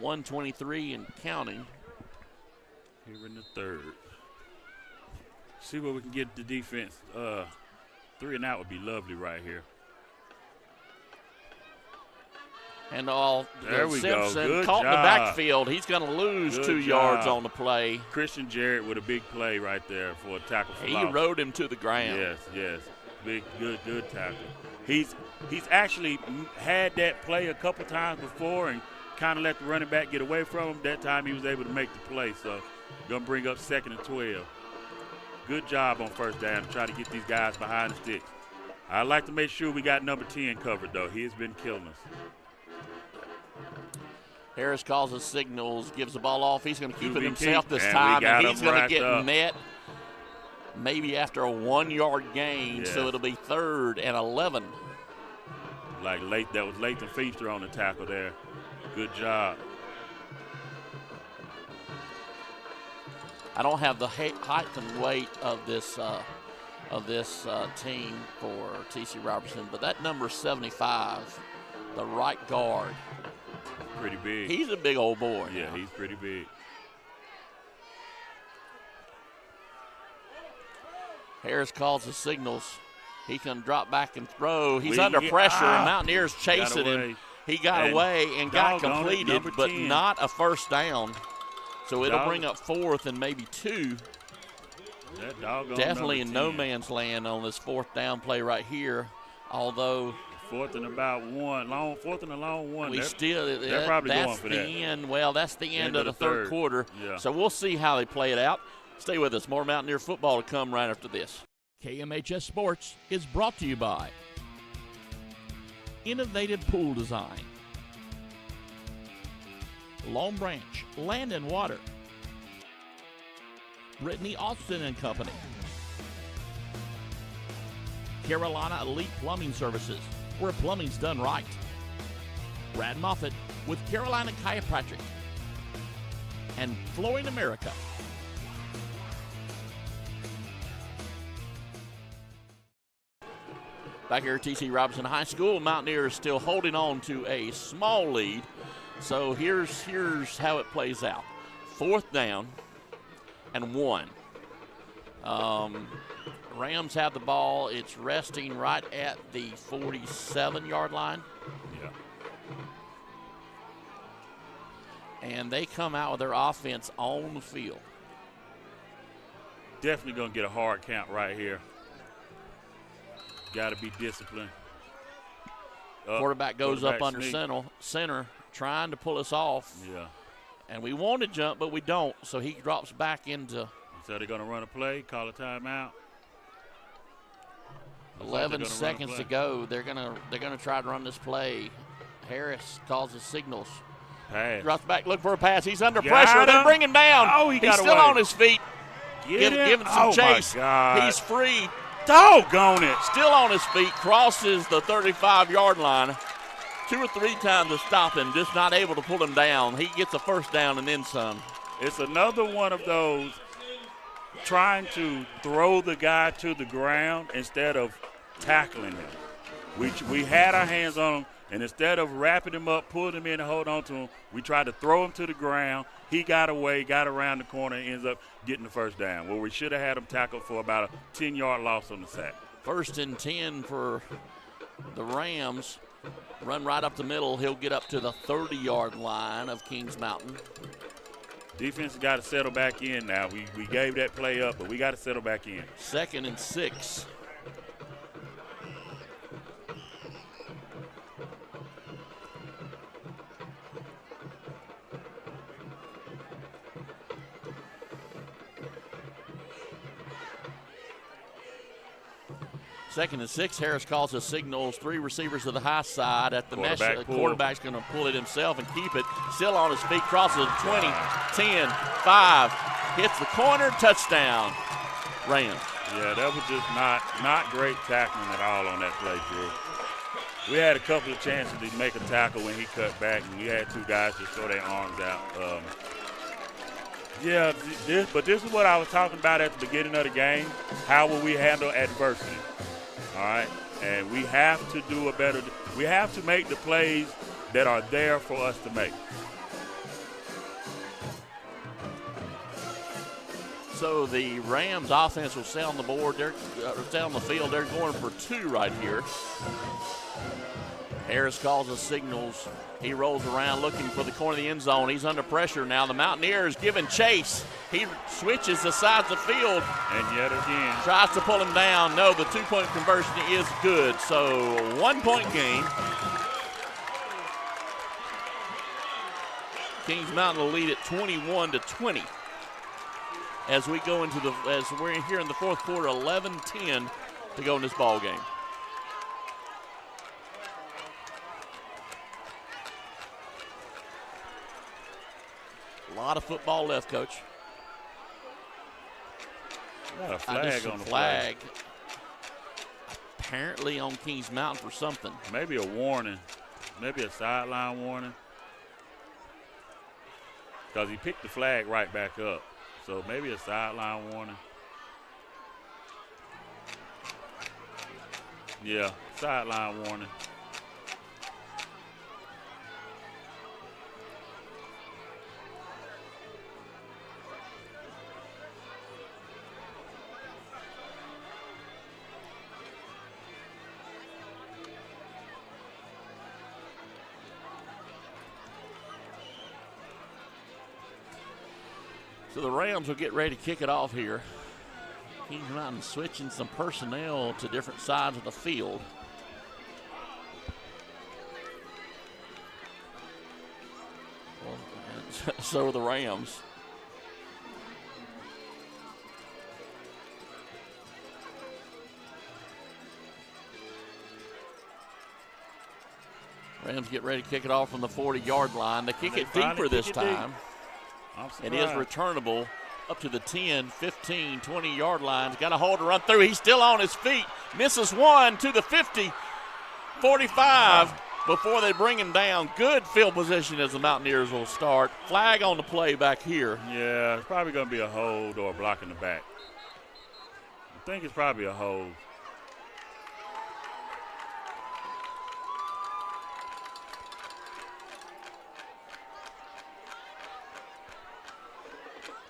.123 and counting. Here in the third. See what we can get the defense. 3 and out would be lovely right here. And all there we Simpson go. Good caught in the job. backfield. He's going to lose Good 2 yards job. on the play. Christian Jarrett with a big play right there for a tackle for He loss. rode him to the ground. Yes. Big, good tackle. He's actually had that play a couple times before and kind of let the running back get away from him. That time he was able to make the play, so going to bring up 2nd and 12. Good job on 1st down to try to get these guys behind the sticks. I'd like to make sure we got number 10 covered, though. He has been killing us. Harris calls his signals, gives the ball off. He's going to keep it himself this and time, and he's going to get up. met maybe after a 1-yard gain, so it'll be 3rd and 11. That was Lathan Feaster on the tackle there. Good job. I don't have the height and weight of this team for T.C. Robertson, but that number 75, the right guard, pretty big. He's a big old boy. Yeah, now. he's pretty big. Harris calls the signals. He can drop back and throw. He's under pressure, and Mountaineers chasing him. He got away and got completed, but 10. not a 1st down. So it'll bring up 4th and maybe 2. Definitely in no man's land on this 4th down play right here. Although 4th and about 1, 4th and a long 1. They're probably that's going for the that. end. Well, that's the end of the third quarter. Yeah. So we'll see how they play it out. Stay with us. More Mountaineer football to come right after this. KMHS Sports is brought to you by Innovative Pool Design, Long Branch Land and Water, Brittany Austin and Company, Carolina Elite Plumbing Services, where plumbing's done right, Brad Moffitt with Carolina Chiropractic, and Flooring America. Back here at T.C. Robinson High School, Mountaineers still holding on to a small lead. So here's how it plays out. 4th down and 1. Rams have the ball. It's resting right at the 47-yard line. Yeah. And they come out with their offense on the field. Definitely going to get a hard count right here. Got to be disciplined. Quarterback goes up under center, trying to pull us off. Yeah. And we want to jump, but we don't. So he drops back into. So they're going to run a play, call a timeout. 11 seconds to go. They're gonna try to run this play. Harris calls his signals. Pass. Drops back, look for a pass. He's under pressure. They bring him down. Oh, he got He's still away. on his feet. Get him. Give him some chase. My God. He's free. Doggone it. Still on his feet, crosses the 35-yard line. 2 or 3 times to stop him, just not able to pull him down. He gets a first down and then some. It's another one of those trying to throw the guy to the ground instead of tackling him. We had our hands on him, and instead of wrapping him up, pulling him in and hold on to him, we tried to throw him to the ground. He got away, got around the corner, and ends up getting the first down. Well, we should have had him tackled for about a 10-yard loss on the sack. 1st and 10 for the Rams. Run right up the middle. He'll get up to the 30-yard line of Kings Mountain. Defense got to settle back in now. We gave that play up, but we got to settle back in. 2nd and 6. Second and 6. Harris calls the signals. 3 receivers to the high side at the mesh. The quarterback's going to pull it himself and keep it. Still on his feet. Crosses 20, 10, 5. Hits the corner. Touchdown. Rams. Yeah, that was just not great tackling at all on that play, Drew. We had a couple of chances to make a tackle when he cut back, and we had 2 guys just throw their arms out. But this is what I was talking about at the beginning of the game. How will we handle adversity? All right, and we have to do a better – we have to make the plays that are there for us to make. So the Rams offense will stay on the board. They're stay on the field. They're going for 2 right here. Harris calls the signals. He rolls around looking for the corner of the end zone. He's under pressure now. The Mountaineers giving chase. He switches the sides of the field. And yet again. Tries to pull him down. No, the 2-point conversion is good. So 1-point game. Kings Mountain will lead at 21-20. As we go into as we're here in the 4th quarter, 11-10 to go in this ball game. A lot of football left, Coach. Got a flag on the flag. Apparently on Kings Mountain for something. Maybe a warning. Maybe a sideline warning. Because he picked the flag right back up. So maybe a sideline warning. Yeah, sideline warning. So the Rams will get ready to kick it off here. Kings Mountain switching some personnel to different sides of the field. Well, so are the Rams. Rams get ready to kick it off from the 40-yard line. They kick it deeper this time. It is returnable up to the 10, 15, 20-yard lines. Got a hold to run through. He's still on his feet. Misses one to the 50, 45 before they bring him down. Good field position as the Mountaineers will start. Flag on the play back here. Yeah, it's probably going to be a hold or a block in the back. I think it's probably a hold.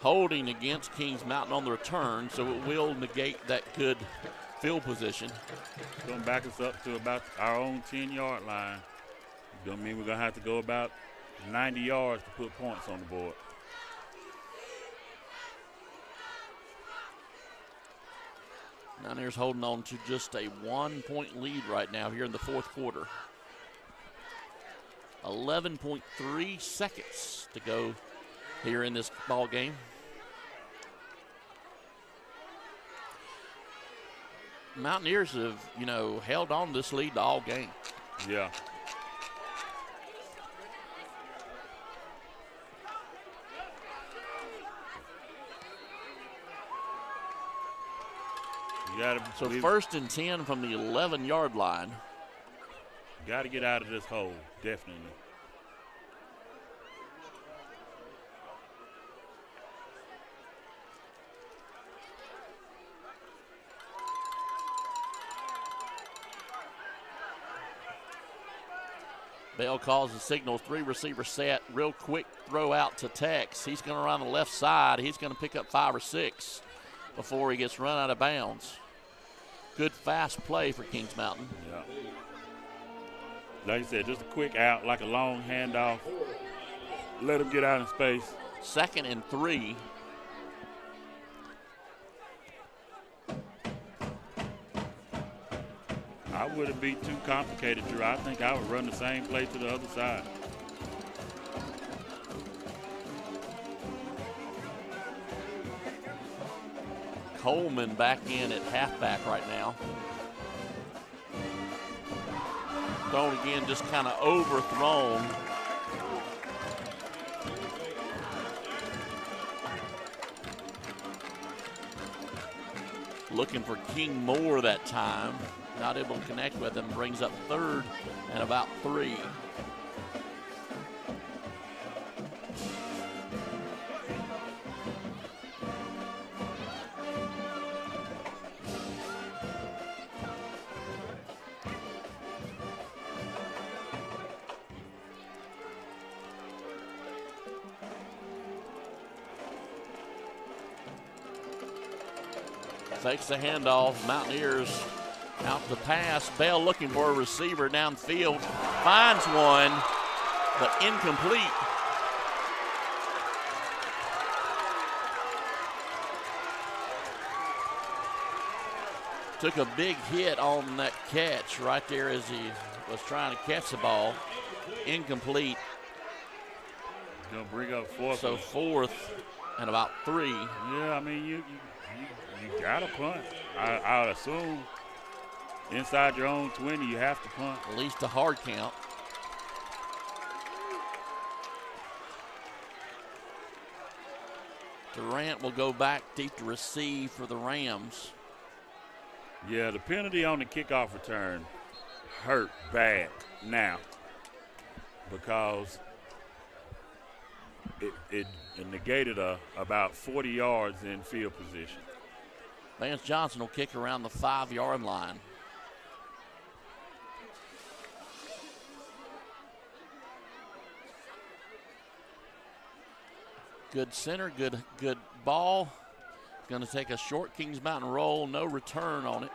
Holding against Kings Mountain on the return, so it will negate that good field position. It's going to back us up to about our own 10-yard line. It's going to mean we're going to have to go about 90 yards to put points on the board. Mountaineers holding on to just a 1-point lead right now here in the 4th quarter. 11.3 seconds to go here in this ball game. Mountaineers have, held on to this lead all game. Yeah. So 1st and 10 from the 11-yard line. Got to get out of this hole, definitely. Bell calls the signals, 3-receiver set, real quick throw out to Tex. He's going to run the left side. He's going to pick up 5 or 6 before he gets run out of bounds. Good fast play for Kings Mountain. Yeah. Like I said, just a quick out, like a long handoff. Let him get out in space. 2nd and 3. I wouldn't be too complicated, Drew. I think I would run the same play to the other side. Coleman back in at halfback right now. Thrown again, just kind of overthrown. Looking for King Moore that time. Not able to connect with him. Brings up 3rd and about 3. Takes the handoff. Mountaineers out the pass. Bell looking for a receiver downfield. Finds one, but incomplete. Took a big hit on that catch right there as he was trying to catch the ball. Incomplete. Gonna bring up 4th. So 4th and about 3. Yeah, I mean, you got to punt. I would assume inside your own 20, you have to punt. At least a hard count. Durant will go back deep to receive for the Rams. Yeah, the penalty on the kickoff return hurt bad now because it negated about 40 yards in field position. Vance Johnson will kick around the 5-yard line. Good center, good ball. Going to take a short Kings Mountain roll, no return on it.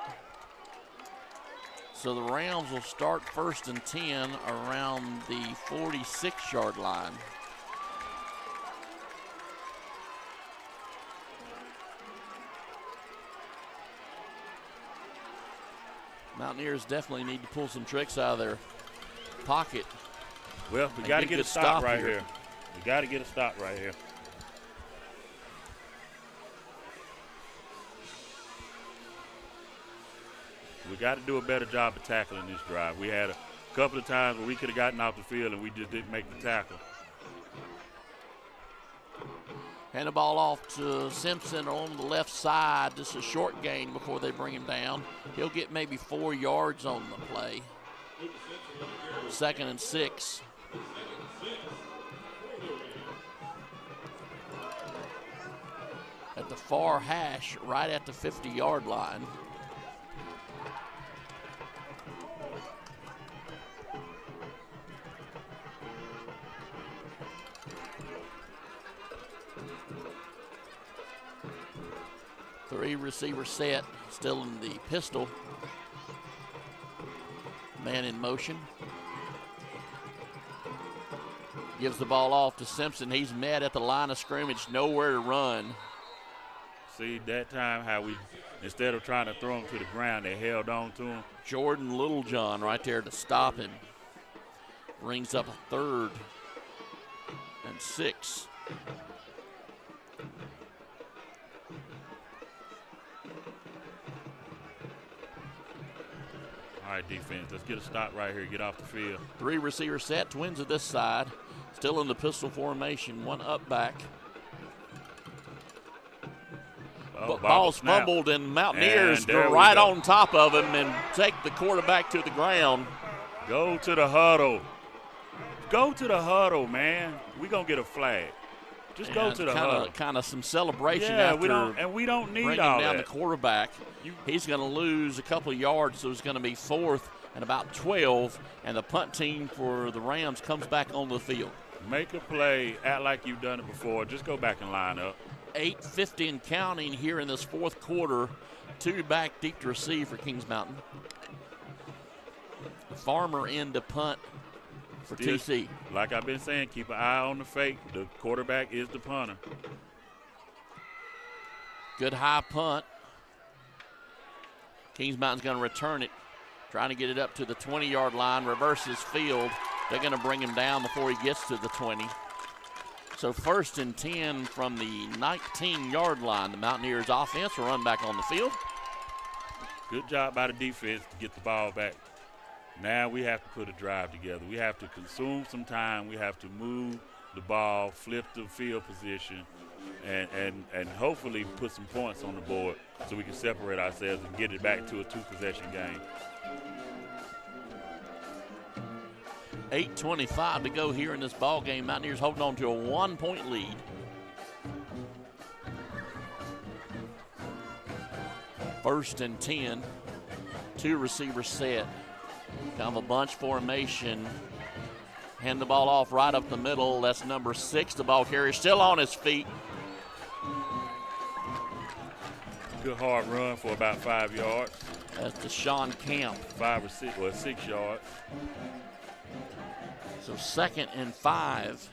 So the Rams will start 1st and 10 around the 46-yard line. Mountaineers definitely need to pull some tricks out of their pocket. Well, we got to get a stop right here. We got to get a stop right here. We got to do a better job of tackling this drive. We had a couple of times where we could have gotten off the field and we just didn't make the tackle. Hand the ball off to Simpson on the left side. Just a short gain before they bring him down. He'll get maybe 4 yards on the play. 2nd and 6. At the far hash, right at the 50-yard line. Three-receiver set, still in the pistol. Man in motion. Gives the ball off to Simpson. He's met at the line of scrimmage, nowhere to run. See, that time how we, instead of trying to throw him to the ground, they held on to him. Jordan Littlejohn right there to stop him. Brings up a 3rd and 6. All right, defense, let's get a stop right here, get off the field. 3-receiver set, Twins at this side. Still in the pistol formation, one up back. ball's fumbled, and Mountaineers go right on top of him and take the quarterback to the ground. Go to the huddle. Go to the huddle, man. We're going to get a flag. Just go to the huddle. Kind of some celebration after we don't need bringing all down that. the quarterback. He's going to lose a couple of yards, so it's going to be 4th and about 12, and the punt team for the Rams comes back on the field. Make a play. Act like you've done it before. Just go back and line up. 8:50 and counting here in this fourth quarter. 2 back deep to receive for Kings Mountain. Farmer in to punt for TC. Like I've been saying, keep an eye on the fake. The quarterback is the punter. Good high punt. Kings Mountain's going to return it. Trying to get it up to the 20-yard line. Reverses field. They're going to bring him down before he gets to the 20. So 1st and 10 from the 19-yard line. The Mountaineers offense will run back on the field. Good job by the defense to get the ball back. Now we have to put a drive together. We have to consume some time. We have to move the ball, flip the field position, and hopefully put some points on the board so we can separate ourselves and get it back to a 2-possession game. 8:25 to go here in this ball game. Mountaineers holding on to a 1-point lead. First and 10. 2 receivers set. Kind of a bunch formation. Hand the ball off right up the middle. That's number 6. The ball carrier still on his feet. Good hard run for about 5 yards. That's Deshaun Camp. 5 or 6, or 6 yards. So 2nd and 5.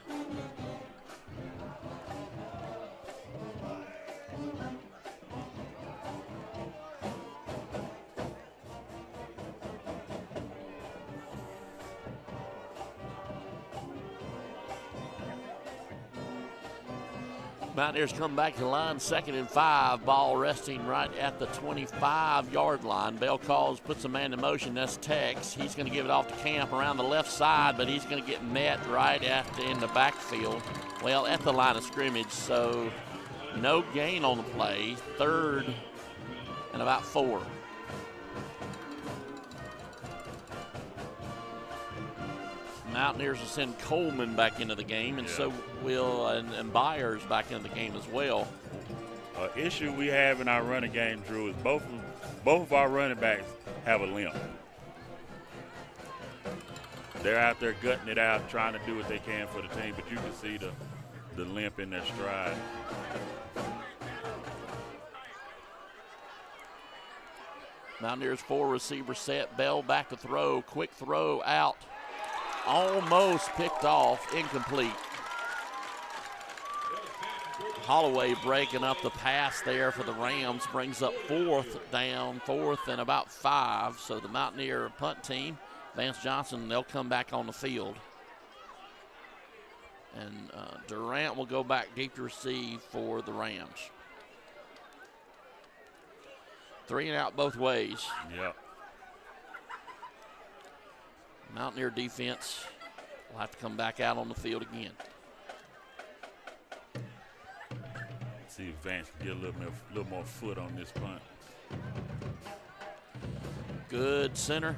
Mountaineers come back to the line, 2nd and 5. Ball resting right at the 25-yard line. Bell calls, puts a man in motion. That's Tex. He's going to give it off to Camp around the left side, but he's going to get met right in the backfield. Well, at the line of scrimmage, so no gain on the play. 3rd and about 4. Mountaineers will send Coleman back into the game, and so will and Byers back into the game as well. Issue we have in our running game, Drew, is both of our running backs have a limp. They're out there gutting it out, trying to do what they can for the team, but you can see the limp in their stride. Mountaineers 4 receiver set. Bell back to throw. Quick throw out. Almost picked off, incomplete. Holloway breaking up the pass there for the Rams, brings up 4th down, 4th and about 5. So the Mountaineer punt team, Vance Johnson, they'll come back on the field. And Durant will go back deep to receive for the Rams. 3 and out both ways. Yep. Mountaineer defense will have to come back out on the field again. See if Vance can get a little more foot on this punt. Good center.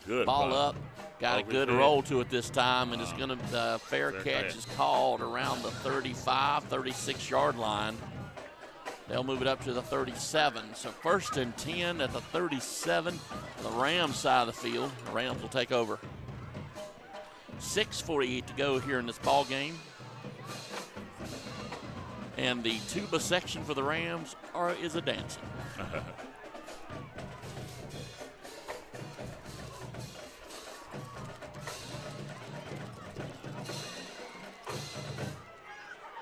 Good ball punt. up. Got a good roll to it this time, and it's going to fair catch is called around the 35, 36-yard line. They'll move it up to the 37. So 1st and 10 at the 37, the Rams side of the field. The Rams will take over. 6:48 to go here in this ball game. And the tuba section for the Rams is a dancing.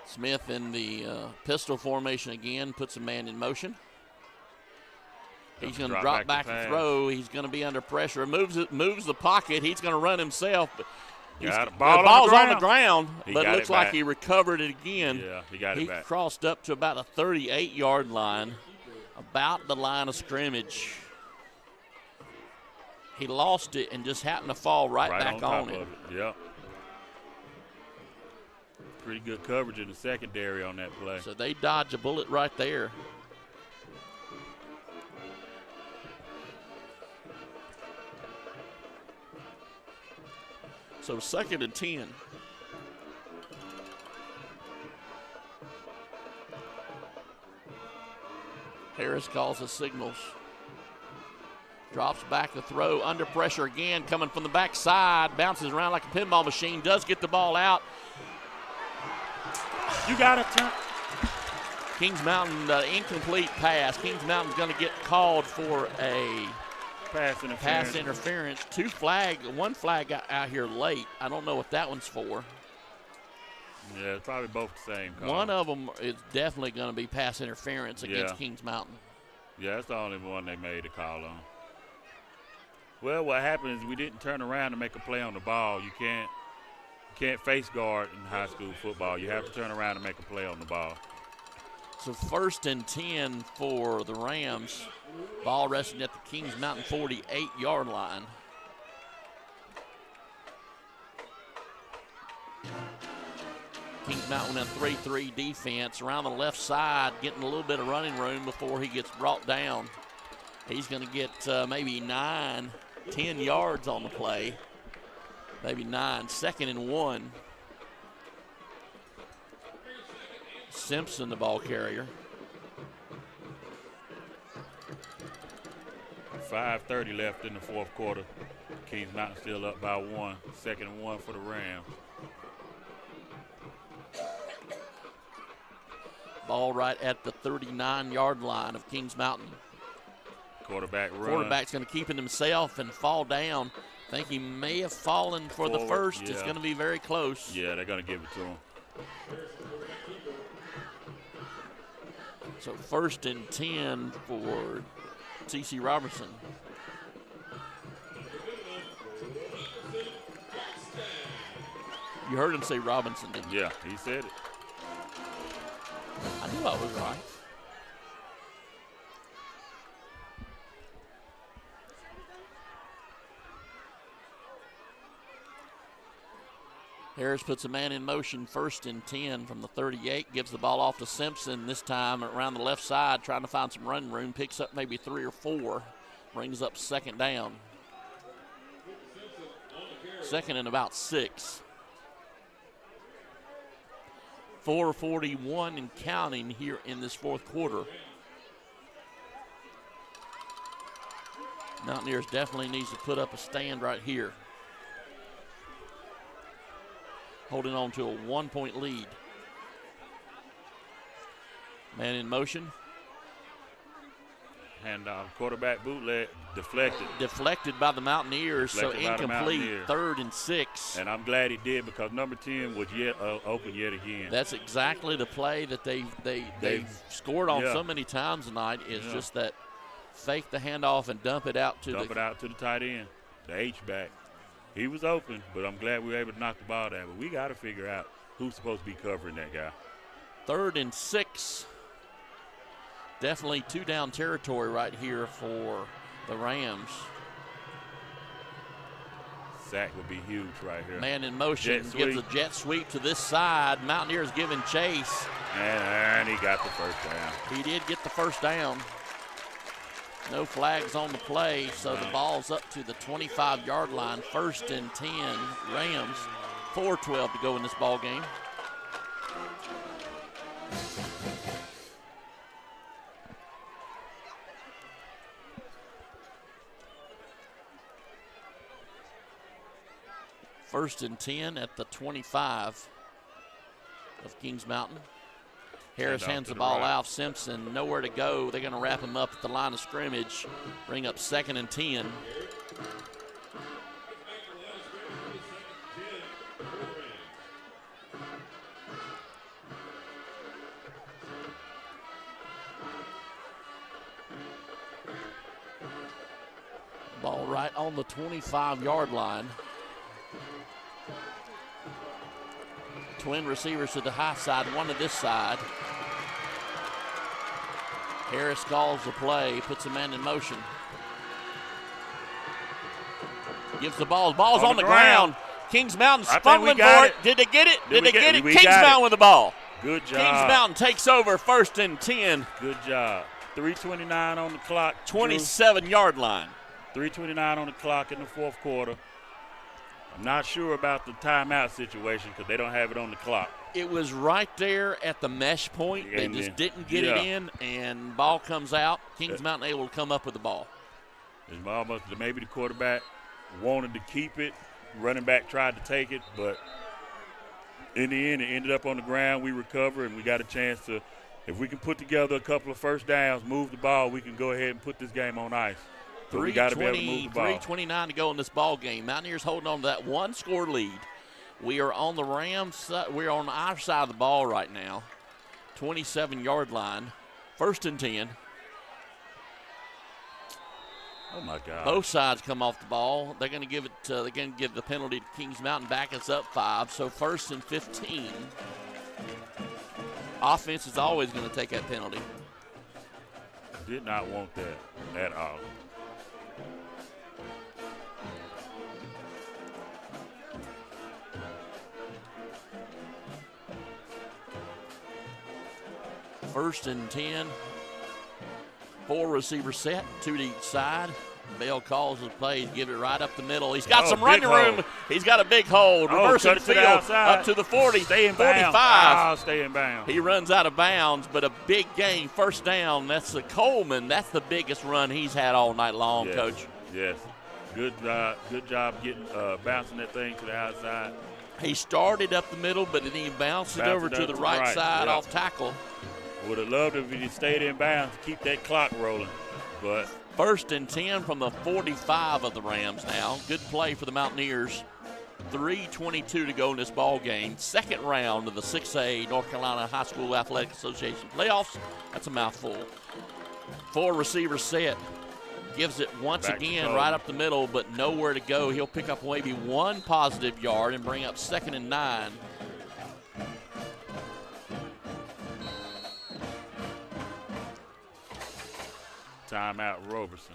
Smith in the pistol formation again, puts a man in motion. He's going to drop back and throw. He's going to be under pressure. Moves the pocket. He's going to run himself. But the ball's on the ground, but it looks like he recovered it again. Yeah, he got it back. He crossed up to about a 38-yard line, about the line of scrimmage. He lost it and just happened to fall right back on it. Yep. Pretty good coverage in the secondary on that play. So they dodge a bullet right there. So 2nd and 10. Harris calls the signals. Drops back the throw, under pressure again, coming from the backside, bounces around like a pinball machine, does get the ball out. You got it, turn. Kings Mountain, incomplete pass. Kings Mountain's going to get called for a pass interference. One flag got out here late. I don't know what that one's for. Yeah, it's probably both the same call. One of them is definitely going to be pass interference against Kings Mountain. Yeah, that's the only one they made a call on. Well, what happened is we didn't turn around to make a play on the ball. You can't face guard in high school football. You have to turn around and make a play on the ball. So 1st and 10 for the Rams. Ball resting at the Kings Mountain 48-yard line. Kings Mountain in a 3-3 defense. Around the left side, getting a little bit of running room before he gets brought down. He's going to get maybe 9, 10 yards on the play. Maybe 9. 2nd and 1. Simpson, the ball carrier. 5:30 left in the 4th quarter. Kings Mountain still up by 1. 2nd and 1 for the Rams. Ball right at the 39-yard line of Kings Mountain. Quarterback run. Quarterback's going to keep it himself and fall down. I think he may have fallen for the first. Yeah. It's going to be very close. Yeah, they're going to give it to him. So 1st and 10 for T.C. Robertson. You heard him say Robinson, didn't you? Yeah, he said it. I knew I was right. Harris puts a man in motion, 1st and 10 from the 38, gives the ball off to Simpson, this time around the left side, trying to find some running room, picks up maybe 3 or 4, brings up 2nd down. 2nd and about 6. 4:41 and counting here in this 4th quarter. Mountaineers definitely needs to put up a stand right here. Holding on to a 1-point lead. Man in motion. Handoff, quarterback bootleg, deflected. Deflected by the Mountaineers, Deflected so incomplete, 3rd and 6. And I'm glad he did because number 10 was yet open yet again. That's exactly the play that they've scored on so many times tonight is just that fake the handoff and dump it out to the tight end, the H-back. He was open, but I'm glad we were able to knock the ball down. But we got to figure out who's supposed to be covering that guy. 3rd and 6. Definitely 2-down territory right here for the Rams. Sack would be huge right here. Man in motion, gives a jet sweep to this side. Mountaineers giving chase. And he got the 1st down. He did get the 1st down. No flags on the play, so the ball's up to the 25-yard line. 1st and 10, Rams. 4:12 to go in this ball game. First and 10 at the 25 of Kings Mountain. Harris hands the ball out. Simpson, nowhere to go. They're going to wrap him up at the line of scrimmage. Bring up 2nd and 10. Ball right on the 25-yard line. Twin receivers to the high side, one to this side. Harris calls the play, puts a man in motion. Gives the ball. The ball's on the ground. Kings Mountain fumbling for it. Did they get it? Did they get it? Kings Mountain with the ball. Good job. Kings Mountain takes over, 1st and 10. Good job. 3:29 on the clock. 27-yard line. 3:29 on the clock in the 4th quarter. Not sure about the timeout situation because they don't have it on the clock. It was right there at the mesh point. They just didn't get it in, and ball comes out. Kings Mountain able to come up with the ball. It's almost maybe the quarterback wanted to keep it. Running back tried to take it, but in the end, it ended up on the ground. We recovered, and we got a chance to, if we can put together a couple of first downs, move the ball, we can go ahead and put this game on ice. So we got to be able to move the ball. 3:29 to go in this ball game. Mountaineers holding on to that one-score lead. We are on the Rams side. We're on our side of the ball right now. 27-yard line. 1st and 10. Oh my God! Both sides come off the ball. They're going to give it. They're going to give the penalty to Kings Mountain. Back us up 5. So 1st and 15. Offense is always going to take that penalty. Did not want that at all. First and 10. 4 receivers set, 2 to each side. Bell calls the play, give it right up the middle. He's got some running room. He's got a big hold. Reversing field up to the 40, stay in 45. Bounds. Stay in bounds. He runs out of bounds, but a big gain, 1st down. That's the Coleman. That's the biggest run he's had all night long, yes. Coach. Yes. Good job getting bouncing that thing to the outside. He started up the middle, but then he bounced it over to the right side off tackle. Would have loved if he stayed in bounds to keep that clock rolling. But 1st and 10 from the 45 of the Rams now. Good play for the Mountaineers. 3:22 to go in this ball game. 2nd round of the 6A North Carolina High School Athletic Association playoffs. That's a mouthful. 4 receivers set. Gives it once again right up the middle, but nowhere to go. He'll pick up maybe 1 positive yard and bring up 2nd and 9. Timeout, Robertson.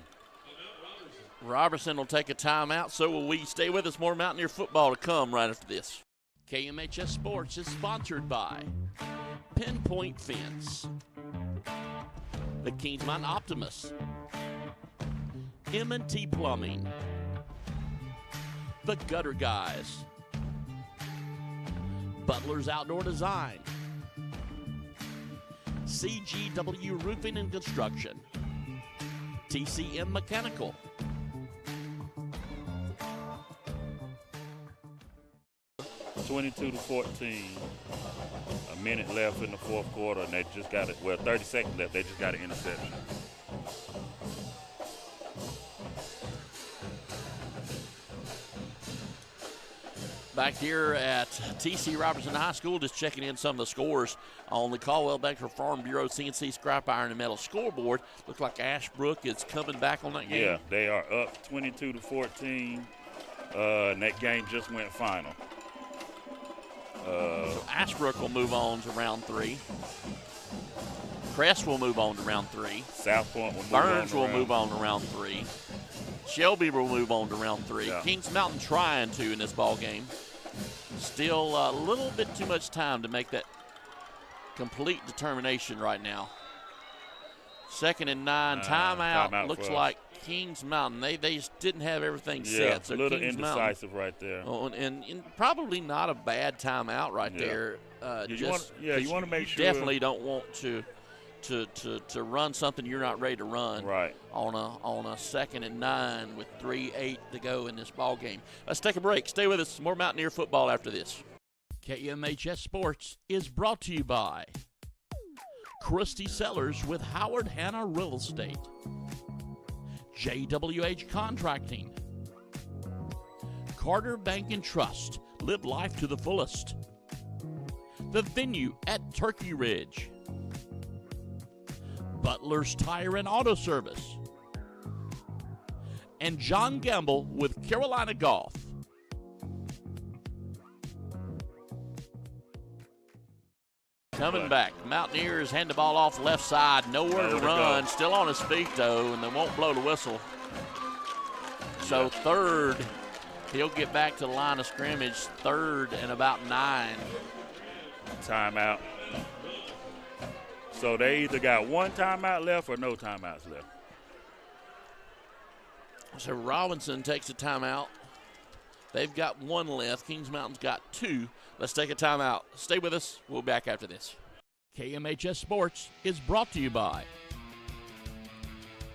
Robertson will take a timeout, so will we. Stay with us. More Mountaineer football to come right after this. KMHS Sports is sponsored by Pinpoint Fence, the Kings Mountain Optimist, M&T Plumbing, the Gutter Guys, Butler's Outdoor Design, CGW Roofing and Construction, TCM Mechanical. (22 to 14). A minute left in the 4th quarter, and they just got it. Well, 30 seconds left. They just got an interception. Back here at T.C. Robertson High School, just checking in some of the scores on the Caldwell Banker Farm Bureau CNC Scrap Iron and Metal scoreboard. Looks like Ashbrook is coming back on that game. Yeah, they are up 22 to 14, and that game just went final. So Ashbrook will move on to round 3. Crest will move on to round 3. South Point will move Burns on will move on to round 3. Shelby will move on to round 3. Yeah. Kings Mountain trying to in this ball game. Still a little bit too much time to make that complete determination right now. 2nd and 9, timeout. Looks like Kings Mountain. They just didn't have everything set. So a little Kings indecisive right there. And probably not a bad timeout right there. You want to make sure. Definitely don't want to run something you're not ready to run. Right. On a 2nd and 9 with 3:08 to go in this ball game. Let's take a break. Stay with us. More Mountaineer football after this. KMHS Sports is brought to you by Christy Sellers with Howard Hanna Real Estate, JWH Contracting, Carter Bank and Trust. Live life to the fullest. The Venue at Turkey Ridge, Butler's Tire and Auto Service, and John Gamble with Carolina Golf. Coming back, Mountaineers hand the ball off left side, nowhere to run, still on his feet though, and they won't blow the whistle. So 3rd, he'll get back to the line of scrimmage, 3rd and about 9. Timeout. So they either got 1 timeout left or no timeouts left. So Robinson takes a timeout. They've got one left. Kings Mountain's got two. Let's take a timeout. Stay with us. We'll be back after this. KMHS Sports is brought to you by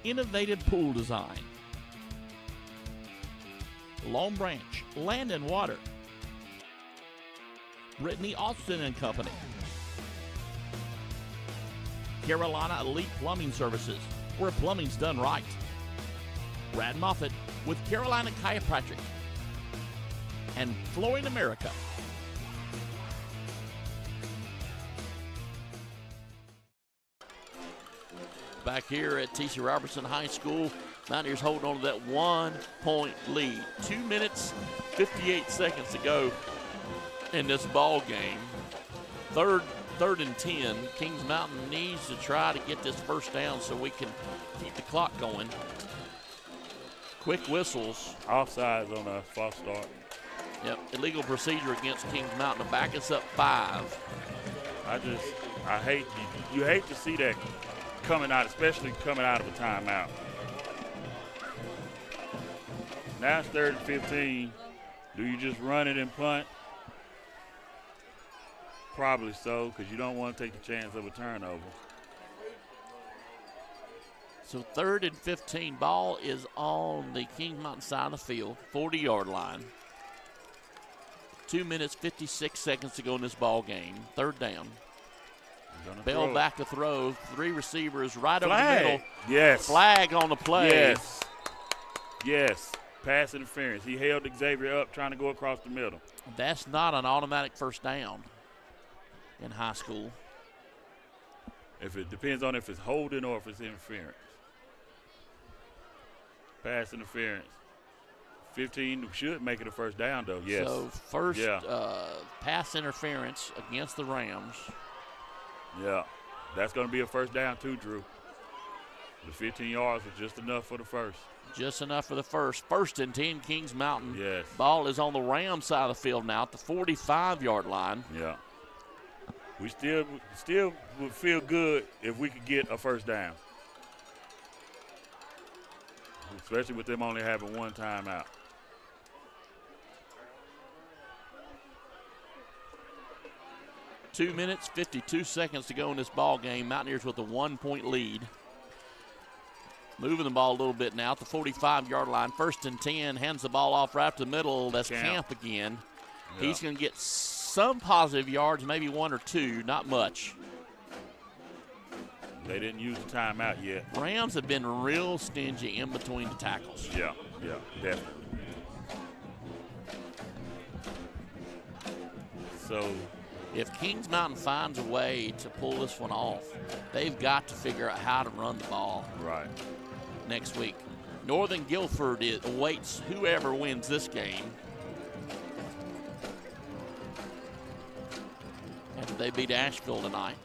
Innovative Pool Design, Long Branch Land and Water, Brittany Austin and Company, Carolina Elite Plumbing Services, where plumbing's done right, Brad Moffitt with Carolina Chiropractic, and Flooring America. Back here at T.C. Robertson High School, Mountaineers hold on to that 1-point lead. 2 minutes, 58 seconds to go in this ball game. Third and 10. Kings Mountain needs to try to get this first down so we can keep the clock going. Quick whistles. Offsides on a false start. Yep, illegal procedure against Kings Mountain to back us up 5. You hate to see that coming out, especially coming out of a timeout. Now it's 3rd and 15. Do you just run it and punt? Probably so, because you don't want to take the chance of a turnover. So 3rd and 15, ball is on the Kings Mountain side of the field, 40-yard line. 2 minutes, 56 seconds to go in this ball game. 3rd down. Bell back to throw. 3 receivers right over the middle. Yes. Flag on the play. Yes. Yes. Pass interference. He held Xavier up trying to go across the middle. That's not an automatic first down in high school. If it depends on if it's holding or if it's interference. Pass interference. 15 should make it a first down, though. Yes. So first pass interference against the Rams. Yeah. That's going to be a first down, too, Drew. The 15 yards was just enough for the first. Just enough for the first. 1st and 10, Kings Mountain. Yes. Ball is on the Rams side of the field now at the 45-yard line. Yeah. We still would feel good if we could get a first down. Especially with them only having one timeout. Two minutes, 52 seconds to go in this ball game. Mountaineers with a 1-point lead. Moving the ball a little bit now at the 45-yard line. 1st and 10, hands the ball off right to the middle. That's Camp again. Yeah. He's going to get some positive yards, maybe 1 or 2, not much. They didn't use the timeout yet. Rams have been real stingy in between the tackles. Yeah, definitely. So if Kings Mountain finds a way to pull this one off, they've got to figure out how to run the ball next week. Northern Guilford awaits whoever wins this game. After they beat Asheville tonight.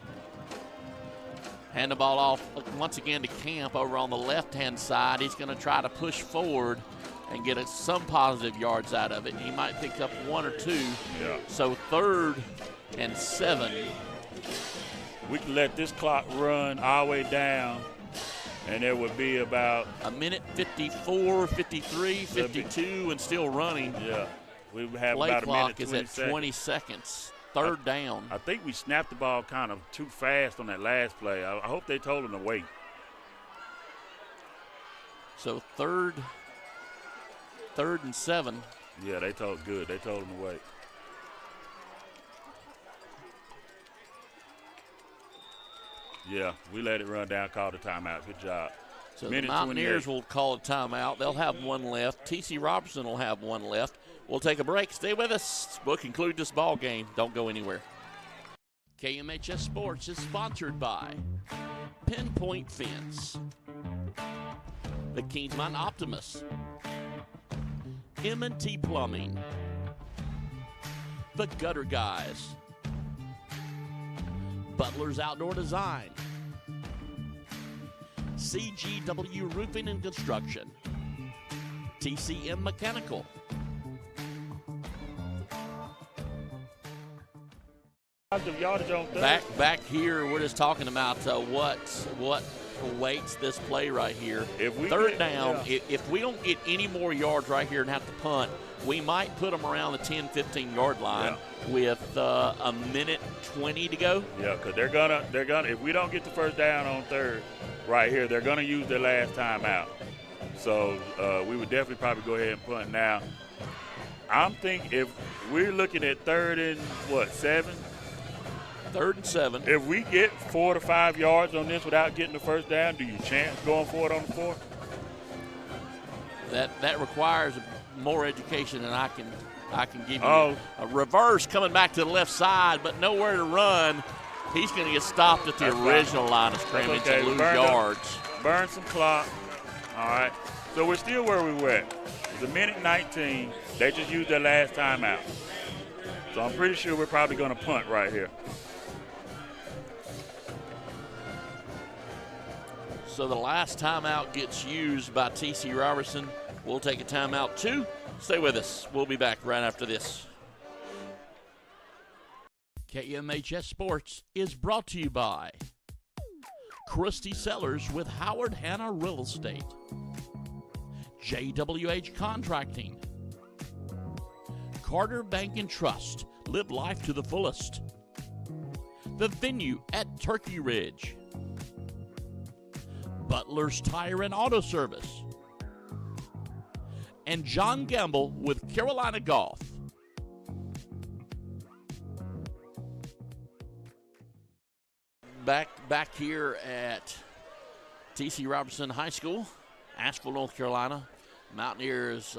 Hand the ball off once again to Camp over on the left-hand side. He's going to try to push forward and get some positive yards out of it. He might pick up 1 or 2. Yeah. So 3rd and 7. We can let this clock run all the way down, and there would be about a minute 54, 53, 52, and still running. Yeah. We would have play about a minute, clock is at 20 seconds. 3rd down. I think we snapped the ball kind of too fast on that last play. I hope they told him to wait. So 3rd and 7. Yeah, they told him to wait. Yeah, we let it run down, called a timeout. Good job. So the Mountaineers will call a timeout. They'll have 1 left. T.C. Robertson will have 1 left. We'll take a break. Stay with us. We'll conclude this ball game. Don't go anywhere. KMHS Sports is sponsored by Pinpoint Fence, the Kings Mountain Optimists, M&T Plumbing, the Gutter Guys, Butler's Outdoor Design, CGW Roofing and Construction, TCM Mechanical, Yardage on back here. We're just talking about what awaits this play right here. If we Third down, if we don't get any more yards right here and have to punt, we might put them around the 10, 15-yard line with a minute 20 to go. Yeah, because they're gonna. If we don't get the first down on third, right here, they're gonna use their last timeout. So we would definitely probably go ahead and punt now. I'm thinking if we're looking at 3rd and 7. 3rd and 7. If we get 4 to 5 yards on this without getting the first down, do you chance going for it on the 4th? That requires more education than I can give you. A reverse coming back to the left side, but nowhere to run. He's going to get stopped at the original line of scrimmage and lose yards. Burn some clock. All right. So we're still where we were at. It's a minute 19. They just used their last timeout. So I'm pretty sure we're probably going to punt right here. So the last timeout gets used by T.C. Robertson. We'll take a timeout too. Stay with us. We'll be back right after this. KMHS Sports is brought to you by Christy Sellers with Howard Hanna Real Estate, JWH Contracting, Carter Bank and Trust, live life to the fullest, The Venue at Turkey Ridge, Butler's Tire and Auto Service, and John Gamble with Carolina Golf. Back here at T.C. Robertson High School, Asheville, North Carolina. Mountaineers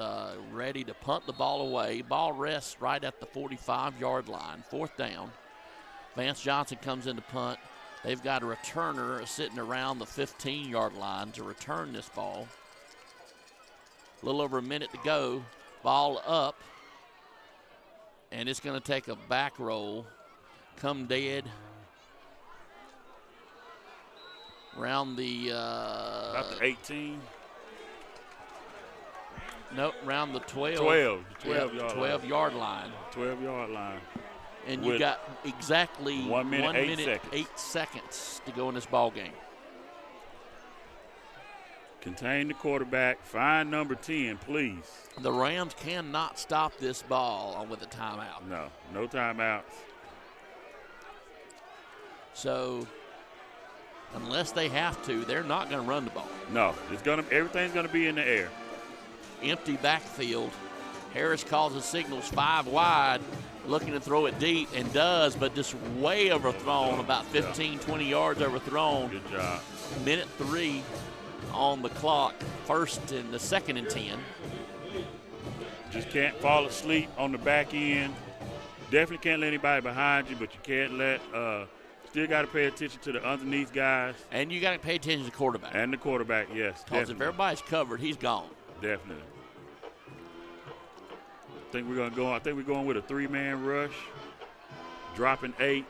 ready to punt the ball away. Ball rests right at the 45-yard line, 4th down. Vance Johnson comes in to punt. They've got a returner sitting around the 15-yard line to return this ball. A little over a minute to go. Ball up. And it's going to take a back roll. Come dead. Around the about the 18. Nope, around the 12. 12-yard line. 12-yard line. And you got exactly 1 minute, 8 seconds to go in this ball game. Contain the quarterback. Find number 10, please. The Rams cannot stop this ball with a timeout. No timeouts. So unless they have to, they're not going to run the ball. No, everything's going to be in the air. Empty backfield. Harris calls the signals 5 wide, looking to throw it deep, and does, but just way overthrown, about 15, 20 yards overthrown. Good job. Minute 3 on the clock, 2nd and 10. Just can't fall asleep on the back end. Definitely can't let anybody behind you, but you can't let still got to pay attention to the underneath guys. And you got to pay attention to the quarterback. And the quarterback, yes. Because if everybody's covered, he's gone. Definitely. I think we're going with a 3-man rush. Dropping 8.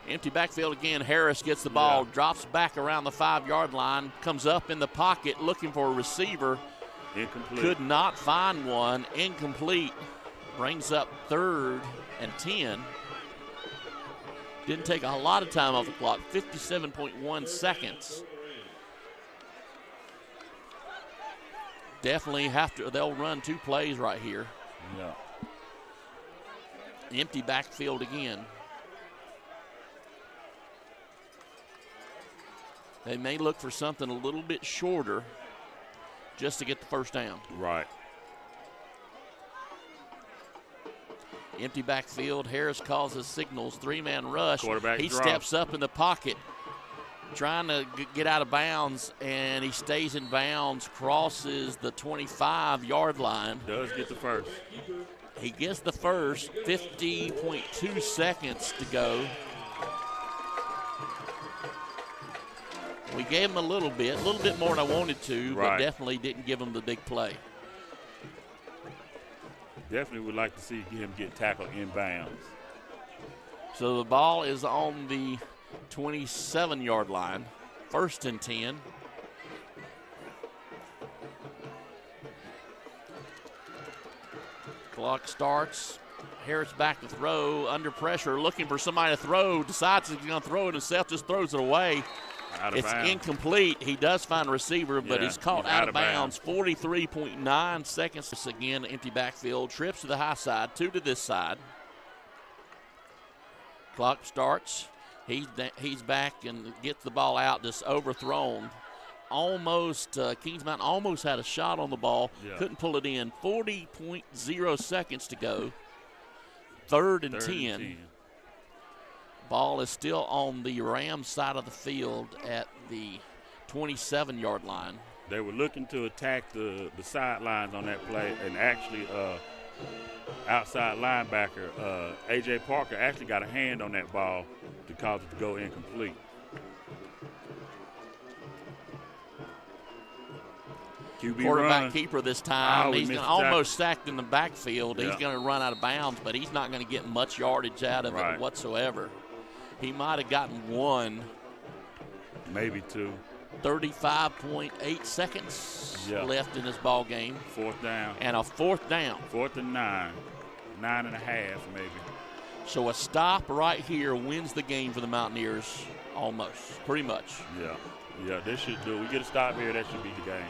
Empty backfield again. Harris gets the ball, drops back around the 5-yard line, comes up in the pocket looking for a receiver. Incomplete. Could not find one. Incomplete. Brings up 3rd and 10. Didn't take a lot of time off the clock, 57.1 seconds. Definitely they'll run 2 plays right here. Yeah. Empty backfield again. They may look for something a little bit shorter just to get the first down. Right. Empty backfield. Harris calls his signals. 3-man rush. Quarterback he drop. Steps up in the pocket, trying to get out of bounds, and he stays in bounds, crosses the 25-yard line. Does get the first. He gets the first, 50.2 seconds to go. We gave him a little bit more than I wanted to, but definitely didn't give him the big play. Definitely would like to see him get tackled in bounds. So the ball is on the 27-yard line, 1st and 10. Clock starts. Harris back to throw, under pressure, looking for somebody to throw. Decides he's going to throw it himself, just throws it away. It's incomplete. He does find a receiver, but he's caught out of bounds. 43.9 seconds. This again, empty backfield. Trips to the high side, 2 to this side. Clock starts. He's back and gets the ball out, just overthrown. Almost, Kings Mountain almost had a shot on the ball. Couldn't pull it in. 40.0 seconds to go. Third and 10. Ball is still on the Rams side of the field at the 27-yard line. They were looking to attack the sidelines on that play, and actually outside linebacker A.J. Parker actually got a hand on that ball to cause it to go incomplete. QB quarterback run. keeper this time. He's almost sacked in the backfield. He's going to run out of bounds, but he's not going to get much yardage out of it whatsoever. He might have gotten 1. Maybe 2. 35.8 seconds left in this ball game. 4th down. And a 4th down. 4th and 9. 9.5 maybe. So a stop right here wins the game for the Mountaineers almost, pretty much. Yeah, this should do. We get a stop here, that should be the game.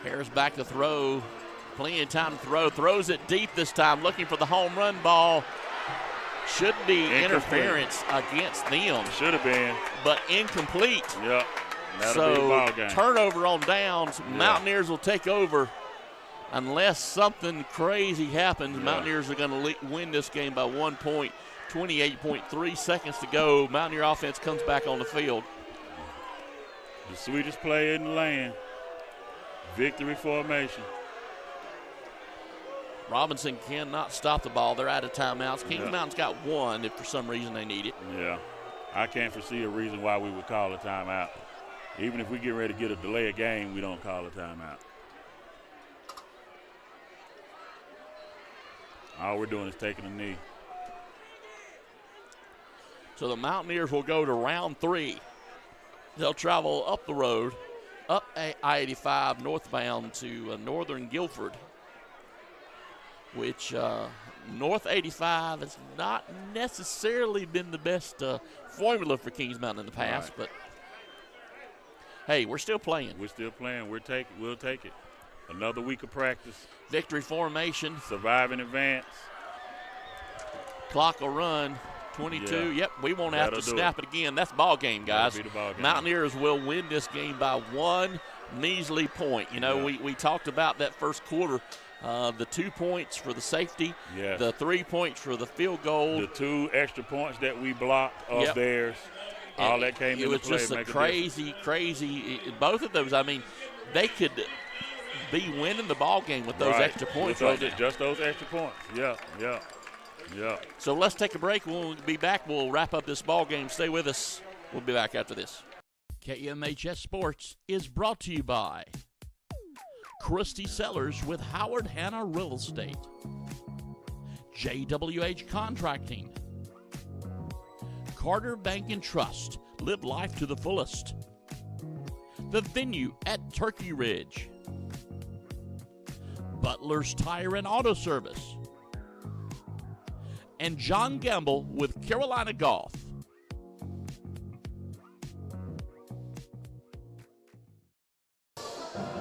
Harris back to throw. Plenty of time to throw. Throws it deep this time, looking for the home run ball. Should be interference against them. Should have been. But incomplete. Yep. That'll be the ball game. Turnover on downs. Mountaineers will take over. Unless something crazy happens, Mountaineers are going to win this game by 1 point. 28.3 seconds to go. Mountaineer offense comes back on the field. The sweetest play in the land. Victory formation. Robinson cannot stop the ball. They're out of timeouts. Kings Mountain's got 1 if for some reason they need it. Yeah. I can't foresee a reason why we would call a timeout. Even if we get ready to get a delay of game, we don't call a timeout. All we're doing is taking a knee. So the Mountaineers will go to round 3. They'll travel up the road, up I-85 northbound to northern Guilford, which North 85 has not necessarily been the best formula for Kings Mountain in the past, but hey, we're still playing. We're still playing. We'll take it. Another week of practice. Victory formation. Survive in advance. Clock will run. 22. Yep, we won't have to snap it again. That's ball game, guys. That'll be the ball game. Mountaineers will win this game by 1 measly point. You know, we talked about that first quarter. The 2 points for the safety, the 3 points for the field goal. The 2 extra points that we blocked of theirs. All that came into play. It was just a crazy, both of those. I mean, they could be winning the ball game with those extra points. Just those extra points. Yeah. So let's take a break. We'll be back. We'll wrap up this ball game. Stay with us. We'll be back after this. KMHS Sports is brought to you by Christy Sellers with Howard Hanna Real Estate, JWH Contracting, Carter Bank and Trust, live life to the fullest, The Venue at Turkey Ridge, Butler's Tire and Auto Service, and John Gamble with Carolina Golf.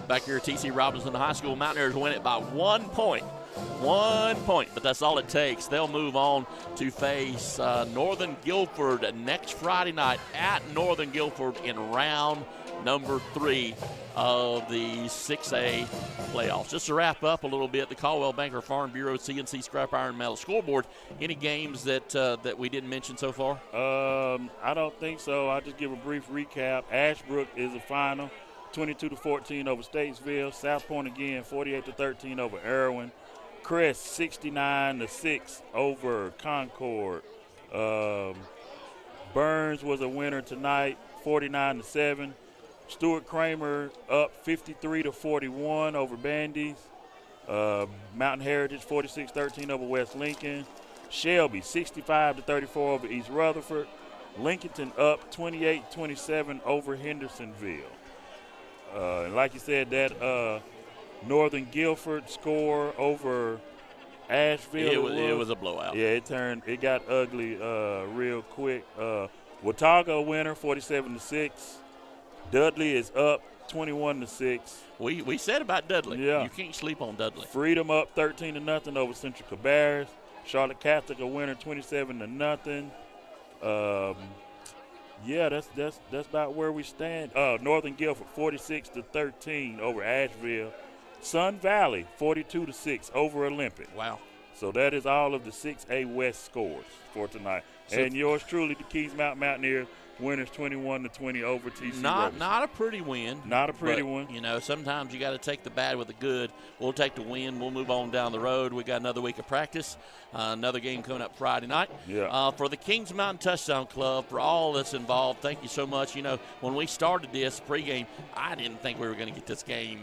Back here at T.C. Robinson High School, Mountaineers win it by 1 point. 1 point, but that's all it takes. They'll move on to face Northern Guilford next Friday night at Northern Guilford in round number 3 of the 6A playoffs. Just to wrap up a little bit, the Caldwell Banker Farm Bureau CNC Scrap Iron Metal Scoreboard. Any games that we didn't mention so far? I don't think so. I'll just give a brief recap. Ashbrook is the final, 22-14 over Statesville. South Point again, 48-13 over Irwin. Crest, 69-6 over Concord. Burns was a winner tonight, 49-7. Stuart Kramer up 53-41 over Bandies. Mountain Heritage 46-13 over West Lincoln. Shelby 65-34 over East Rutherford. Lincolnton up 28-27 over Hendersonville. And like you said, that Northern Guilford score over Asheville. It was a blowout. Yeah, it got ugly real quick. Watauga a winner, 47-6. Dudley is up 21-6. We said about Dudley. Yeah. You can't sleep on Dudley. Freedom up 13-0 over Central Cabarrus. Charlotte Catholic a winner, 27-0. Yeah, that's about where we stand. Northern Guilford 46-13 over Asheville. Sun Valley 42-6 over Olympic. Wow. So that is all of the 6A West scores for tonight. And yours truly, the Keys Mountain Mountaineers, winners 21-20 over TC Robinson. Not a pretty win. Not a pretty but, one. You know, sometimes you got to take the bad with the good. We'll take the win. We'll move on down the road. We got another week of practice. Another game coming up Friday night. Yeah. For the Kings Mountain Touchdown Club, for all that's involved, thank you so much. You know, when we started this pregame, I didn't think we were going to get this game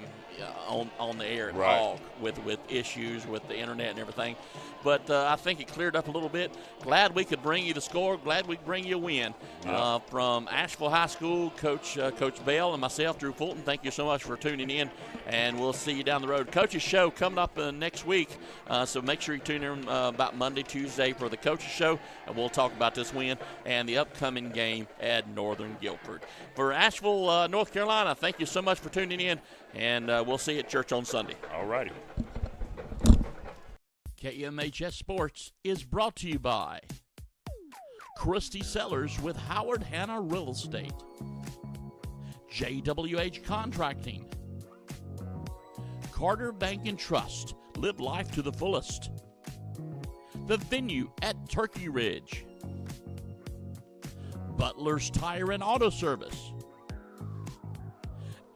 on the air at all with issues with the internet and everything. But I think it cleared up a little bit. Glad we could bring you the score. Glad we could bring you a win. From Asheville High School, Coach Bell and myself, Drew Fulton, thank you so much for tuning in, and we'll see you down the road. Coach's Show coming up next week, so make sure you tune in about Monday, Tuesday for the Coach's Show, and we'll talk about this win and the upcoming game at Northern Guilford. For Asheville, North Carolina, thank you so much for tuning in, and we'll see you at church on Sunday. All righty. KMHS Sports is brought to you by Christy Sellers with Howard Hanna Real Estate, JWH Contracting, Carter Bank and Trust, live life to the fullest, The Venue at Turkey Ridge, Butler's Tire and Auto Service,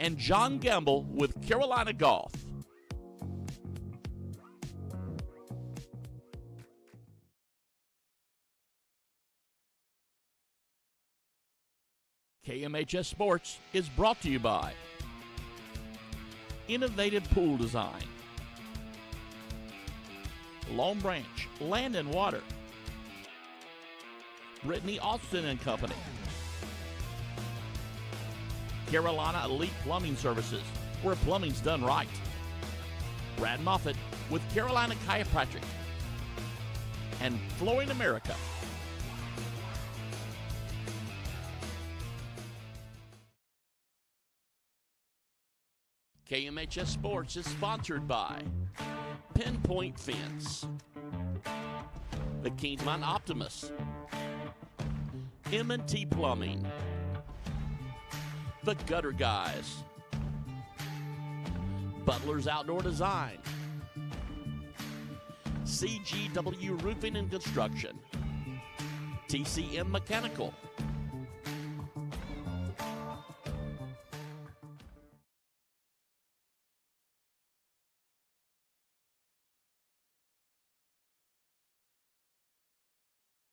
and John Gamble with Carolina Golf. KMHS Sports is brought to you by Innovative Pool Design, Long Branch Land and Water, Brittany Austin and Company, Carolina Elite Plumbing Services, where plumbing's done right, Brad Moffitt with Carolina Chiropractic, and Flooring America. KMHS Sports is sponsored by Pinpoint Fence, the Kings Mountain Optimist, M&T Plumbing, the Gutter Guys, Butler's Outdoor Design, CGW Roofing and Construction, TCM Mechanical,